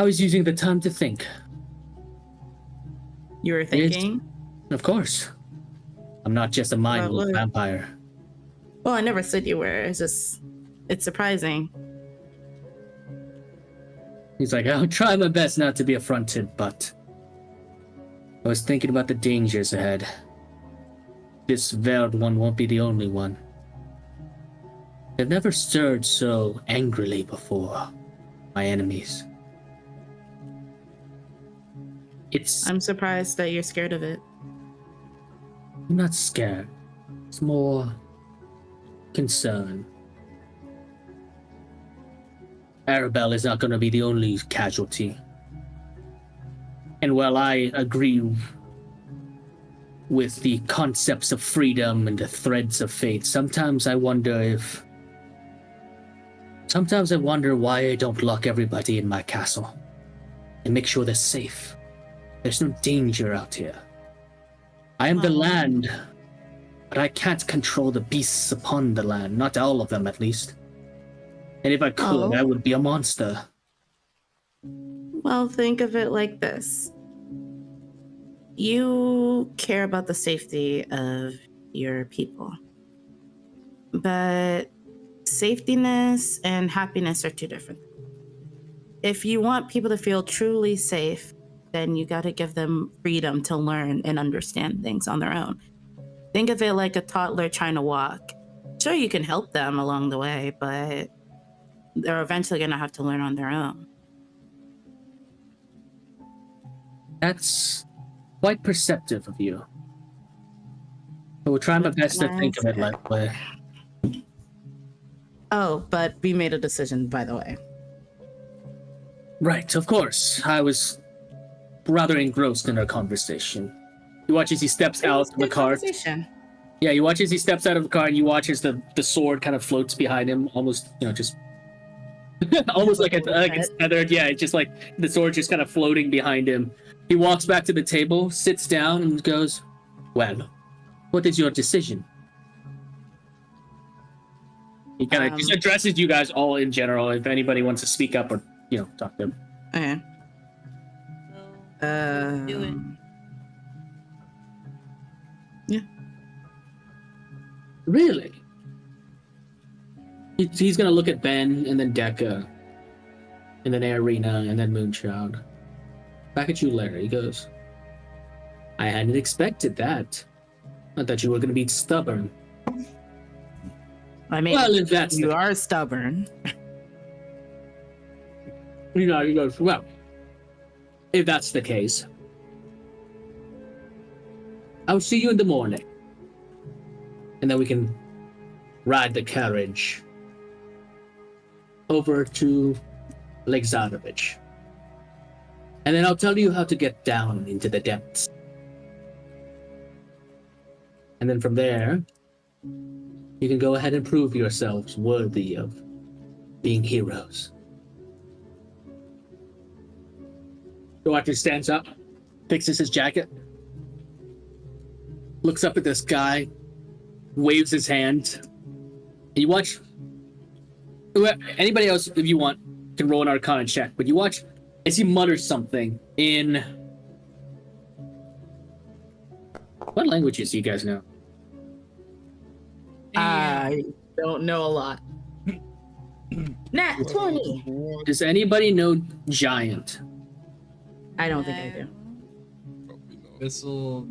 was using the time to think. You were thinking? Of course. I'm not just a mindless vampire. Well, I never said you were. It's surprising. He's like, I'll try my best not to be affronted, but I was thinking about the dangers ahead. This veiled one won't be the only one. They've never stirred so angrily before, my enemies. I'm surprised that you're scared of it. I'm not scared. It's more concern. Arabelle is not going to be the only casualty. And while I agree with the concepts of freedom and the threads of fate, sometimes I wonder why I don't lock everybody in my castle and make sure they're safe. There's no danger out here. I am the land, but I can't control the beasts upon the land. Not all of them, at least. And if I could, I would be a monster. Well, think of it like this. You care about the safety of your people. But safetyness and happiness are two different. If you want people to feel truly safe, then you got to give them freedom to learn and understand things on their own. Think of it like a toddler trying to walk. Sure, you can help them along the way, but they're eventually going to have to learn on their own. That's quite perceptive of you. I will try my best to think of it that way. Oh, but we made a decision, by the way. Right, of course. I was rather engrossed in our conversation. You watch as he steps out of the car. Yeah, you watch as he steps out of the car, and you watch as the sword kind of floats behind him, almost, just almost like it's tethered. Yeah, it's just like the sword just kind of floating behind him. He walks back to the table, sits down, and goes, "Well, what is your decision?" He kind of just addresses you guys all in general. If anybody wants to speak up or talk to him. Okay. Do it. Yeah. Really? He's gonna look at Ben and then Dekka, and then Arena and then Moonchild. Back at you, Larry. He goes, "I hadn't expected that. I thought you were gonna be stubborn." I mean, well, if that's you are stubborn. He goes, "Well, if that's the case, I'll see you in the morning. And then we can ride the carriage over to Lake Zarovich. And then I'll tell you how to get down into the depths. And then from there, you can go ahead and prove yourselves worthy of being heroes." The watcher stands up, fixes his jacket, looks up at this guy, waves his hand. And you watch. Anybody else, if you want, can roll an Arcana check. But you watch as he mutters something in. What languages do you guys know? I don't know a lot. Nat 20. Does anybody know Giant? I don't think I do. This'll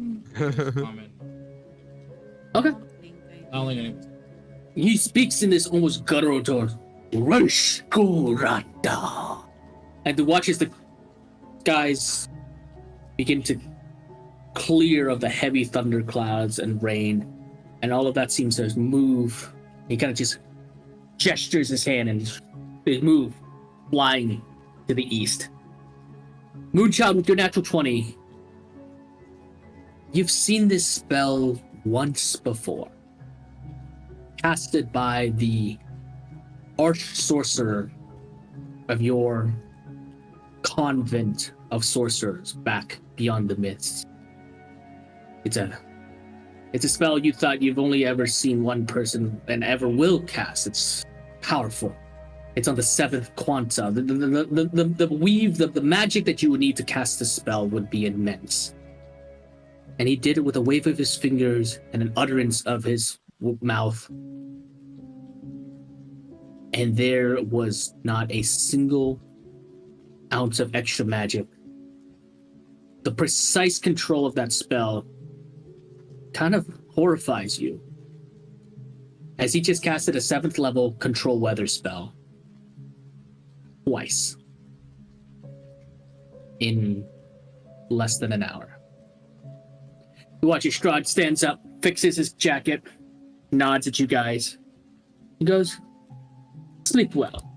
Okay. I don't think anyone. He speaks in this almost guttural tone. Rashkurata. And to watch as the skies begin to clear of the heavy thunderclouds and rain, and all of that seems to move. He kind of just gestures his hand and they move, flying to the east. Moonchild, with your natural 20, you've seen this spell once before. Casted by the arch sorcerer of your convent of sorcerers back beyond the mists. It's a spell you thought you've only ever seen one person and ever will cast. It's powerful. It's on the 7th quanta. The weave, the magic that you would need to cast the spell would be immense. And he did it with a wave of his fingers and an utterance of his mouth. And there was not a single ounce of extra magic. The precise control of that spell kind of horrifies you, as he just casted a 7th level control weather spell twice in less than an hour. You watch as Strahd stands up, fixes his jacket, nods at you guys. He goes, "Sleep well.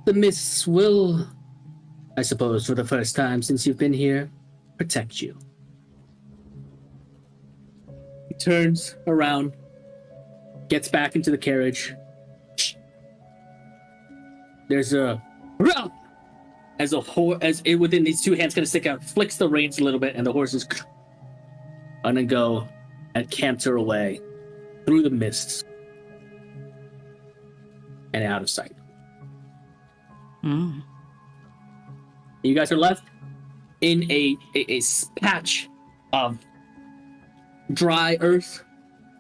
The mists will, I suppose for the first time since you've been here, protect you." He turns around, gets back into the carriage. There's a as it within these two hands kind of stick out, flicks the reins a little bit, and the horses gonna go and canter away through the mists and out of sight. You guys are left in a patch of dry earth,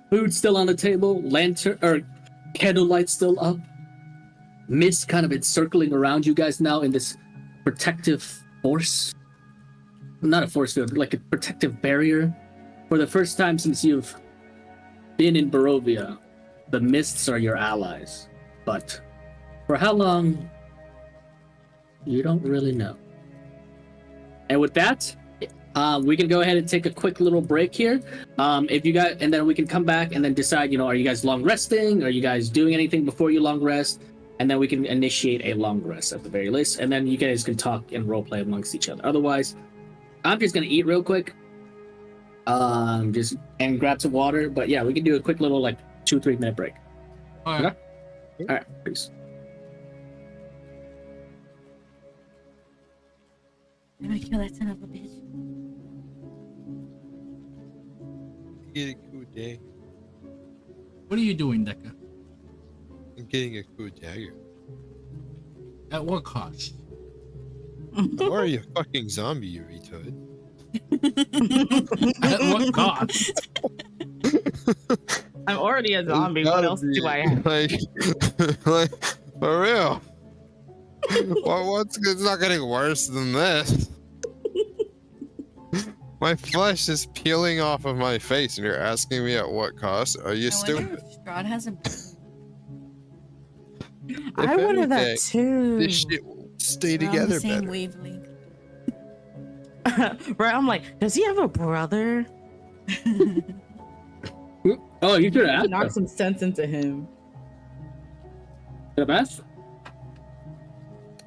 food still on the table, lantern or candlelight still up, mist kind of encircling around you guys now in this protective force. Not a force field, like a protective barrier. For the first time since you've been in Barovia, the mists are your allies. But for how long, you don't really know. And with that, we can go ahead and take a quick little break here. If you guys, and then we can come back and then decide, are you guys long resting? Are you guys doing anything before you long rest? And then we can initiate a long rest at the very least. And then you guys can talk and role play amongst each other. Otherwise, I'm just gonna eat real quick. And grab some water. But yeah, we can do a quick little 2-3 minute break. All right. Okay? All right, peace. I'm gonna kill that son of a bitch. Get a cool day. What are you doing, Deca? I'm getting a cool dagger. At what cost? I'm already a fucking zombie, you retard. At what cost? I'm already a zombie. What else do I have? Like, for real. It's not getting worse than this. My flesh is peeling off of my face, and you're asking me at what cost? Are you stupid? Strahd has a. I wanted that too. This shit will stay We're on together the same better. wavelength. Right? I'm like, does he have a brother? Oh, you could have Knock asked. some sense into him. Could have asked.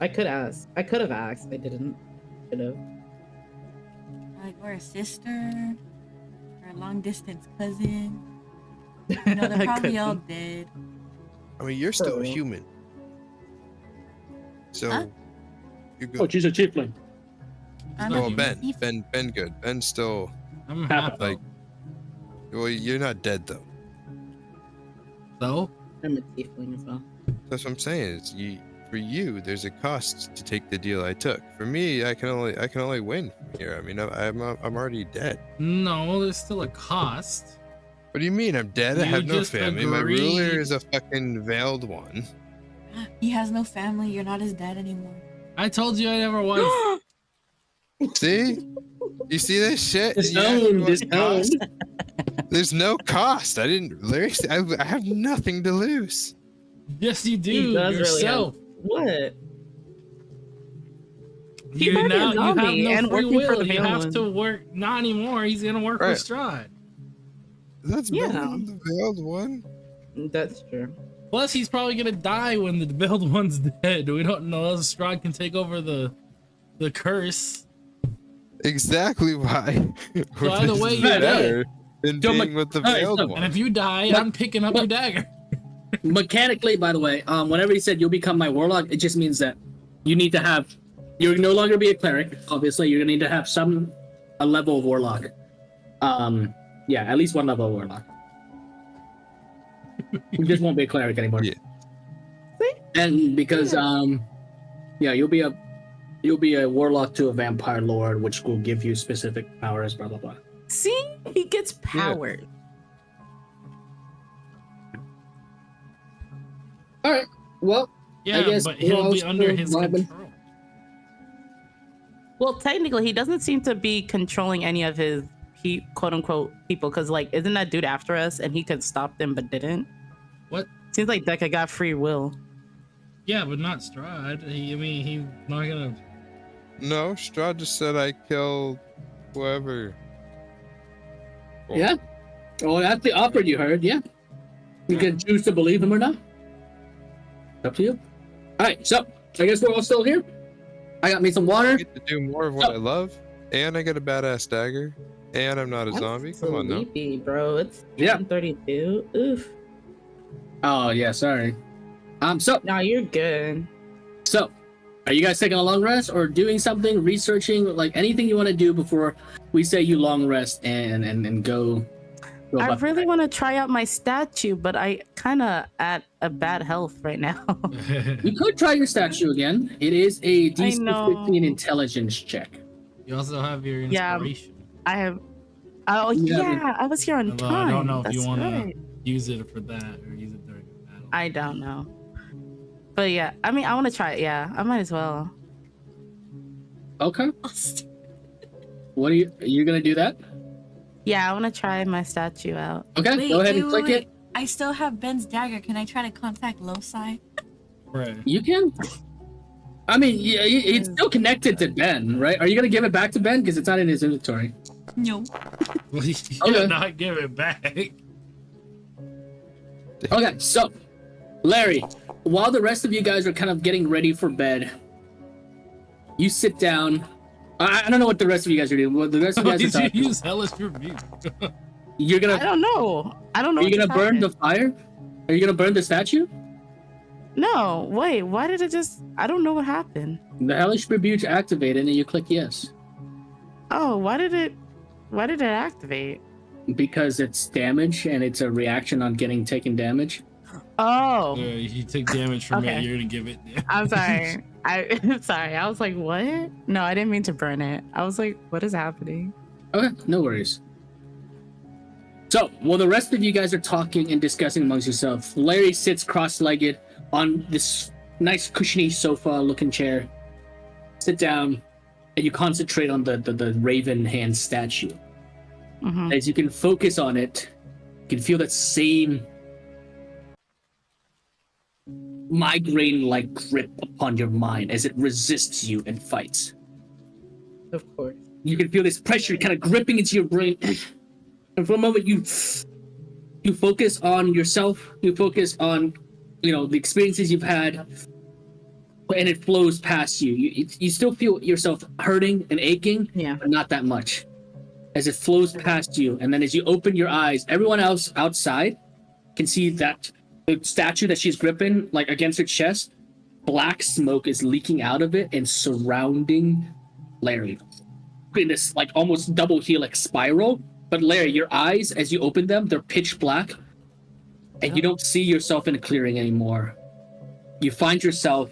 I could ask. I could have asked. I didn't. Should have. Like, we're a sister, or a long distance cousin. They're probably all dead. I mean, you're still a real. human. So, Huh? you're good. Oh, she's a chiefling. I'm Oh, a Ben thief. good. Ben's still, I'm happy. like, well, you're not dead, though. So, I'm a tiefling as well. That's what I'm saying. Is for you, there's a cost to take the deal I took. For me, I can only win from here. I mean, I'm already dead. no, there's still a cost. What do you mean I'm dead? I You have no just family. My ruler agreed. is a fucking veiled one. He has no family. You're not his dad anymore. I told you I never was. See? You see this shit? Disowned, You ask me what disowned. cost? There's no cost. I didn't. Larry, I have nothing to lose. Yes, you do. He does really have yourself. what? He's You already a now you have zombie no and free working for will. the You have villain. to work. Not anymore. He's gonna work Right. for Strahd. That's better Yeah. than the veiled one. That's true. Plus, he's probably gonna die when the veiled one's dead. We don't know if Strahd can take over the curse. Exactly why. So either way, This is you're better than Don't being with the all right, veiled so- one. And if you die, I'm picking up your dagger. Mechanically, by the way, whenever he said you'll become my warlock, it just means that you need to have. You're no longer be a cleric. Obviously, you're gonna need to have a level of warlock. Yeah, at least one level of warlock. You just won't be a cleric anymore. Yeah. And because yeah, you'll be a warlock to a vampire lord, which will give you specific powers. Blah blah blah. See, he gets powers. All right. Well, Yeah, guess but we're he'll all be under still his vibing. control. Well, technically, he doesn't seem to be controlling any of his quote unquote people. Because, like, isn't that dude after us and he could stop them but didn't? What? Seems like Deca got free will. Yeah, but not Strahd. He's not gonna. No, Strahd just said I killed whoever. yeah. Well, that's the offer you heard. Yeah. You can choose to believe him or not. Up to you. All right. So I guess we're all still here. I got me some I water. get to do more of what I love, and I get a badass dagger, and I'm not a zombie. Come on now. Sleepy, bro. It's Yeah. 10:32. Oof. Oh yeah. Sorry. So Nah, you're good. are you guys taking a long rest or doing something, researching, like anything you want to do before we say you long rest and go I about- really want to try out my statue, but I kind of at a bad health right now. You could try your statue again. It is a DC know. 15 intelligence check. You also have your Yeah. inspiration. I have. Oh Yeah, yeah, I was here on Although time. I don't know if That's you want right. to use it for that or use it during a battle. I don't know. But yeah, I mean, I want to try it. Yeah, I might as well. Okay. What are you gonna do that? Yeah, I want to try my statue out. Okay, Wait, go ahead and wait, click wait. it. I still have Ben's dagger. Can I try to contact Loci? Right. You can. I mean, yeah, it's still connected to Ben, right? Are you gonna give it back to Ben because it's not in his inventory? No. Please Okay. not give it back. Okay, so Larry, while the rest of you guys are kind of getting ready for bed, you sit down. I don't know what the rest of you guys are doing. What the rest of you guys are Did you talking. use hellish rebuke? You're I gonna. don't know. I don't know. Are you what gonna just burn the happened. fire? Are you gonna burn the statue? No, wait. Why did it just? I don't know what happened. The hellish rebuke activated, and you click yes Oh, why did it activate? because it's damage and it's a reaction on getting taken damage. Oh, You take damage from Okay. it, you're gonna give it. I'm sorry. I'm sorry. I was like, what? No, I didn't mean to burn it. I was like, what is happening? Okay, no worries. So, while the rest of you guys are talking and discussing amongst yourselves, Larry sits cross-legged on this nice cushiony sofa-looking chair. Sit down, and you concentrate on the raven hand statue. Mhm. As you can focus on it, you can feel that same migraine-like grip upon your mind as it resists you and fights. Of course. You can feel this pressure kind of gripping into your brain. And for a moment, you focus on yourself. You focus on, the experiences you've had, and it flows past you. You still feel yourself hurting and aching, Yeah. but not that much. As it flows past you, and then as you open your eyes, everyone else outside can see that the statue that she's gripping, like against her chest, black smoke is leaking out of it and surrounding Larry in this like almost double helix spiral. But Larry, your eyes, as you open them, they're pitch black, and you don't see yourself in a clearing anymore. You find yourself.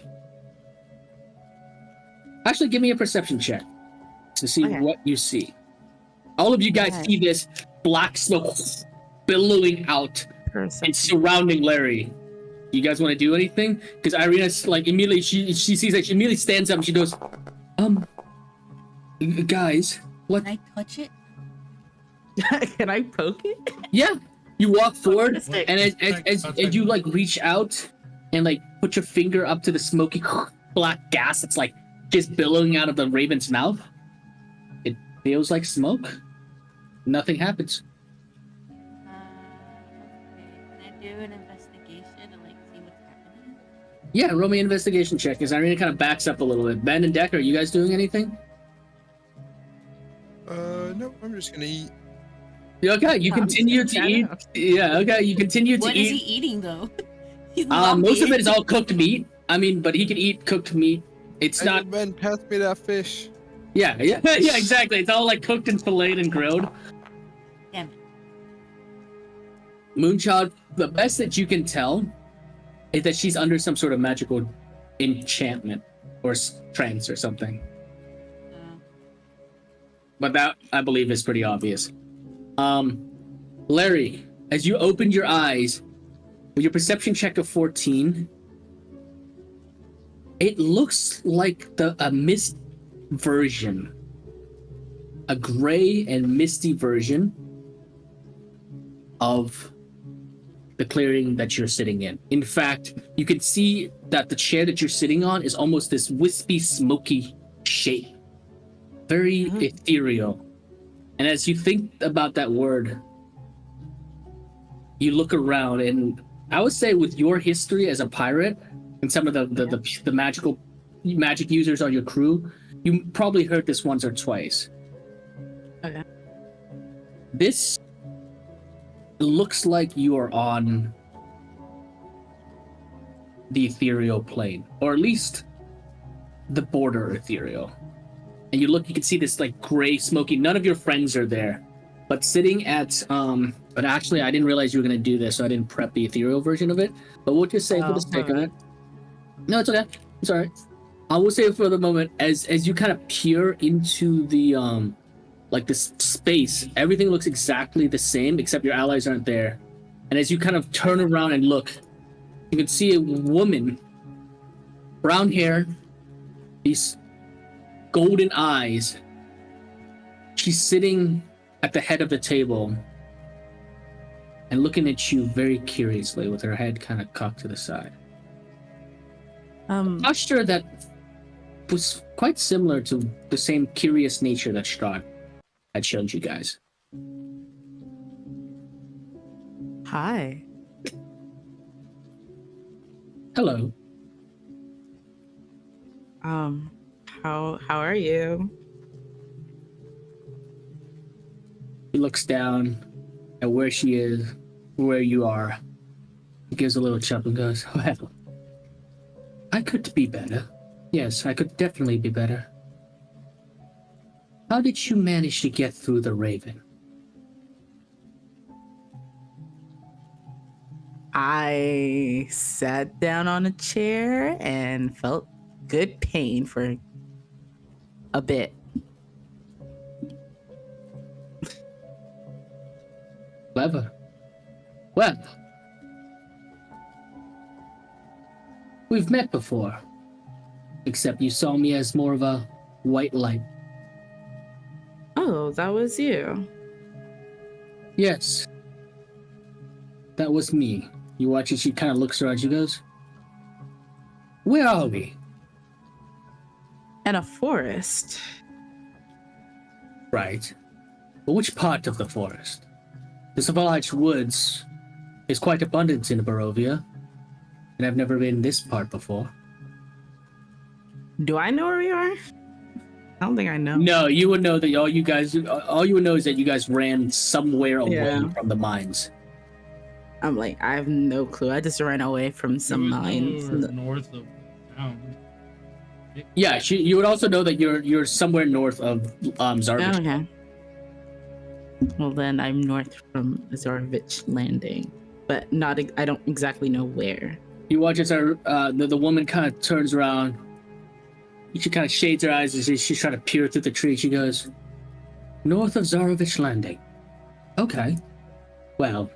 Actually, give me a perception check to see Okay. what you see. All of you guys Okay. see this black smoke billowing out and surrounding Larry. You guys want to do anything? Because Irina's like immediately she sees that she immediately stands up and she goes, guys, what? Can I touch it? Can I poke it? Yeah, you walk forward, the stick. and as you like reach out and like put your finger up to the smoky black gas that's like just billowing out of the raven's mouth, it feels like smoke. Nothing happens. Okay. Can I do an investigation and like see what's happening? Yeah, roll me an investigation check as Irina kind of backs up a little bit. Ben and Deck, are you guys doing anything? No, I'm just gonna eat. Okay, you I'm continue just to gonna eat. chat Yeah, okay, you continue to What is he eat. eating though? He's Most of zombie. it is all cooked meat. I mean, but he can eat cooked meat. It's Hey, not. Ben, pass me that fish. Yeah, exactly. It's all like cooked and filleted and grilled. Damn it. Moonchild, the best that you can tell is that she's under some sort of magical enchantment or trance or something. But that, I believe, is pretty obvious. Larry, as you opened your eyes, with your perception check of 14, it looks like a mist version, a gray and misty version of the clearing that you're sitting in. In fact, you can see that the chair that you're sitting on is almost this wispy, smoky shape. Very ethereal. And as you think about that word, you look around, and I would say with your history as a pirate and some of the magic users on your crew, you probably heard this once or twice. Okay. This looks like you are on the ethereal plane, or at least the border ethereal. And you can see this like gray, smoky. None of your friends are there, but sitting at But actually, I didn't realize you were gonna do this, so I didn't prep the ethereal version of it. But we'll just say for the sake of it. No, it's okay. It's all right. I will say for the moment, as you kind of peer into the like this space, everything looks exactly the same except your allies aren't there. And as you kind of turn around and look, you can see a woman, brown hair, these golden eyes. She's sitting at the head of the table and looking at you very curiously with her head kind of cocked to the side. Posture that was quite similar to the same curious nature that Strahd had showed you guys. Hi. Hello. How are you? He looks down at where she is, where you are. He gives a little chuckle and goes, well, I could be better. Yes, I could definitely be better. How did you manage to get through the Raven? I sat down on a chair and felt good pain for a bit. Clever. Well, we've met before, except you saw me as more of a white light. Oh, that was you. Yes, that was me. You watch as she kind of looks around. She goes, where are we? In a forest. Right. But which part of the forest? The Savage Woods is quite abundant in Barovia, and I've never been this part before. Do I know where we are? I don't think I know. No, you would know that all you would know is that you guys ran somewhere away from the mines. I'm like, I have no clue. I just ran away from some mines. North of town. Yeah, you would also know that you're somewhere north of Zarvich. Okay. Well, then I'm north from Zarvich Landing, but not. I don't exactly know where. You watch as the woman kind of turns around. She kind of shades her eyes as she's trying to peer through the tree. She goes, north of Zarvich Landing. Okay. Well.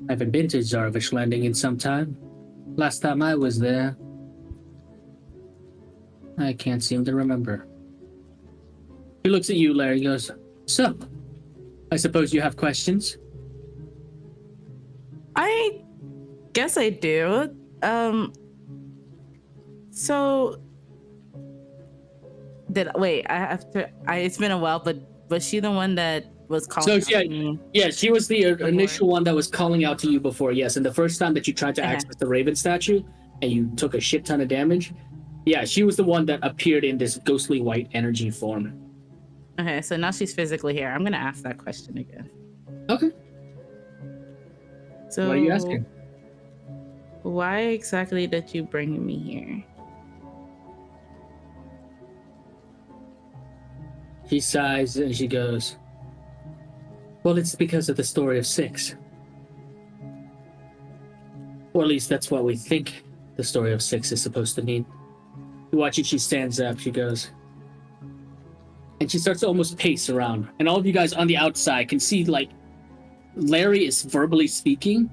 I haven't been to Zarvich Landing in some time. Last time I was there, I can't seem to remember. He looks at you, Larry, goes, so, I suppose you have questions? I guess I do. So wait, I have to it's been a while, but was she the one that was calling So, out to me? yeah, she was the initial one that was calling out to you before, yes. And the first time that you tried to access the Raven statue and you took a shit ton of damage, yeah, she was the one that appeared in this ghostly white energy form. Okay, so now she's physically here. I'm gonna ask that question again. Okay. So What are you asking? why exactly did you bring me here? She sighs and she goes, well, it's because of the story of 6. Or at least that's what we think the story of 6 is supposed to mean. You watch it, she stands up, she goes, and she starts to almost pace around. And all of you guys on the outside can see, like, Larry is verbally speaking,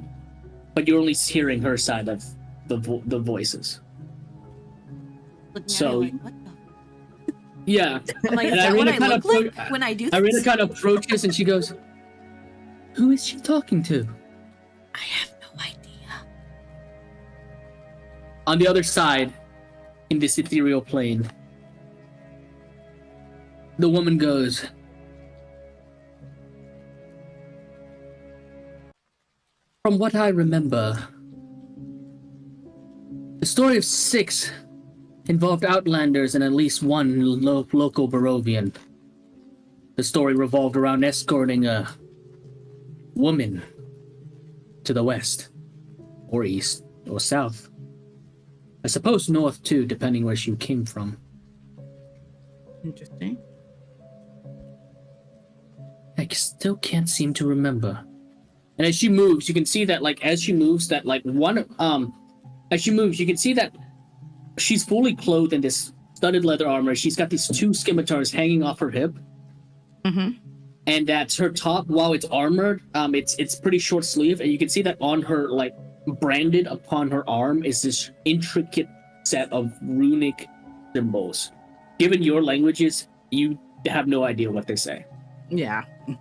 but you're only hearing her side of the voices. Looking So- at me like, what the? Yeah. I'm like, is And that what I Irina look like when I do this? Irina kind of approaches and she goes, who is she talking to? I have no idea. On the other side, in this ethereal plane, the woman goes, from what I remember, the story of 6 involved Outlanders and at least one local Barovian. The story revolved around escorting a woman to the west, or east, or south. I suppose north too, depending where she came from. Interesting. I still can't seem to remember. And as she moves, you can see that, like, as she moves, that, like, as she moves, you can see that she's fully clothed in this studded leather armor. She's got these 2 scimitars hanging off her hip. Mm-hmm. And that's her top, while it's armored, it's pretty short sleeve, and you can see that on her, like, branded upon her arm is this intricate set of runic symbols. Given your languages, you have no idea what they say. Yeah. He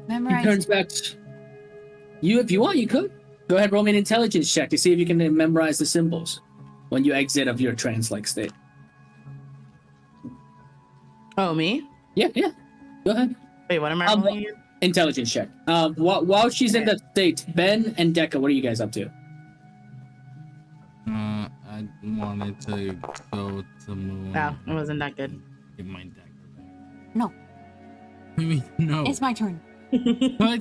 Memorize. turns back to you. If you want, you could. Go ahead, roll me an intelligence check to see if you can memorize the symbols when you exit of your trance-like state. Oh, me? Yeah. Go ahead. Wait, what am I rolling again? Intelligence check. While she's in that state, Ben and Deca, what are you guys up to? I wanted to go to the moon. No, it wasn't that good. Get my dagger back. No. I mean, no. It's my turn. What?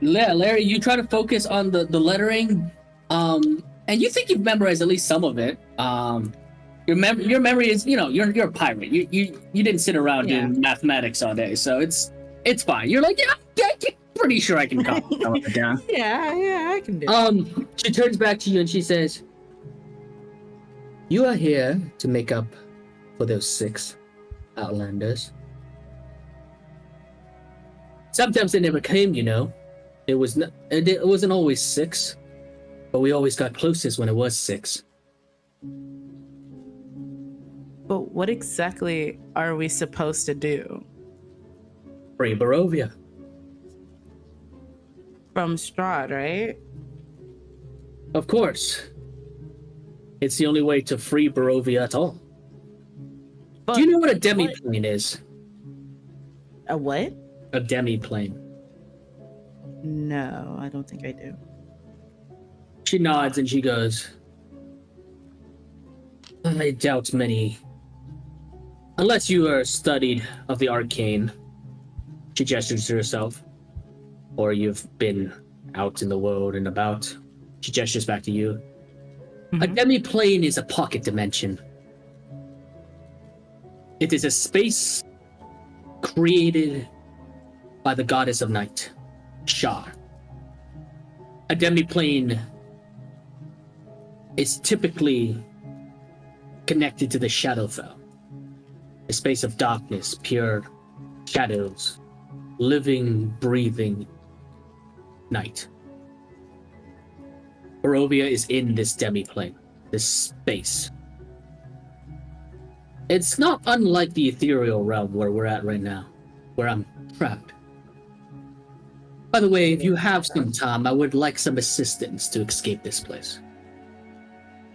Larry, you try to focus on the lettering, and you think you've memorized at least some of it. Your memory is, you're a pirate. You didn't sit around doing mathematics all day, so it's fine. You're like, yeah, pretty sure I can copy some of it down. Yeah, I can do it. She turns back to you and she says, you are here to make up for those 6 Outlanders. Sometimes they never came, It wasn't always 6, but we always got closest when it was 6. But what exactly are we supposed to do? Free Barovia. From Strahd, right? Of course. It's the only way to free Barovia at all. But Do you know what a demiplane is? A what? A demiplane. No, I don't think I do. She nods and she goes, I doubt many. Unless you are studied of the arcane, she gestures to herself, or you've been out in the world and about. She gestures back to you. A demiplane is a pocket dimension. It is a space created by the goddess of night, Shar. A demiplane is typically connected to the Shadowfell, a space of darkness, pure shadows, living, breathing night. Barovia is in this demiplane, this space. It's not unlike the ethereal realm where we're at right now, where I'm trapped. By the way, if you have some time, I would like some assistance to escape this place.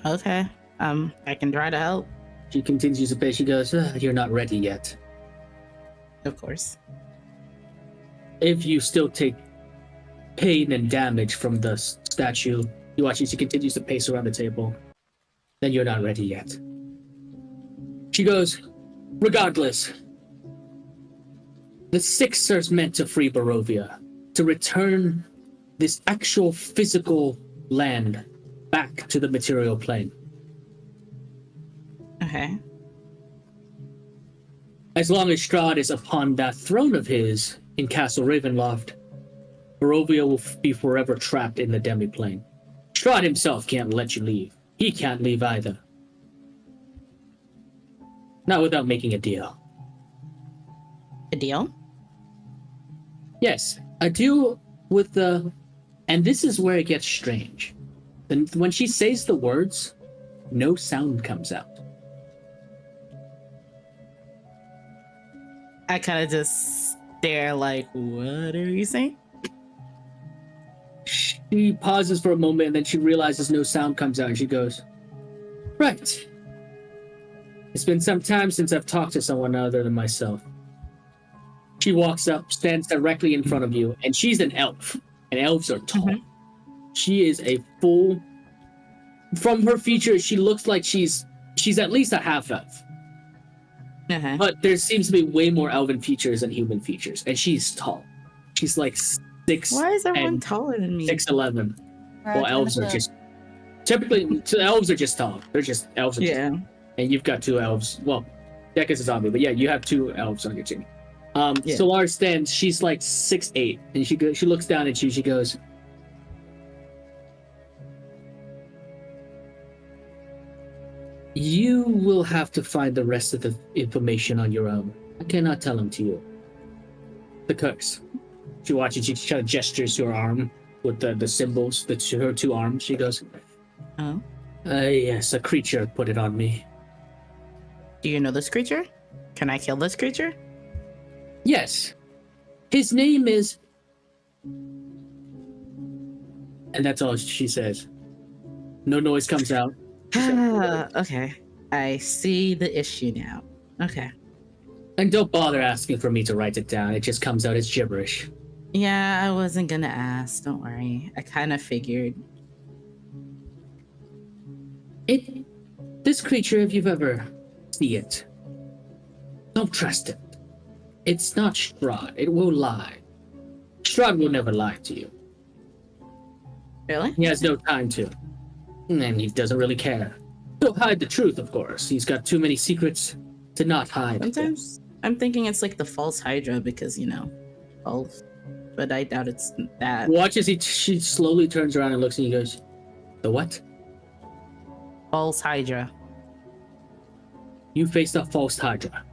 Okay. I can try to help. She continues to pay. She goes, you're not ready yet. Of course. If you still take pain and damage from the statue, you watch as she continues to pace around the table, then you're not ready yet. She goes, regardless, the Six are meant to free Barovia, to return this actual physical land back to the material plane. Okay. As long as Strahd is upon that throne of his in Castle Ravenloft, Barovia will be forever trapped in the demiplane. Strahd himself can't let you leave. He can't leave either. Not without making a deal. A deal? Yes, a deal with the... And this is where it gets strange. Then when she says the words, no sound comes out. I kind of just stare like, what are you saying? She pauses for a moment and then she realizes no sound comes out and she goes, right. It's been some time since I've talked to someone other than myself. She walks up, stands directly in front of you, and she's an elf. And elves are tall. Mm-hmm. She is a full... From her features, she looks like she's at least a half elf. Uh-huh. But there seems to be way more elven features than human features. And she's tall. She's like 6. Why is everyone taller than me? 6'11". Well, elves are just... Typically, elves are just tall. They're just... Elves are just... And you've got 2 elves. Well, Deck is a zombie, but yeah, you have 2 elves on your team. Solar stands, she's like 6'8", and she looks down at you, she goes, you will have to find the rest of the information on your own. I cannot tell them to you. The curse. She watches, she kind of gestures to her arm with the symbols, her 2 arms. She goes, oh. Yes, a creature put it on me. Do you know this creature? Can I kill this creature? Yes. His name is... And that's all she says. No noise comes out. Okay. I see the issue now. Okay. And don't bother asking for me to write it down. It just comes out as gibberish. Yeah, I wasn't gonna ask. Don't worry. I kind of figured. This creature, if you've ever seen it, don't trust it. It's not Strahd. It will lie. Strahd will never lie to you. Really? He has no time to. And he doesn't really care. He'll hide the truth, of course. He's got too many secrets to not hide. Sometimes I'm thinking it's like the false Hydra because, false. But I doubt it's that. Watch as she slowly turns around and looks and he goes, the what? False Hydra. You faced a false Hydra.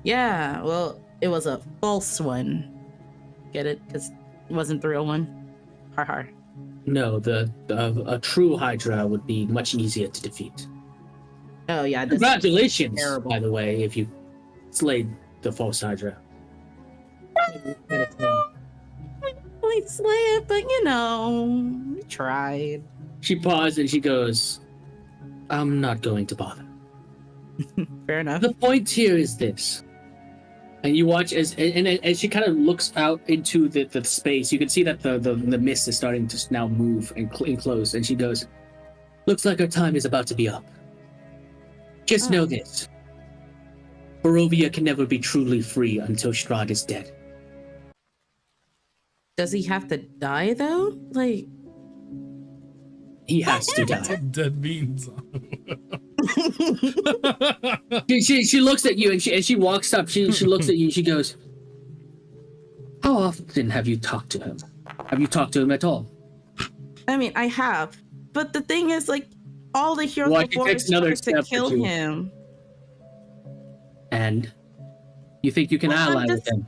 Yeah, well, it was a false one. Get it? Because it wasn't the real one. Har har. No, a true Hydra would be much easier to defeat. Oh yeah. Congratulations, by the way, if you slayed the false Hydra. We slay it, but we tried. She paused and she goes, I'm not going to bother. Fair enough. The point here is this. And you watch as she kind of looks out into the space, you can see that the mist is starting to now move and close. And she goes, looks like our time is about to be up. Just know this. Barovia can never be truly free until Strahd is dead. Does he have to die though? Like... He has to die. Dead beans. she looks at you and she walks up. She looks at you and she goes, how often have you talked to him? Have you talked to him at all? I mean, I have. But the thing is, like, all the heroes before us tried to kill him. And? You think you can ally with him?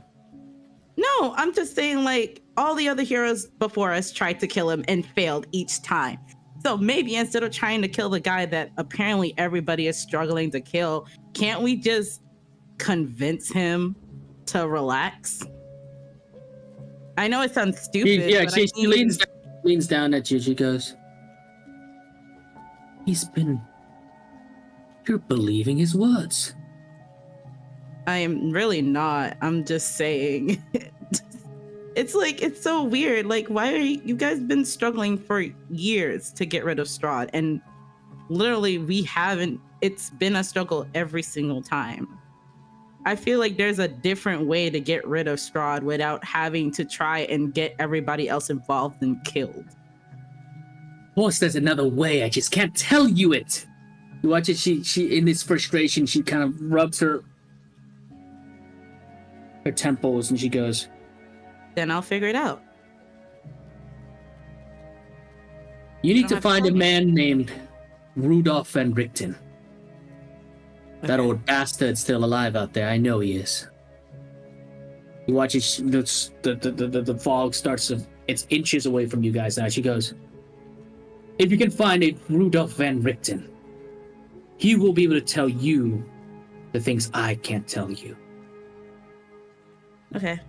No, I'm just saying, like, all the other heroes before us tried to kill him and failed each time. So maybe instead of trying to kill the guy that apparently everybody is struggling to kill, can't we just convince him to relax? I know it sounds stupid. She leans down at you. She goes, you're believing his words. I am really not. I'm just saying. It's like, it's so weird. Like, why are you guys been struggling for years to get rid of Strahd? And literally, we haven't. It's been a struggle every single time. I feel like there's a different way to get rid of Strahd without having to try and get everybody else involved and killed. Of course, there's another way. I just can't tell you it. You watch it. She in this frustration, she kind of rubs her temples, and she goes, Then I'll figure it out. you need to find a man named Rudolph Van Richten. That old bastard's still alive out there. I know he is. You watch it. The fog starts to. It's inches away from you guys now. She goes, if you can find a Rudolph Van Richten, he will be able to tell you the things I can't tell you. Okay.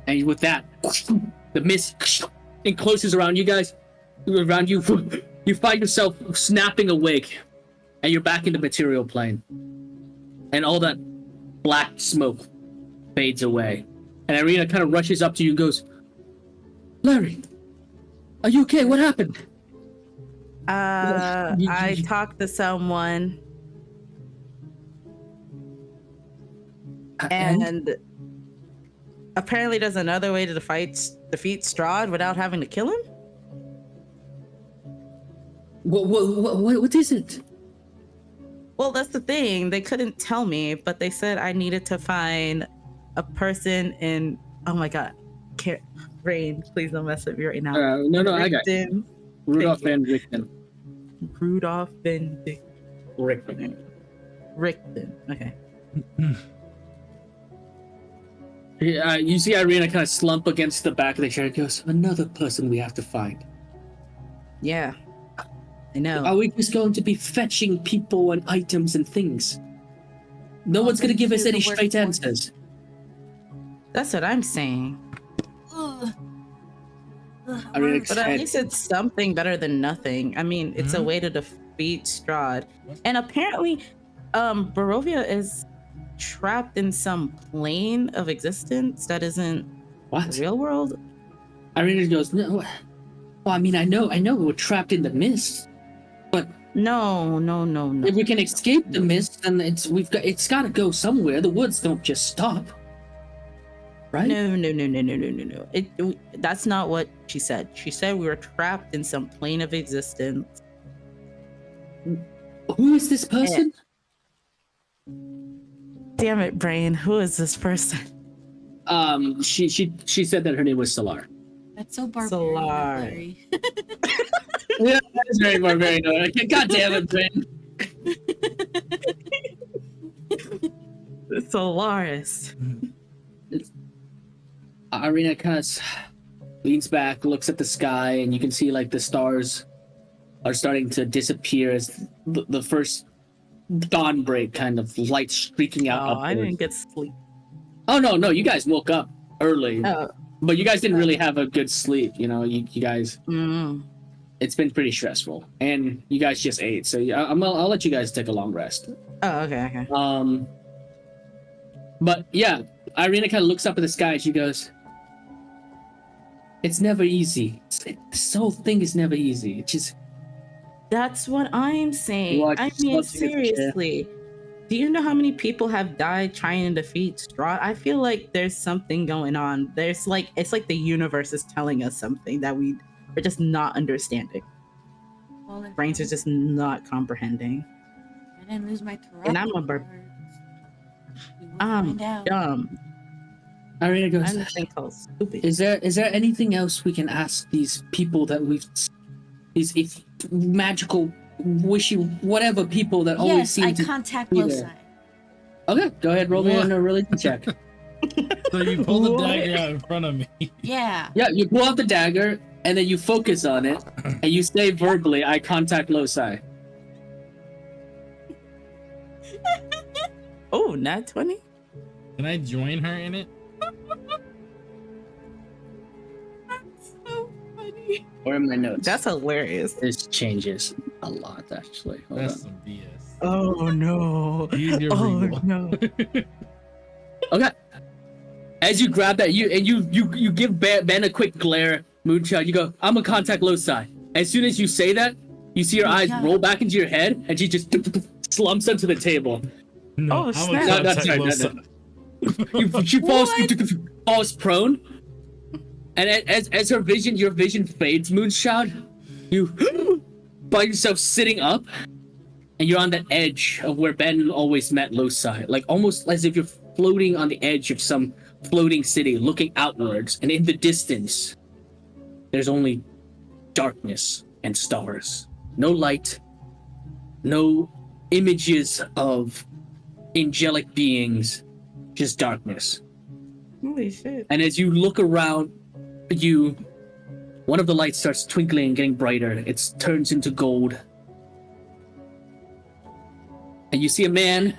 And with that, the mist encloses around you guys. Around you, you find yourself snapping awake, and you're back in the material plane. And all that black smoke fades away. And Irina kind of rushes up to you and goes, Larry, are you okay? What happened? I talked to someone, and apparently there's another way to defeat Strahd without having to kill him? What is it? Well, that's the thing. They couldn't tell me, but they said I needed to find a person in... Oh my god. Rain, please don't mess with me right now. No, I got you. Rudolph Van Richten. Rudolph Van Richten. Richten. Okay. You see Irina kind of slump against the back of the chair and goes, another person we have to find. Yeah. I know. Are we just going to be fetching people and items and things? No one's going to give us any straight answers. That's what I'm saying. But at least it's something better than nothing. I mean, it's a way to defeat Strahd. And apparently, Barovia is trapped in some plane of existence that isn't the real world. Irina goes, no. Well, I mean, I know we're trapped in the mist, but no. If we can escape the mist, then it's got to go somewhere. The woods don't just stop, right? No. That's not what she said. She said we were trapped in some plane of existence. Who is this person? Damn it, brain. Who is this person? She said that her name was Solar. That's so barbarian. Yeah, that's very barbarian. God damn it, brain. Solaris. Irina kind of leans back, looks at the sky, and you can see like the stars are starting to disappear as the first dawn break, kind of light streaking out. Oh, I didn't get sleep. Oh no, you guys woke up early, but you guys didn't really have a good sleep. You know, you guys. It's been pretty stressful, and you guys just ate, so I'll let you guys take a long rest. Oh, okay. But yeah, Irina kind of looks up at the sky and she goes, "It's never easy. This whole thing is never easy. It's just." That's what I'm saying. I mean, seriously. Do you know how many people have died trying to defeat Strahd? I feel like there's something going on. It's like the universe is telling us something that we're just not understanding. Well, brains are just not comprehending. I didn't lose my Tarot. And I'm dumb. Irina goes, I'm the thing called stupid. Is there anything else we can ask these people that these magical, wishy, whatever people that always seem to contact be Loci. there? Okay, go ahead, roll me on a religion check. So you pull the dagger out in front of me. Yeah. Yeah, you pull out the dagger and then you focus on it and you say verbally, "I contact Loci." Oh, nat 20? Can I join her in it? That's so funny. Or in my notes. That's hilarious. This changes a lot, actually. Hold That's on. some BS. Oh no. Use your Oh reroll. no. Okay. As you grab that, you give Ben a quick glare, Moonchild. You go, "I'm gonna contact Loci." As soon as you say that, you see her eyes Yeah. roll back into your head, and she just slumps onto the table. No, Oh, I'm snap. a No, contact sorry, no, Loci. She falls, What? falls prone, and as her vision, your vision fades, Moonchild, you find yourself sitting up, and you're on the edge of where Ben always met Loci, like almost as if you're floating on the edge of some floating city, looking outwards, and in the distance, there's only darkness and stars. No light, no images of angelic beings, just darkness. Holy shit. And as you look around you, one of the lights starts twinkling and getting brighter. It turns into gold. And you see a man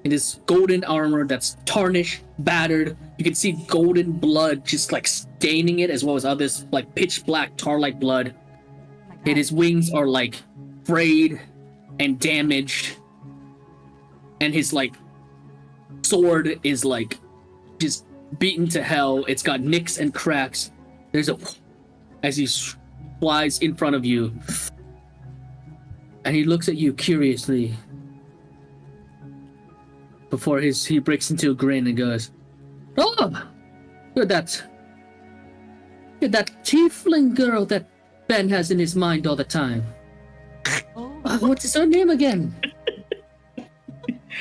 in his golden armor that's tarnished, battered. You can see golden blood just like staining it, as well as others like pitch black tar-like blood. Oh my God. And his wings are like frayed and damaged. And his like sword is like just beaten to hell. It's got nicks and cracks. There's a as he flies in front of you, and he looks at you curiously before he breaks into a grin and goes, "Oh, you're that tiefling girl that Ben has in his mind all the time. Oh. What's her name again?"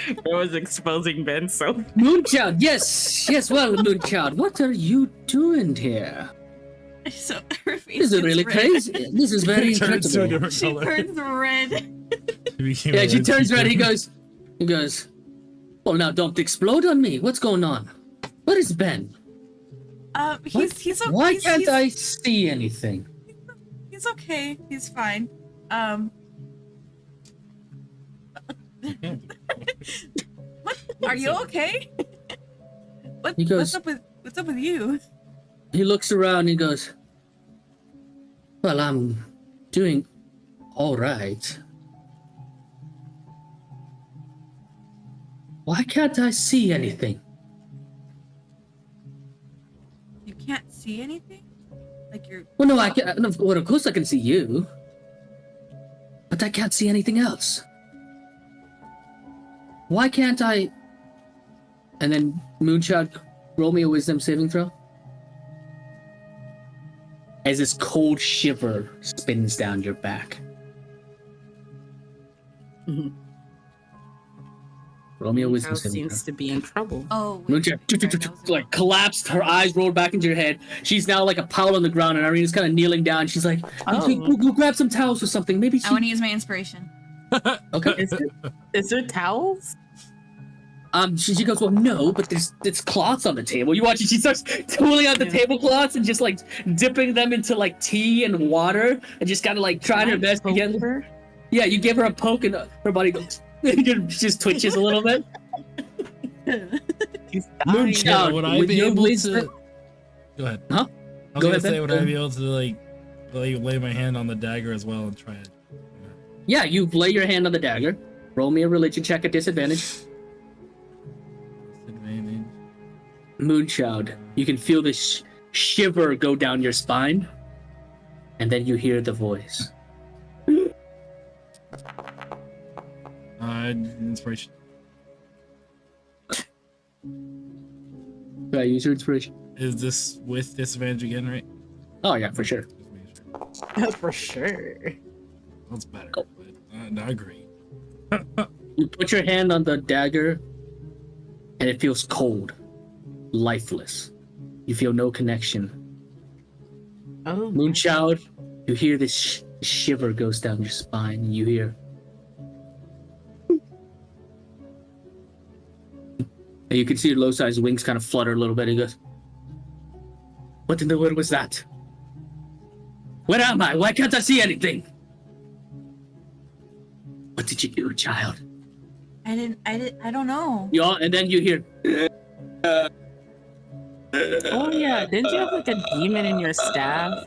I was exposing Ben so. Moonchild. Yes. Well, Moonchild, what are you doing here? So her face This is gets really red. crazy. This is very Turns to a incredible. different She color. turns red. Yeah, she turns red. He goes, "Well, now don't explode on me. What's going on? What is Ben? He's okay. Why can't I see anything?" He's okay. He's fine. What? Are you okay? He goes- What's up with you? He looks around and he goes, "Well, I'm doing all right. Why can't I see anything?" You can't see anything? Like you're Well, no, I can. Well, of course I can see you, but I can't see anything else. Why can't I? And then Moonchild, roll me a wisdom saving throw. As this cold shiver spins down your back. Mhm. Roll me a wisdom House saving seems throw. to be in trouble. oh wait, Moonchild like collapsed, her eyes rolled back into your head. She's now like a pile on the ground, and Irina's kind of kneeling down. She's like, go grab some towels or something. Maybe she. I want to use my inspiration. Okay. Is there towels? She goes, "Well, no, but there's cloths on the table." You watch it, she starts pulling out the tablecloths and just like dipping them into like tea and water and just kind of like trying her best to get. Her? Yeah, you give her a poke and her body goes, just twitches a little bit. She's Moonchild. Yeah, would I With be your able wisdom- to? Go ahead. Huh? I was Go gonna ahead, say, Ben. would I be able to like lay my hand on the dagger as well and try it? Yeah, you lay your hand on the dagger. Roll me a religion check at disadvantage. Disadvantage. Moonchild, you can feel this shiver go down your spine, and then you hear the voice. Inspiration. Right, use your inspiration. Is this with disadvantage again, right? Oh yeah, for sure. Just making sure. For sure. That's better. But I agree. You put your hand on the dagger, and it feels cold, lifeless. You feel no connection. Oh. Moonchild, you hear this shiver goes down your spine, and you hear, And you can see Losai's wings kind of flutter a little bit. He goes, "What in the world was that? Where am I? Why can't I see anything? What did you do, child?" I don't know. And then you hear, Oh yeah, didn't you have like a demon in your staff?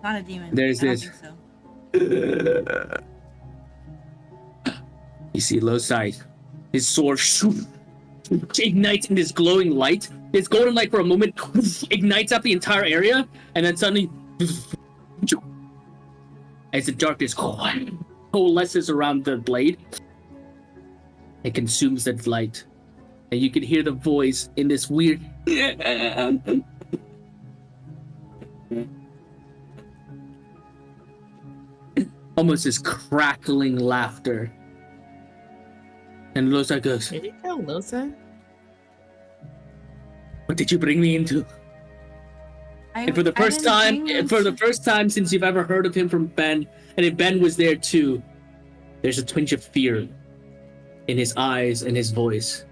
Not a demon. There's I don't this. think so. You see Losai, his sword ignites in this glowing light. This golden light for a moment ignites up the entire area, and then suddenly, as the darkness coalesces around the blade, it consumes the light, and you can hear the voice in this weird almost this crackling laughter. And Losai goes, Did you kill Losa? "What did you bring me into?" And for the first time since you've ever heard of him from Ben, and if Ben was there too, there's a twinge of fear in his eyes and his voice.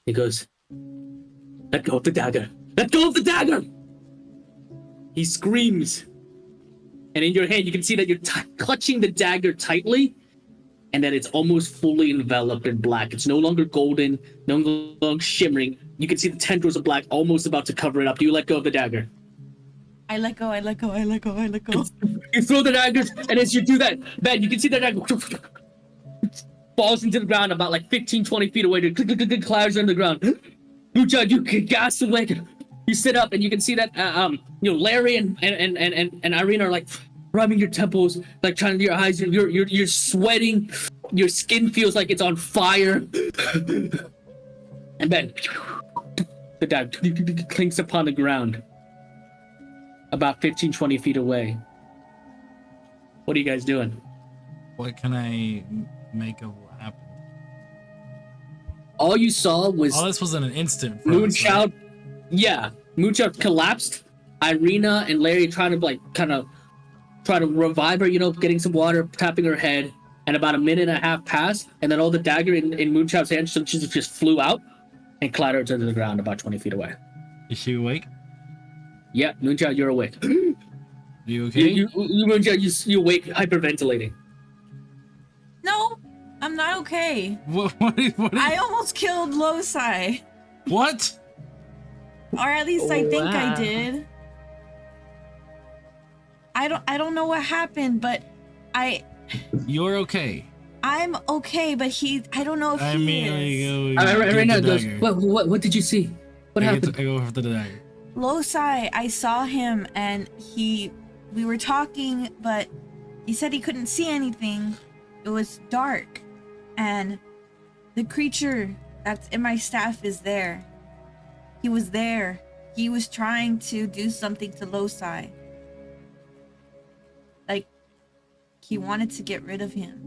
He goes, "Let go of the dagger! Let go of the dagger!" He screams. And in your hand, you can see that you're clutching the dagger tightly, and that it's almost fully enveloped in black. It's no longer golden, no longer shimmering. You can see the tendrils of black almost about to cover it up. Do you let go of the dagger? I let go. You throw the daggers, and as you do that, Ben, you can see the dagger falls into the ground about like 15, 20 feet away. The clouds on the ground. Mucha, you gas awake. You sit up, and you can see that Larry and Irene are like rubbing your temples, like trying to your eyes. You're sweating. Your skin feels like it's on fire. And then the dagger clinks upon the ground about 15, 20 feet away. What are you guys doing? What can I make of what happened? All you saw was This was in an instant. Moonchild. Yeah, Moonchild collapsed. Irina and Larry trying to revive her, getting some water, tapping her head, and about a minute and a half passed, and then all the dagger in Moonchild's hand just flew out and clattered to the ground about 20 feet away. Is she awake? Yeah, Moonchild, you're awake. You okay? You Moonchild, you awake, hyperventilating. No, I'm not okay. What I almost killed Losai. What? Or at least I think I Wow. did. I don't know what happened, but You're okay. I'm okay, but I don't know if he is. Right now goes, what did you see? What happened? I go for the dagger. Losai, I saw him and we were talking, but he said he couldn't see anything. It was dark, and the creature that's in my staff is there. He was there. He was trying to do something to Losai. Like, he wanted to get rid of him.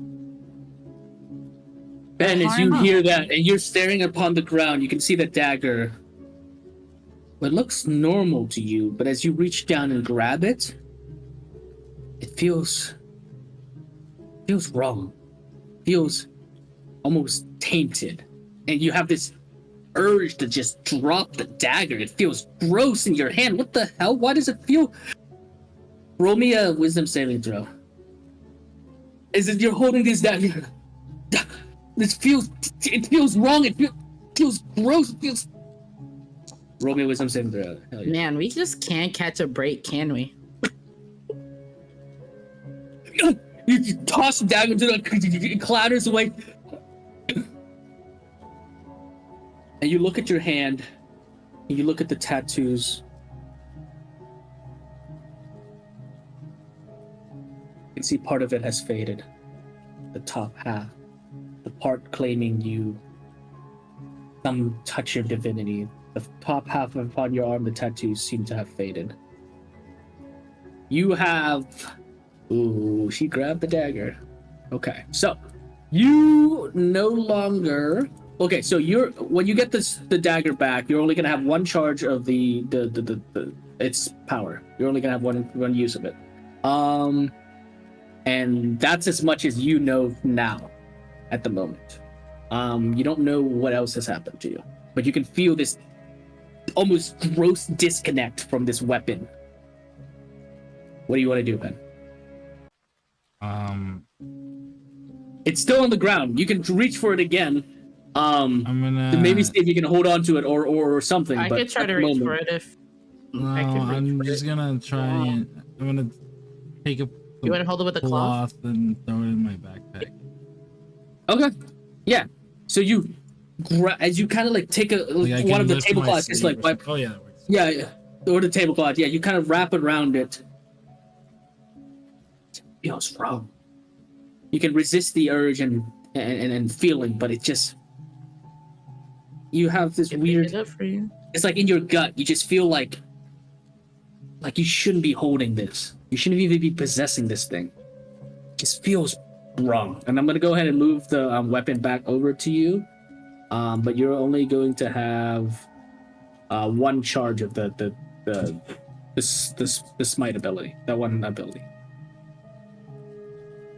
Ben, as you Harm hear him. that, and you're staring upon the ground, you can see the dagger. It looks normal to you, but as you reach down and grab it, it feels wrong. Feels almost tainted. And you have this urge to just drop the dagger. It feels gross in your hand. What the hell? Why does it feel? Roll me a wisdom saving throw. Is it you're holding this dagger? It feels wrong. It feels gross. It feels. Roll me a wisdom saving throw. Hell yeah. Man, we just can't catch a break, can we? You toss the dagger into it clatters away. And you look at your hand, and you look at the tattoos. You can see part of it has faded. The top half. The part claiming you some touch of divinity. The top half upon your arm, the tattoos seem to have faded. You have... Ooh, she grabbed the dagger. Okay, so you no longer... Okay, so when you get the dagger back, you're only gonna have one charge of the its power. You're only gonna have one use of it. And that's as much as you know now, at the moment. You don't know what else has happened to you, but you can feel this almost gross disconnect from this weapon. What do you want to do, Ben? It's still on the ground. You can reach for it again. I'm gonna to maybe see if you can hold on to it or something. I but could try at to the reach moment- for it if No, I could reach I'm for just it. gonna try and I'm gonna take a You want to hold it with a cloth? and throw it in my backpack. Okay. Yeah. So you, as you kind of like take Like, I one can of the lift my tablecloths, just sleeve like or wipe. something. Oh yeah, that works. Yeah, or the tablecloth. Yeah, you kind of wrap it around it. It feels wrong. You can resist the urge and feeling, but it just you have this It weird. it up for you. It's like in your gut. You just feel like you shouldn't be holding this. You shouldn't even be possessing this thing. It just feels wrong. And I'm gonna go ahead and move the weapon back over to you. But you're only going to have one charge of the smite ability, that one ability.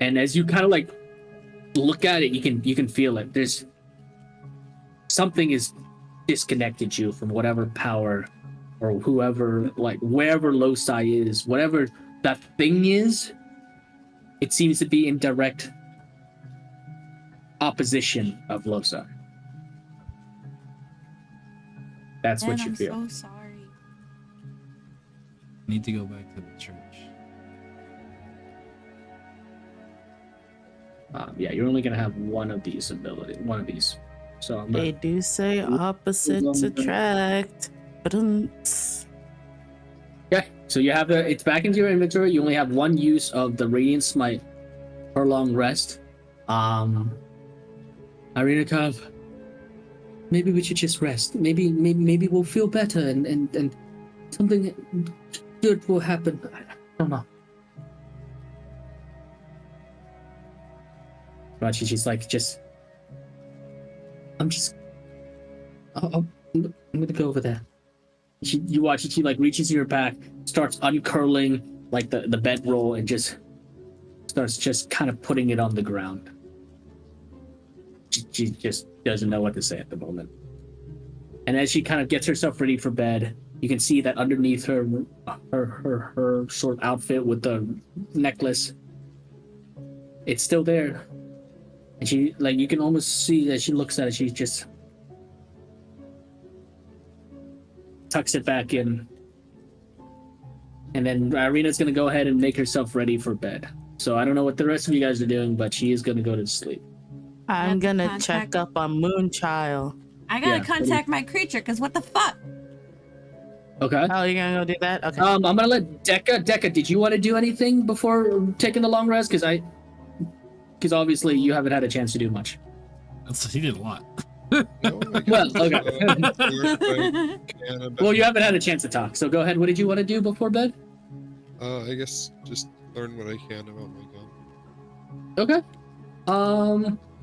And as you kind of like look at it, you can feel it. There's something is disconnected you from whatever power or whoever, like wherever loci is, whatever that thing is. It seems to be in direct opposition of loci. That's what you I'm feel. so sorry. Need to go back to the church. Yeah, you're only gonna have one of these ability, one of these. So I'm They gonna, do say opposites attract. But yeah. So you have it's back into your inventory. You only have one use of the radiant smite per long rest. Irina Kav, maybe we should just rest. Maybe we'll feel better and something good will happen. I don't know. But she's like, I'm gonna go over there. You watch it. She like reaches in your back, starts uncurling like the bedroll, and just starts just kind of putting it on the ground. She just doesn't know what to say at the moment. And as she kind of gets herself ready for bed, you can see that underneath her sort of outfit with the necklace, it's still there. And she, like, you can almost see as she looks at it, she just tucks it back in. And then Irina's going to go ahead and make herself ready for bed. So I don't know what the rest of you guys are doing, but she is going to go to sleep. I'm gonna Contact- check up on Moonchild. I gotta Yeah, contact my creature, because what the fuck? Okay. Oh, you're gonna go do that? Okay. I'm going to let Deca, did you want to do anything before taking the long rest? Because obviously you haven't had a chance to do much. He did a lot. Well, okay. Well, you haven't had a chance to talk, so go ahead. What did you want to do before bed? I guess just learn what I can about my gun. Okay.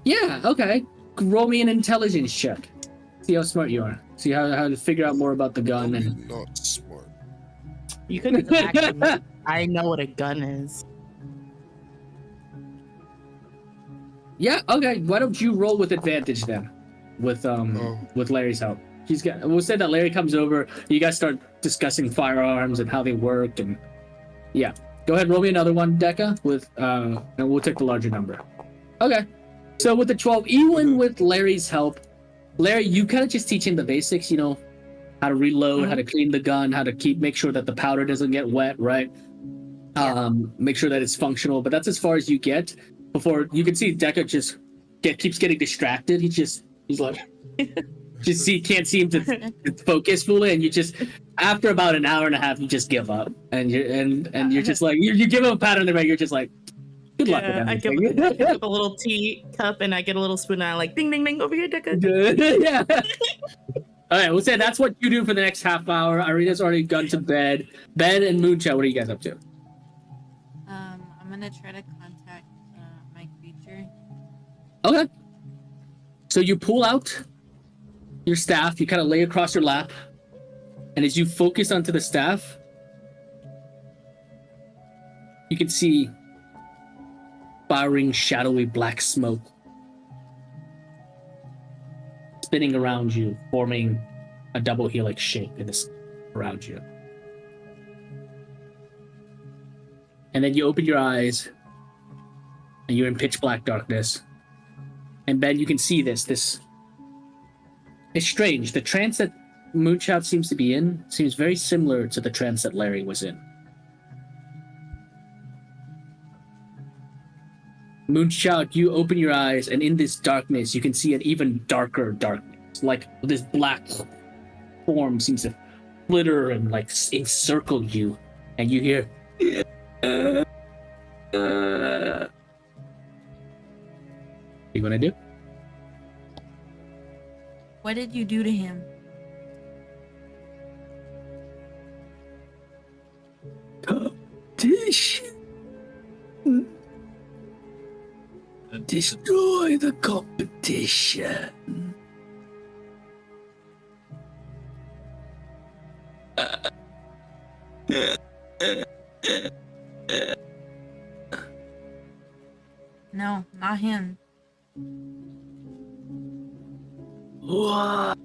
Yeah, okay. Roll me an intelligence check. See how smart you are. See how to figure out more about the gun I'm and not smart. You could actually. I know what a gun is. yeah, okay. Why don't you roll with advantage then? With Larry's help. We'll say that Larry comes over, you guys start discussing firearms and how they work, and yeah. Go ahead, roll me another one, Deca, with and we'll take the larger number. Okay. So with the 12, even with Larry's help, Larry, you kind of just teach him the basics, how to reload, how to clean the gun, how to make sure that the powder doesn't get wet, right? Make sure that it's functional, but that's as far as you get before you can see Deca just keeps getting distracted. He's like can't seem to focus fully, and you just after about an hour and a half you just give up, and you're just like you give him a pat on the back, you're just like good luck with I give everything. a little tea cup and I get a little spoon and I like ding ding ding over here, Deca. Yeah. All right, we'll say that's what you do for the next half hour. Irina's already gone to bed. Ben and Moonchild, what are you guys up to? I'm gonna try to contact my creature. Okay. So you pull out your staff, you kind of lay across your lap, and as you focus onto the staff, you can see firing shadowy black smoke spinning around you, forming a double helix shape in this around you. And then you open your eyes, and you're in pitch black darkness. And Ben, you can see this. It's strange. The trance that Moonchild seems to be in seems very similar to the trance that Larry was in. Moonchild, you open your eyes, and in this darkness, you can see an even darker darkness. Like this black form seems to flitter and like encircle you, and you hear. What are you gonna do? What did you do to him? Competition. Destroy the competition. No, not him. What?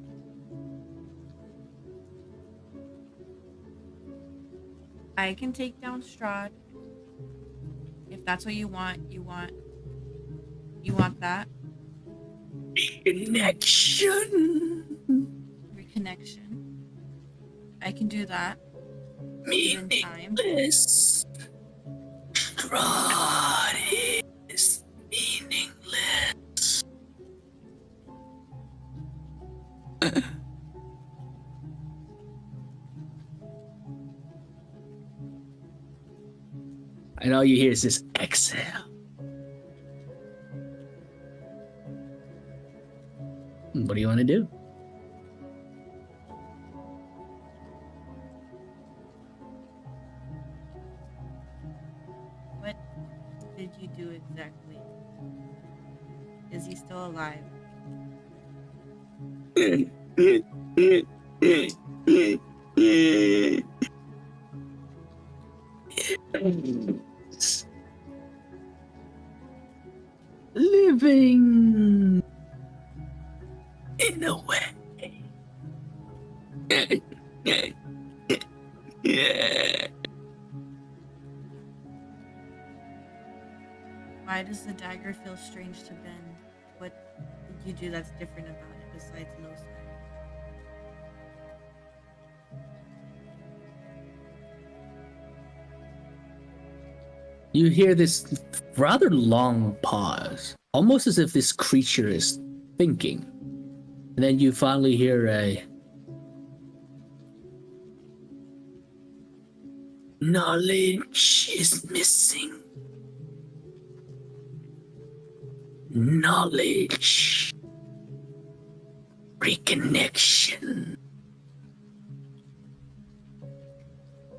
I can take down Strahd. If that's what you want, you want that Connection. reconnection. I can do that. In time. Meaningless. Strahd is meaningless. And all you hear is this exhale. What do you want to do? What did you do exactly? Is he still alive? Living in a way. Why does the dagger feel strange to bend? What did you do that's different about it besides no sign? You hear this rather long pause, almost as if this creature is thinking. And then you finally hear a knowledge is missing. Knowledge. Reconnection.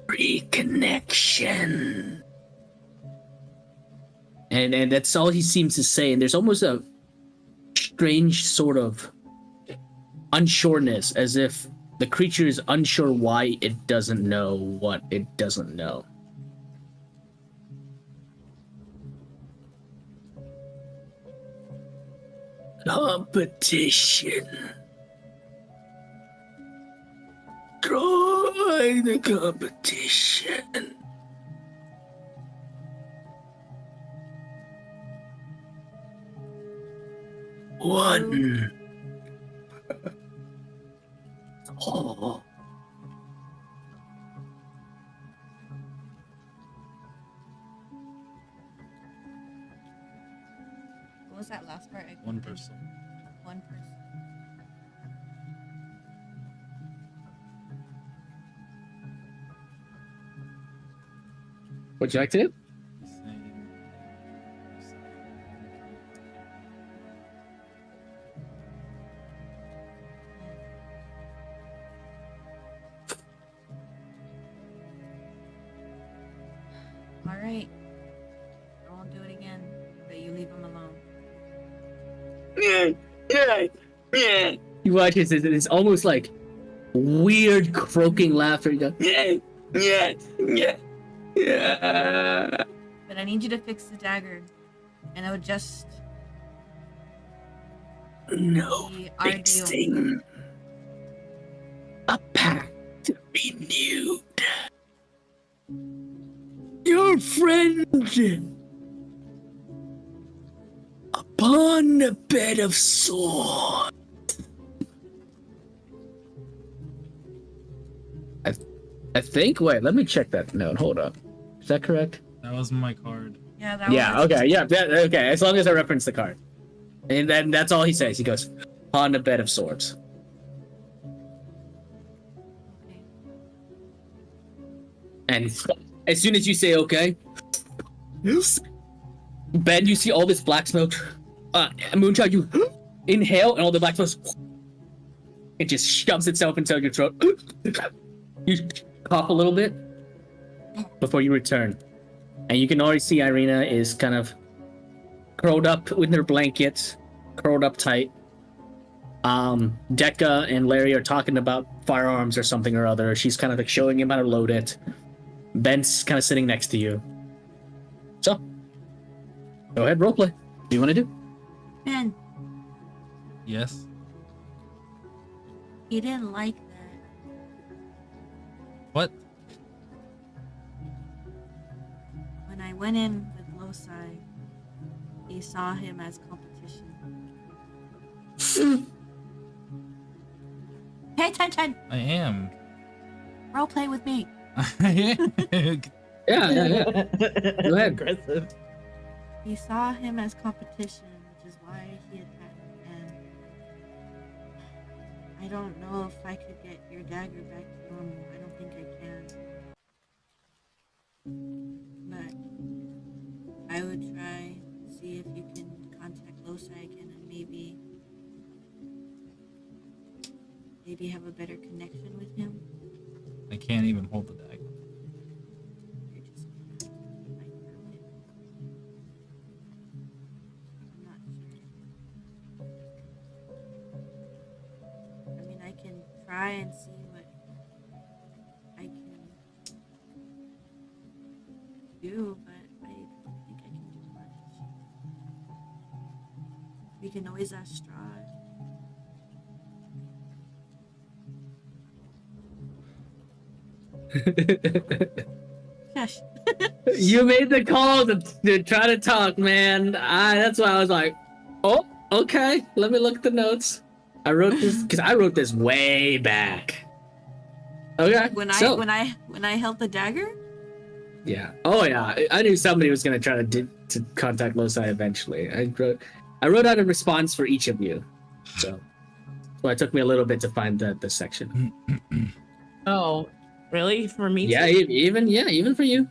Reconnection. And that's all he seems to say. And there's almost a strange sort of unsureness, as if the creature is unsure why it doesn't know what it doesn't know. Competition. Destroy the competition. One. Oh. What was that last part? One person. One person. What'd you like to do? All right. I won't do it again, but you leave him alone. You watch this, it's almost like weird croaking laughter. You go, But I need you to fix the dagger, and I would just No The ordeal. fixing. A pact renewed. Your friend upon a bed of swords. I think. Wait, let me check that note. Hold up. Is that correct? That was my card. Yeah, that Yeah. was. Okay. Yeah. Okay. As long as I reference the card, and then that's all he says. He goes, "On a bed of swords." Okay. And as soon as you say okay, Ben, you see all this black smoke. Moonchild, you inhale, and all the black smoke, it just shoves itself into your throat. You cough a little bit before you return, and you can already see Irina is kind of curled up with her blankets, curled up tight. Decca and Larry are talking about firearms or something or other. She's kind of like showing him how to load it. Ben's kind of sitting next to you. So, go ahead, roleplay. What do you want to do? Ben, Yes. he didn't like that. What? When I went in with Losai, he saw him as competition. Pay attention! I am. Role play with me. Yeah. Go ahead. Aggressive. He saw him as competition, which is why he attacked. And I don't know if I could get your dagger back to normal. I don't think I can. But I would try see if you can contact Losai again and maybe have a better connection with him. I can't even hold the dagger. You're just gonna have to fight through it. I'm not sure. I mean, I can try and see what I can do, but I don't think I can do much. We can always ask Strahd. Gosh. You made the call to try to talk, man. That's why I was like, oh, okay. Let me look at the notes. I wrote this because I wrote this way back. Okay. When so, I held the dagger? yeah. Oh yeah. I knew somebody was gonna try to contact Losai eventually. I wrote out a response for each of you. So it took me a little bit to find the section. Oh, really? For me? Yeah, too? even for you.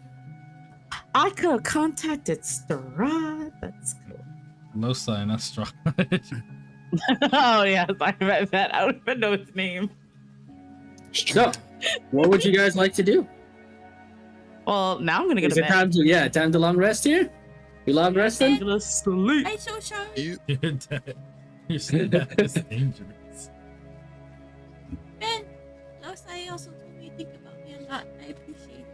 I could have contacted Strahd. That's cool. Losai, not strong. Oh yes, I read that. I don't even know his name. So, what would you guys like to do? Well, now I'm gonna go Is to it bed. time to long rest here? You long I'm resting? gonna sleep. I'm so sorry. You, You said that is dangerous. Ben, Losai also told me to think about me a lot. I appreciate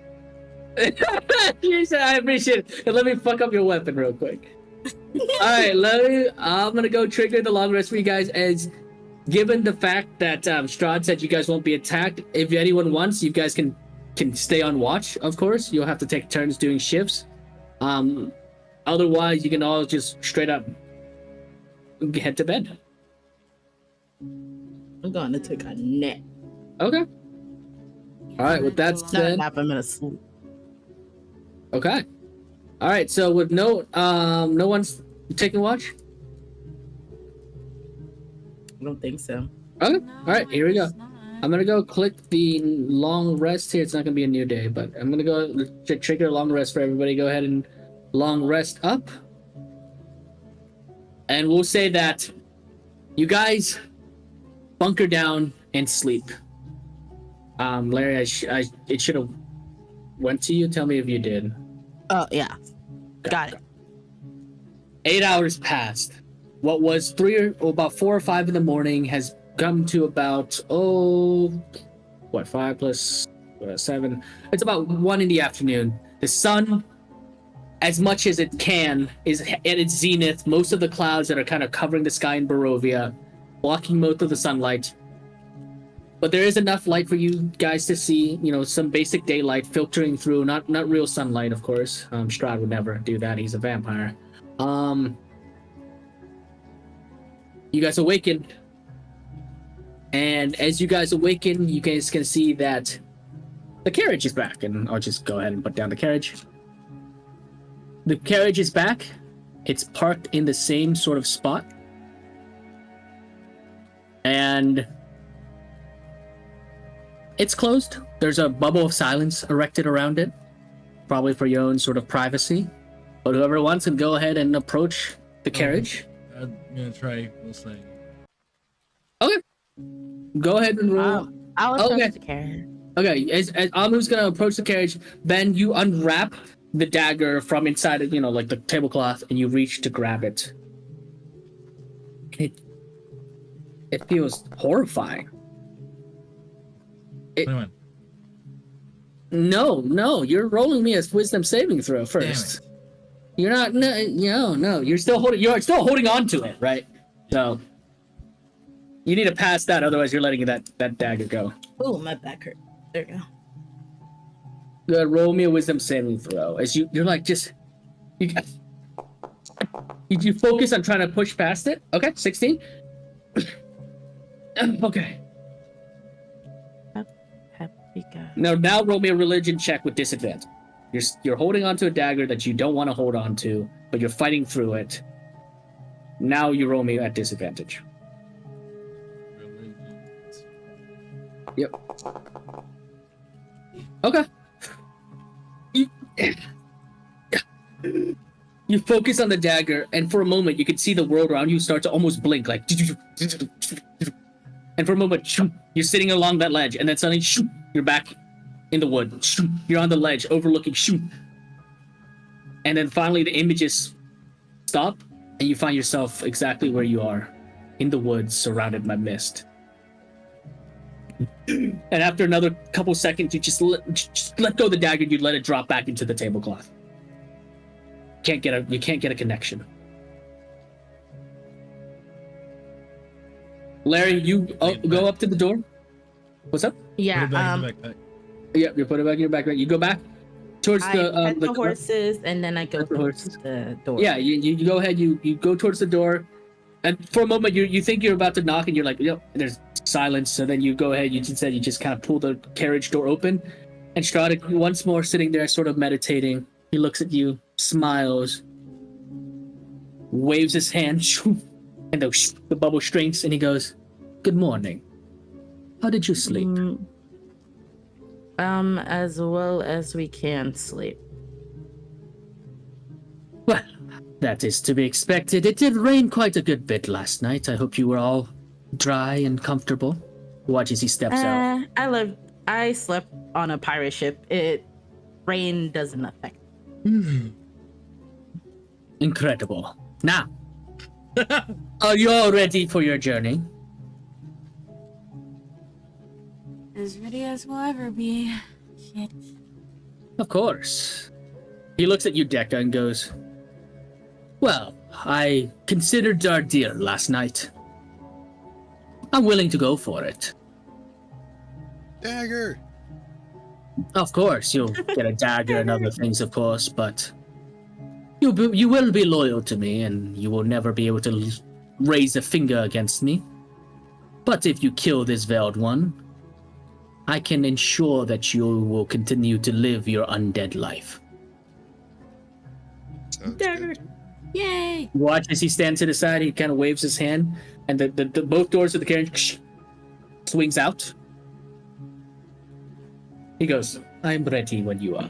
it. You said I appreciate it. Let me fuck up your weapon real quick. Alright, I'm gonna go trigger the long rest for you guys. As given the fact that Strahd said you guys won't be attacked, if anyone wants, you guys can stay on watch, of course. You'll have to take turns doing shifts. Otherwise you can all just straight up head to bed. I'm going to take a nap. Okay. All right, with that Not a said, nap. I'm gonna sleep. okay. All right, so with no one's taking watch. I don't think so. Okay. No, All right, here we go. it's not. I'm gonna go click the long rest here. It's not gonna be a new day, but I'm gonna go trigger a long rest for everybody. Go ahead and long rest up, and we'll say that you guys bunker down and sleep. Larry, it should have went to you. Tell me if you did. Oh yeah, got it. 8 hours passed. What was about 4 or 5 in the morning has come to about 5 plus 7. It's about 1 in the afternoon. The sun as much as it can, is at its zenith. Most of the clouds that are kind of covering the sky in Barovia, blocking most of the sunlight. But there is enough light for you guys to see, you know, some basic daylight filtering through, not real sunlight, of course. Strahd would never do that. He's a vampire. You guys awaken. And as you guys awaken, you guys can see that the carriage is back. And I'll just go ahead and put down the carriage. The carriage is back. It's parked in the same sort of spot. And it's closed. There's a bubble of silence erected around it, probably for your own sort of privacy. But whoever wants can go ahead and approach the carriage. I'm gonna try. We'll say. Okay. Go ahead and roll. I'll approach Okay. the carriage. Okay, as Amu's gonna approach the carriage, Ben, you unwrap the dagger from inside of, you know, like the tablecloth, and you reach to grab it. It feels horrifying. Anyway, No, you're rolling me a wisdom saving throw first. You're not. No. You're still holding on to it, right? So you need to pass that, otherwise you're letting that dagger go. Oh, my back hurt. There you go. Go ahead, roll me a wisdom saving throw. As you're like just you focus on trying to push past it. Okay, 16. Okay. Happy God. Now roll me a religion check with disadvantage. You're holding on to a dagger that you don't want to hold on to, but you're fighting through it. Now you roll me at disadvantage. Yep. Okay. You focus on the dagger, and for a moment you can see the world around you start to almost blink, like. And for a moment, you're sitting along that ledge, and then suddenly, you're back in the wood. You're on the ledge, overlooking. And then finally, the images stop, and you find yourself exactly where you are, in the woods, surrounded by mist. And after another couple seconds, you just let go of the dagger, and you let it drop back into the tablecloth. You can't get a connection. Larry, you go up to the door. What's up? Yeah. Put it back in the backpack. Yep, you put it back in your backpack. You go back towards I the pet the horses, and then I go Pet the towards horses. the door. Yeah, you go ahead. You go towards the door, and for a moment you think you're about to knock, and you're like, yep. There's silence. So then you go ahead. You just kind of pull the carriage door open, and Strahd, once more sitting there, sort of meditating. He looks at you, smiles, waves his hand, and the bubble shrinks, and he goes, "Good morning. How did you sleep?" As well as we can sleep. Well, that is to be expected. It did rain quite a good bit last night. I hope you were all dry and comfortable. Watch as he steps out. I slept on a pirate ship. Rain doesn't affect. Incredible. Now, are you all ready for your journey? As ready as we'll ever be. Shit. Of course. He looks at you, Dekka, and goes, "Well, I considered our deal last night. I'm willing to go for it." Dagger. Of course, you'll get a dagger and other things, of course, but you will be loyal to me, and you will never be able to raise a finger against me. But if you kill this veiled one, I can ensure that you will continue to live your undead life. Sounds Dagger. good. Yay! Watch as he stands to the side, he kind of waves his hand, and the both doors of the carriage swings out. He goes, "I'm ready when you are."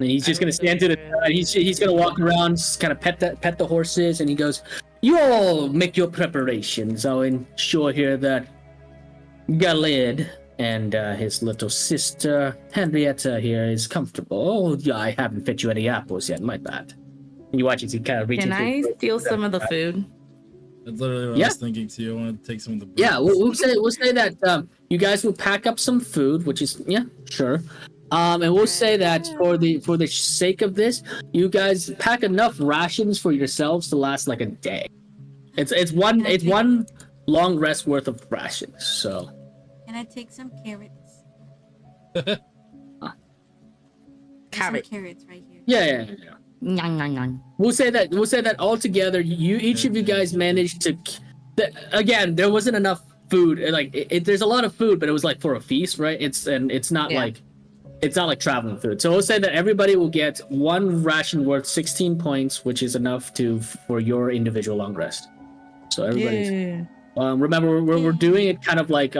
And he's just gonna stand to the side. He's gonna walk around, just kind of pet the horses, and he goes, "You all make your preparations. I'll ensure here that Galid and his little sister Henrietta here is comfortable. Oh, yeah, I haven't fed you any apples yet. My bad." And you watch as he kind of reaches. Can I steal some of the food? That's literally what I was thinking too. I want to take some of the. Yeah, we'll say that you guys will pack up some food, which is sure. And we'll say that for the sake of this, you guys pack enough rations for yourselves to last like a day. It's one long rest worth of rations. So. Can I take some carrots? Carrot. Some carrots right here. Yeah. Nyang, nyang, nyang. We'll say that all together, each of you guys managed to. Again, there wasn't enough food. Like there's a lot of food, but it was like for a feast, right? It's not like traveling food. So we'll say that everybody will get one ration worth 16 points, which is enough for your individual long rest. So everybody's. Yeah. Remember, we're doing it kind of like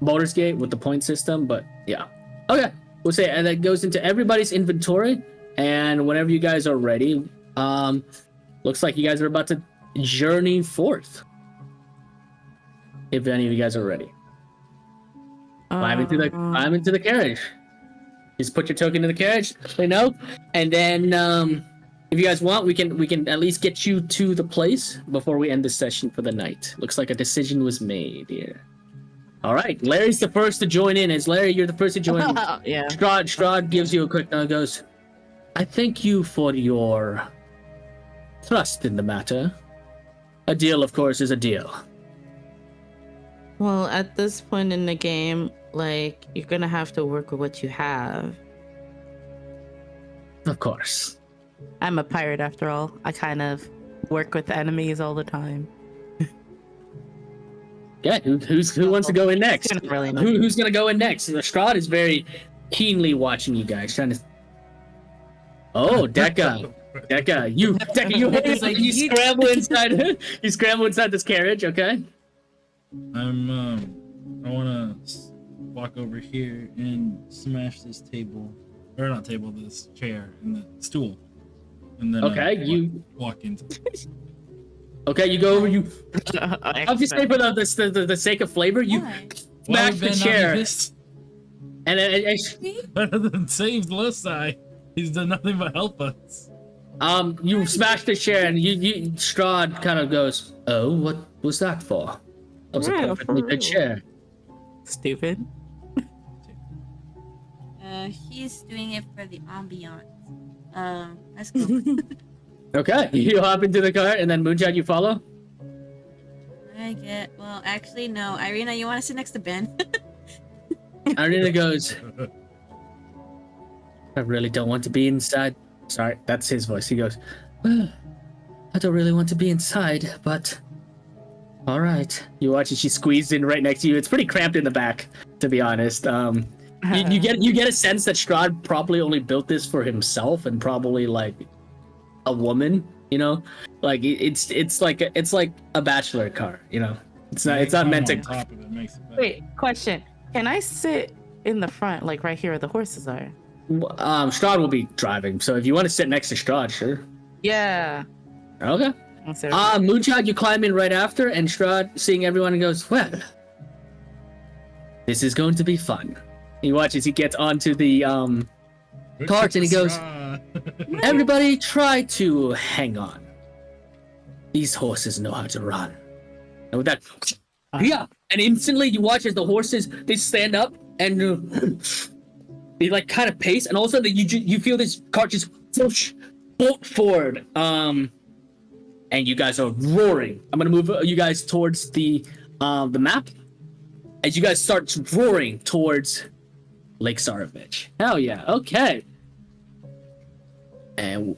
Baldur's Gate with the point system, but yeah. Okay, we'll say, and that goes into everybody's inventory. And whenever you guys are ready, looks like you guys are about to journey forth. If any of you guys are ready, climb into the carriage. Just put your token in the carriage. They know, and then if you guys want, we can at least get you to the place before we end the session for the night. Looks like a decision was made here. All right, Larry's the first to join in. As Larry, you're the first to join in. Yeah. Strahd gives you a quick goes, I thank you for your trust in the matter. A deal, of course, is a deal. Well, at this point in the game, like, you're gonna have to work with what you have. Of course. I'm a pirate after all. I kind of work with enemies all the time. Yeah, who wants to go in next? Really Who's gonna go in next? Strahd is very keenly watching you guys, trying to. Oh, Deca, you scramble inside. You scramble inside this carriage. Okay. I wanna walk over here and smash this table, or not table, this chair and the stool, and then you walk into. Okay, you go over. You obviously for the sake of flavor, you smash the chair, and then better than save Losai. He's done nothing but help us. You smash the chair, and you Strahd kind of goes, "Oh, what was that for?" That was a perfectly good chair. Stupid. He's doing it for the ambiance. Let's go. Okay, you hop into the cart, and then Moonshine, you follow. Well, actually, no. Irina, you want to sit next to Ben? Irina goes, I really don't want to be inside. Sorry, that's his voice. He goes, well, I don't really want to be inside, but all right. You watch as she squeezed in right next to you. It's pretty cramped in the back, to be honest. You get a sense that Strahd probably only built this for himself and probably like a woman, you know, like it's like a bachelor car, you know. It's not meant to. Top of it makes it better. Wait, question. Can I sit in the front, like right here where the horses are? Strahd will be driving, so if you want to sit next to Strahd, sure. Yeah. Okay. Moonshot, you climb in right after, and Strahd, seeing everyone, goes, well, this is going to be fun. He watches, he gets onto the cart, and he goes, everybody try to hang on. These horses know how to run. And with that, yeah, and instantly you watch as the horses, they stand up, and they like kind of pace, and all of a sudden you feel this cart just whoosh, bolt forward. And you guys are roaring. I'm gonna move you guys towards the map as you guys start roaring towards Lake Sarovich. Hell yeah! Okay. And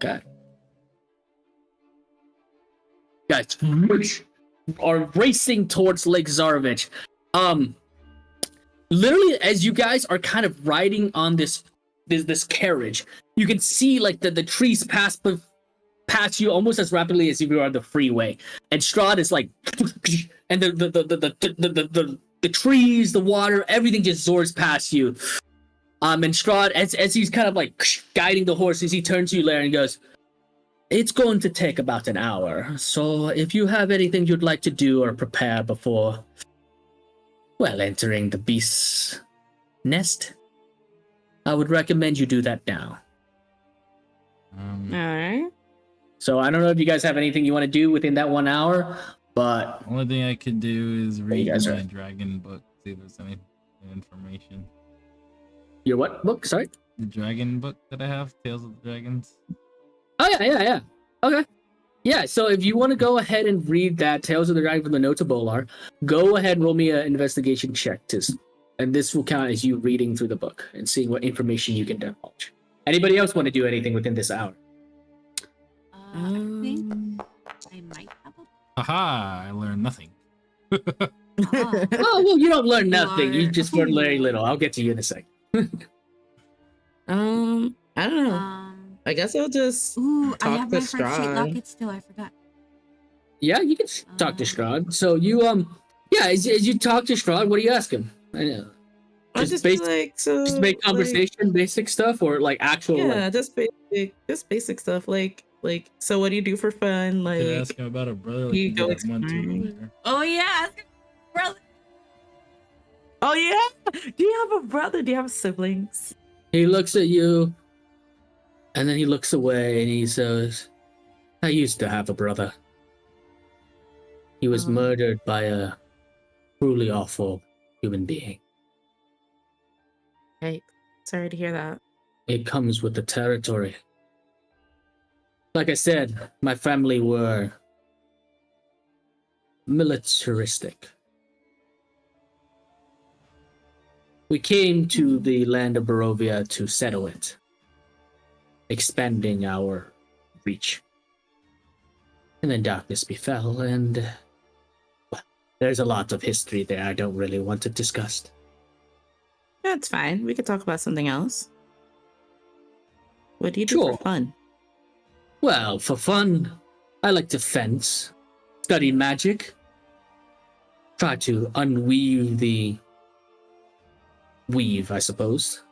God, guys are racing towards Lake Zarovich. Literally, as you guys are kind of riding on this carriage, you can see like the trees pass you almost as rapidly as if you are on the freeway. And Strahd is like, and the trees, the water, everything just soars past you. And Strahd, as he's kind of like guiding the horses, he turns to you, Larry, and goes, it's going to take about an hour. So if you have anything you'd like to do or prepare before, well, entering the beast's nest, I would recommend you do that now. All right. So I don't know if you guys have anything you want to do within that 1 hour, but Only thing I could do is read guys my are- dragon book, see if there's any information. Your what book? Sorry. The dragon book that I have, Tales of the Dragons. Oh yeah. Okay. Yeah, so if you want to go ahead and read that Tales of the Dragon from the Notes of Bolar, go ahead and roll me an investigation check, and this will count as you reading through the book and seeing what information you can divulge. Anybody else want to do anything within this hour? I think I might have a. Haha, I learned nothing. Oh. Oh, well, you don't learn nothing. You are- just learn very little. I'll get to you in a second. I don't know. I guess I'll just Ooh, I talk have to my first sheet Strahd. locket still. I forgot. Yeah, you can talk to Strahd. So you yeah, as you talk to Strahd, what do you ask him? I know. I'll just be like, so Just make like, conversation, basic stuff, or like actual. yeah, Like, just basic stuff. Like, so what do you do for fun? Like, Could ask him about a brother. Like you you go did at one too exploring. earlier. Oh yeah, ask him, brother. oh yeah, do you have a brother? Do you have siblings? he looks at you, and then he looks away, and he says, "I used to have a brother. He was Oh. murdered by a truly awful human being. Hey, sorry to hear that. It comes with the territory. Like I said, my family were militaristic. We came to the land of Barovia to settle it, expanding our reach. And then darkness befell, and well, there's a lot of history there I don't really want to discuss. That's fine. We could talk about something else. What do you do Sure. for fun? Well, for fun, I like to fence, study magic, try to unweave the weave, I suppose.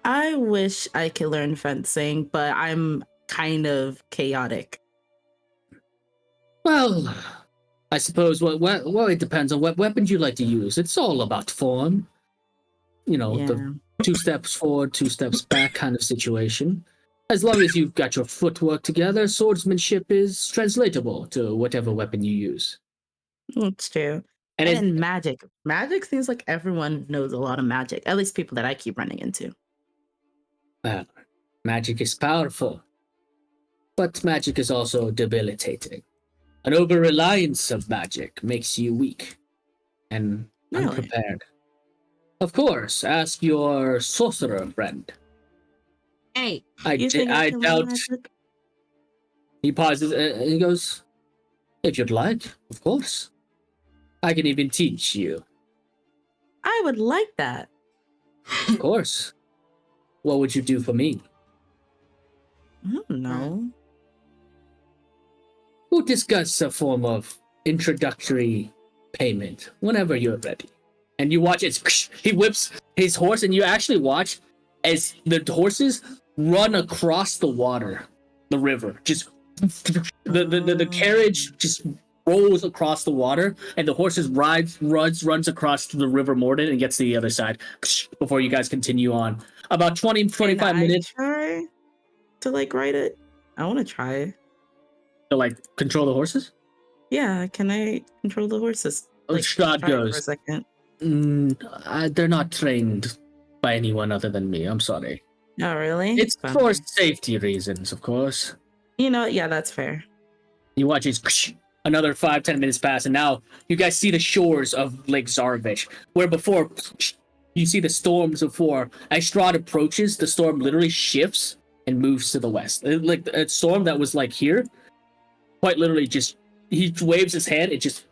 I wish I could learn fencing, but I'm kind of chaotic. Well, I suppose, well, it depends on what weapons you like to use. It's all about form. You know, Yeah. the 2 steps forward, 2 steps back kind of situation. As long as you've got your footwork together, swordsmanship is translatable to whatever weapon you use. That's true. And And magic. Magic seems like everyone knows a lot of magic, at least people that I keep running into. well, magic is powerful, but magic is also debilitating. An over-reliance of magic makes you weak and Really? unprepared. Of course, ask your sorcerer friend. Hey, You think I can learn doubt. magic? He pauses and he goes, "If you'd like, of course. I can even teach you, I would like that. of course. What would you do for me?" I don't know. We'll discuss a form of introductory payment whenever you're ready. And you watch it, he whips his horse, and you actually watch as the horses run across the water, the river. Just the carriage just rolls across the water, and the horses runs across the river Morden and gets to the other side before you guys continue on. About 25 Can I minutes try to like ride it. I want to try. to like control the horses. Yeah, can I control the horses? Like, Strahd try it for a goes, second. they're not trained by anyone other than me. I'm sorry. Oh, really? It's Bummer. for safety reasons, of course. You know, yeah, that's fair. You watch it, another 5-10 minutes pass, and now you guys see the shores of Lake Zarovich, where before you see the storms before. As Strahd approaches, the storm literally shifts and moves to the west. Like a storm that was like here, quite literally just he waves his hand. It just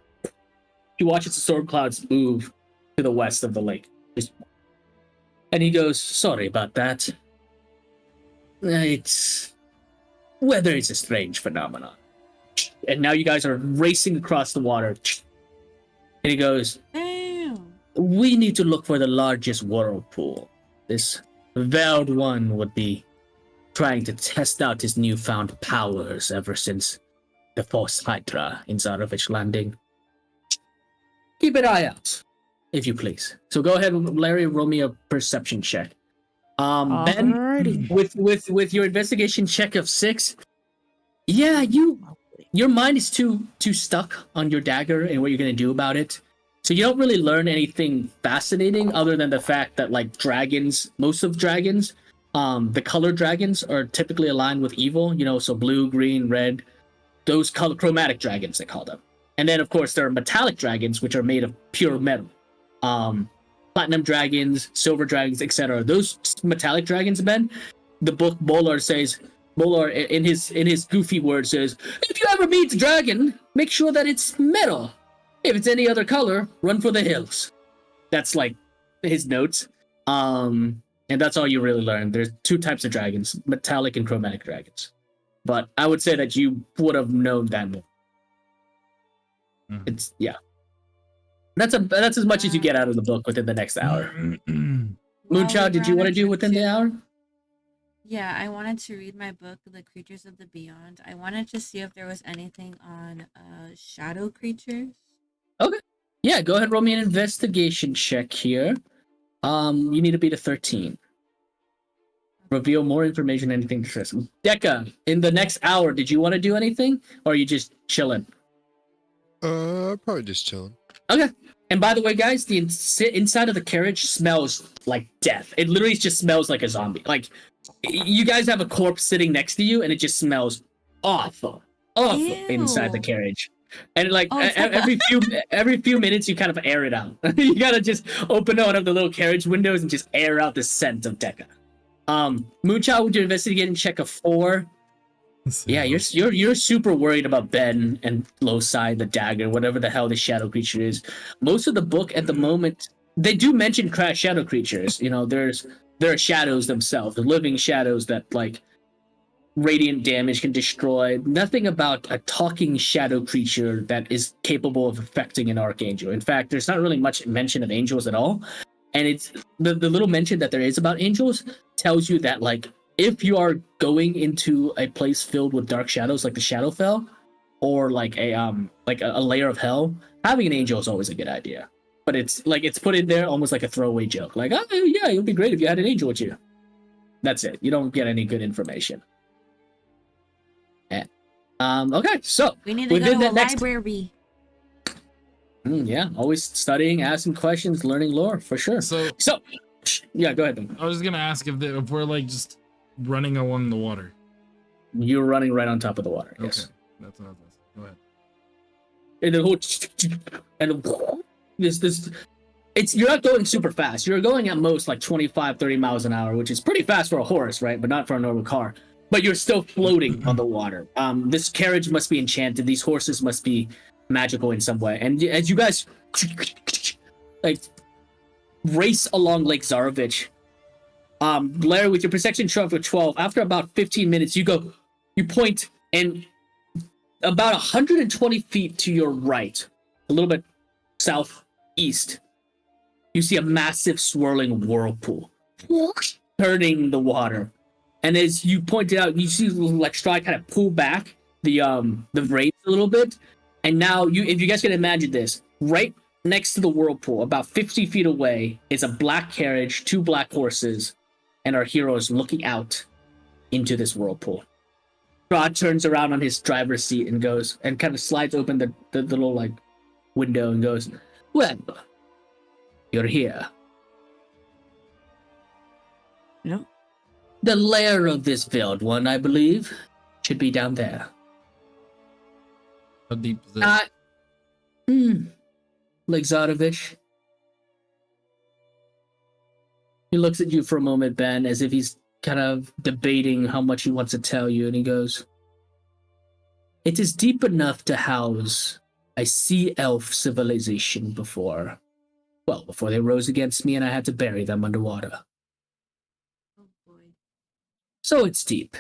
you watch as the storm clouds move to the west of the lake. And he goes, "Sorry about that. It's weather is a strange phenomenon." And now you guys are racing across the water. And he goes, damn. "We need to look for the largest whirlpool. This veiled one would be trying to test out his newfound powers ever since the Force Hydra in Zarovich Landing. Keep an eye out, if you please." So go ahead, Larry, roll me a perception check. Ben, Alrighty. with your investigation check of 6, yeah, your mind is too stuck on your dagger and what you're gonna do about it. So you don't really learn anything fascinating other than the fact that like dragons, most of dragons, the color dragons are typically aligned with evil, you know, so blue, green, red, those color chromatic dragons they call them. And then of course there are metallic dragons which are made of pure metal. Platinum dragons, silver dragons, etc. Those metallic dragons, Ben, the book Bolar in his goofy words says, if you ever meet a dragon, make sure that it's metal. If it's any other color, run for the hills. That's like his notes. And that's all you really learn. There's two types of dragons, metallic and chromatic dragons. But I would say that you would have known that more. It's That's as much as you get out of the book within the next hour. Moonchild, did you want to do within the hour? Yeah, I wanted to read my book, The Creatures of the Beyond. I wanted to see if there was anything on shadow creatures. Okay. Yeah, go ahead and roll me an investigation check here. You need to beat a 13. Reveal more information, anything interesting. Deca, in the next hour, did you want to do anything? Or are you just chilling? Probably just chilling. Okay. And by the way, guys, the inside of the carriage smells like death. It literally just smells like a zombie. Like, you guys have a corpse sitting next to you, and it just smells awful inside the carriage. And like every few minutes, you kind of air it out. You gotta just open one of the little carriage windows and just air out the scent of Deca. Moonchild, would you investigate and check a 4? Yeah, you're super worried about Ben and Loci, the dagger, whatever the hell the shadow creature is. Most of the book at the moment, they do mention shadow creatures. You know, there are shadows themselves, the living shadows that like radiant damage can destroy. Nothing about a talking shadow creature that is capable of affecting an archangel. In fact, there's not really much mention of angels at all. And it's the little mention that there is about angels tells you that like if you are going into a place filled with dark shadows like the Shadowfell or like a layer of hell, having an angel is always a good idea. But it's put in there almost like a throwaway joke. Like, oh yeah, it would be great if you had an angel with you. That's it. You don't get any good information. Okay, so we need to go to a library. Yeah, always studying, asking questions, learning lore for sure. So yeah, go ahead then. I was gonna ask if we're like just running along the water. You're running right on top of the water. Yes. Okay, that's what I was asking. Go ahead. And the whole it's you're not going super fast. You're going at most like 25, 30 miles an hour, which is pretty fast for a horse, right? But not for a normal car. But you're still floating on the water. This carriage must be enchanted. These horses must be magical in some way. And as you guys like race along Lake Zarovich, Larry, with your perception check for 12, after about 15 minutes, you point, and about 120 feet to your right, a little bit southeast, you see a massive swirling whirlpool turning the water. And as you pointed out, you see like Strahd kind of pull back the reins a little bit. And now if you guys can imagine this, right next to the whirlpool, about 50 feet away, is a black carriage, 2 black horses, and our heroes looking out into this whirlpool. Strahd turns around on his driver's seat and goes and kind of slides open the little like window and goes, "Well, you're here." No. The lair of this veiled one, I believe, should be down there. How deep is it? Like Zarovich. He looks at you for a moment, Ben, as if he's kind of debating how much he wants to tell you, and he goes, "It is deep enough to house a sea elf civilization before they rose against me and I had to bury them underwater. Oh boy. So it's deep.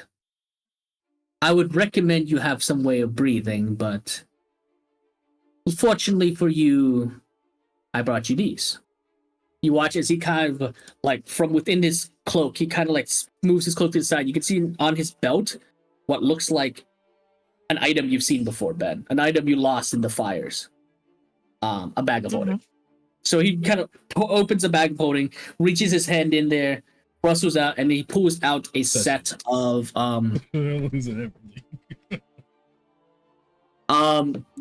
I would recommend you have some way of breathing, but fortunately for you, I brought you these." You watch as he kind of, like, from within his cloak, he kind of, like, moves his cloak to the side. You can see on his belt what looks like an item you've seen before, Ben. An item you lost in the fires. A bag of holding. So he kind of opens a bag of holding, reaches his hand in there, rustles out, and he pulls out a set of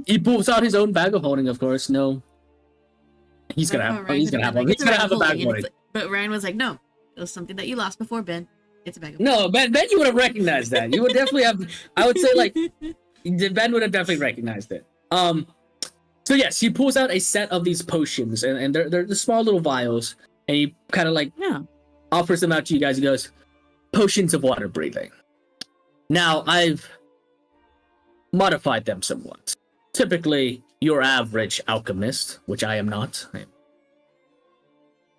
he pulls out his own bag of holding, of course. No He's gonna Like, have. Ryan He's could gonna be have. like, He's "It's a gonna bag have of a bag holding," and warning. it's but Ryan was like, "No, it was something that you lost before, Ben. It's a bag of No, Ben, you would have recognized that. You would definitely have. I would say like Ben would have definitely recognized it. So yes, he pulls out a set of these potions, and they're the small little vials, and he kind of like Yeah. offers them out to you guys. He goes, "Potions of water breathing." Now I've modified them somewhat. Typically, your average alchemist, which I am not, I am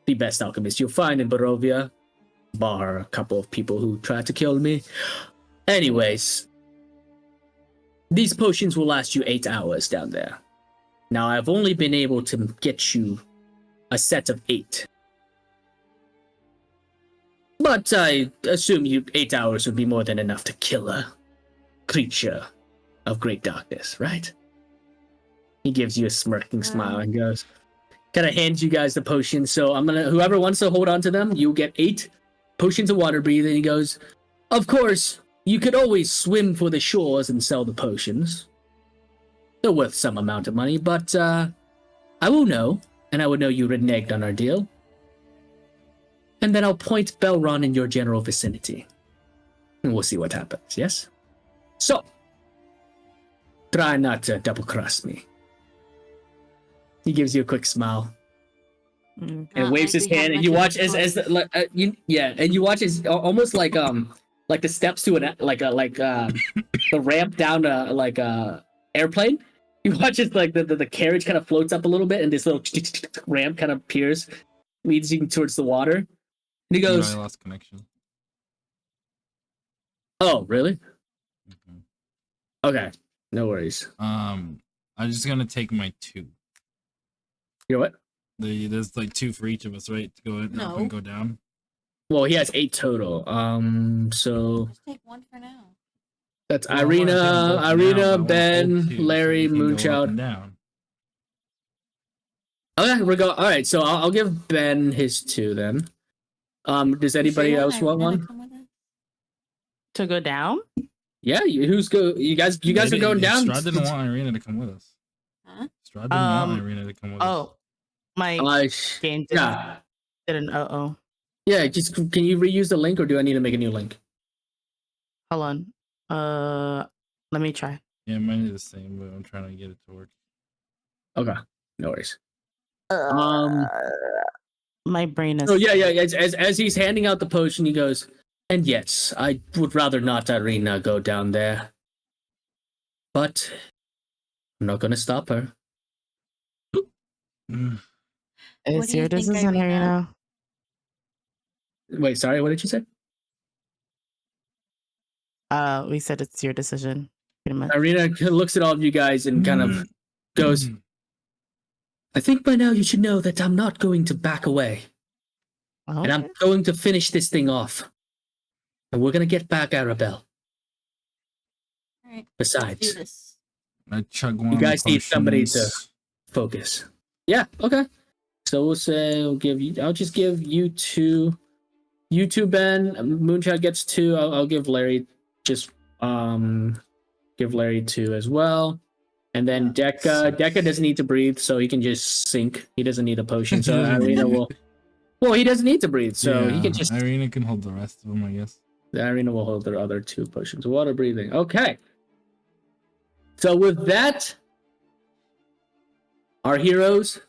the best alchemist you'll find in Barovia, bar a couple of people who tried to kill me. Anyways, these potions will last you 8 hours down there. Now, I've only been able to get you a set of 8. But I assume 8 hours would be more than enough to kill a creature of great darkness, right? He gives you a smirking smile and goes, kind of hands you guys the potions. So whoever wants to hold on to them, you'll get 8 potions of water breathing. He goes, of course, you could always swim for the shores and sell the potions. They're worth some amount of money, but I will know, and I will know you reneged on our deal. And then I'll point Belron in your general vicinity. And we'll see what happens, yes? So, try not to double-cross me. He gives you a quick smile. And waves his hand, and you watch and you watch as almost like the steps to the ramp down a airplane. You watch as like the carriage kind of floats up a little bit, and this little ramp kind of appears, leads you towards the water. And he goes, I lost connection. "Oh, really? Mhm. Okay, no worries. I'm just gonna take my 2. You know what? There's like 2 for each of us, right? To go up No. and go down. Well, he has 8 total. So Just take one for now. that's Well, I wanna take them both now, but I Irina, wanna Ben, hold 2 so Larry, we can go up Moonchild. and down. Okay, all right. So I'll give Ben his 2 then. Does anybody You sure else you want want Irina one? to come with us? To go down? Yeah, you guys are going down. Strahd didn't want Irina to come with us. Huh? Strahd didn't want Um, Irina to come with us. Oh, my game just Yeah, did an uh-oh. yeah. Just can you reuse the link, or do I need to make a new link? Hold on. Let me try. Yeah, mine is the same, but I'm trying to get it to work. Okay, no worries. My brain is. So yeah. As he's handing out the potion, he goes, "And yes, I would rather not Irina go down there, but I'm not gonna stop her." Mm. What It's do you your think, decision, Irina? Irina. Wait, sorry. What did you say? We said it's your decision, pretty much. Irina looks at all of you guys and kind of goes, "I think by now you should know that I'm not going to back away. And I'm Okay. going to finish this thing off. And we're going to get back Arabelle. All right, let's do Besides, this. I chug one. you guys need somebody to potions. focus." Yeah, okay. So we'll say I'll just give you 2. You 2, Ben. Moonchild gets 2. I'll give Larry give Larry 2 as well. And then Deca doesn't need to breathe, so he can just sink. He doesn't need a potion. So Irina will. Well, he doesn't need to breathe, so he can just. Irina can hold the rest of them, I guess. Irina will hold their other 2 potions of water breathing. Okay. So with that, our heroes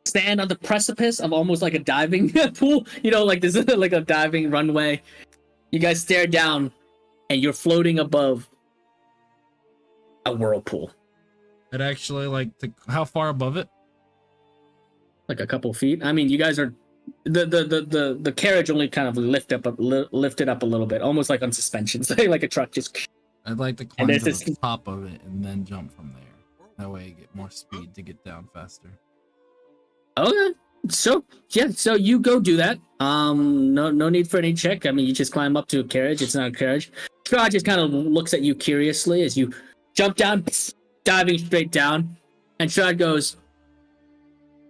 stand on the precipice of almost like a diving pool. You know, like this is like a diving runway. You guys stare down, and you're floating above a whirlpool, It actually how far above it? like a couple feet. I mean, you guys are the carriage only kind of lifted up a little bit, almost like on suspensions, like a truck just. I'd like to climb to there's the this- top of it and then jump from there. That way I get more speed to get down faster. Okay. So yeah, so you go do that. No need for any check. I mean, you just climb up to a carriage. It's not a carriage. Strahd just kind of looks at you curiously as you jump down, diving straight down, and Strahd goes,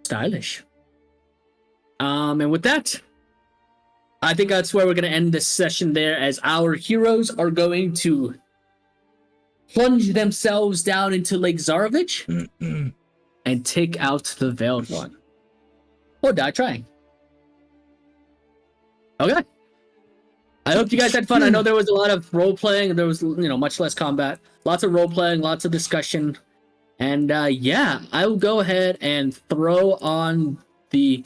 "Stylish." And with that, I think that's where we're gonna end this session there, as our heroes are going to plunge themselves down into Lake Zarovich and take out the Veiled One. or die trying. Okay. I hope you guys had fun. I know there was a lot of role playing. There was, much less combat. Lots of role playing, lots of discussion. And yeah, I will go ahead and throw on the...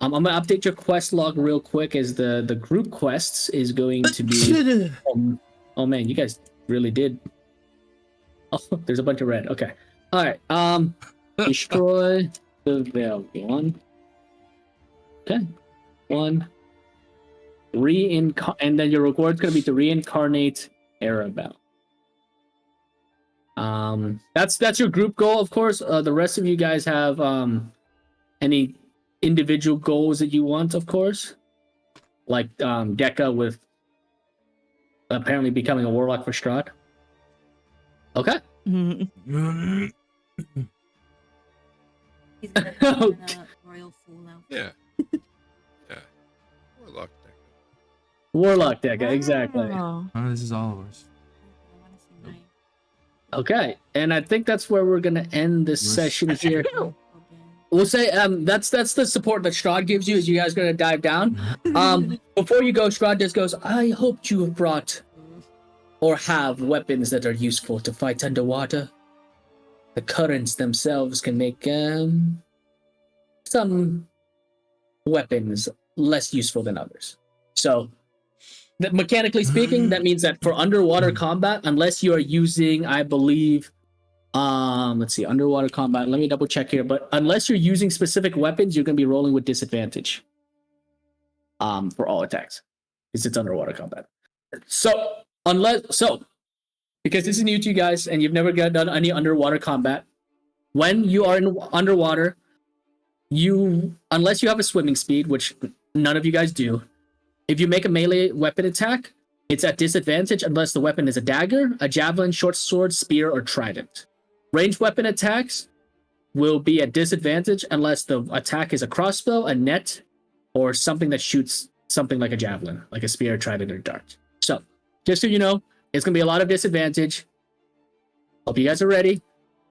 I'm going to update your quest log real quick as the group quests is going to be... oh man, you guys really did. Oh, there's a bunch of red. Okay. All right. Destroy the veil. One. Okay. One. And then your reward's going to be to reincarnate Arabelle. That's your group goal, of course. The rest of you guys have any individual goals that you want, of course, like Dekka with apparently becoming a warlock for Strahd. Okay. He's gonna be a royal fool now. Yeah. Yeah. Warlock deck. Warlock Dekka, exactly. Oh. Oh, this is all of us. I want to see nine. Okay, and I think that's where we're gonna end this session here. Okay. We'll say that's the support that Strahd gives you as you guys are gonna dive down. Before you go, Strahd just goes, I hoped you have brought or have weapons that are useful to fight underwater. The currents themselves can make some weapons less useful than others. So, mechanically speaking, that means that for underwater combat, unless you are using, I believe, let's see, underwater combat. Let me double check here. But unless you're using specific weapons, you're going to be rolling with disadvantage for all attacks because it's underwater combat. So, because this is new to you guys and you've never done any underwater combat, when you are in underwater, unless you have a swimming speed, which none of you guys do, if you make a melee weapon attack, it's at disadvantage unless the weapon is a dagger, a javelin, short sword, spear, or trident. Ranged weapon attacks will be at disadvantage unless the attack is a crossbow, a net, or something that shoots something like a javelin, like a spear, trident, or dart. So, just so you know, it's going to be a lot of disadvantage. Hope you guys are ready.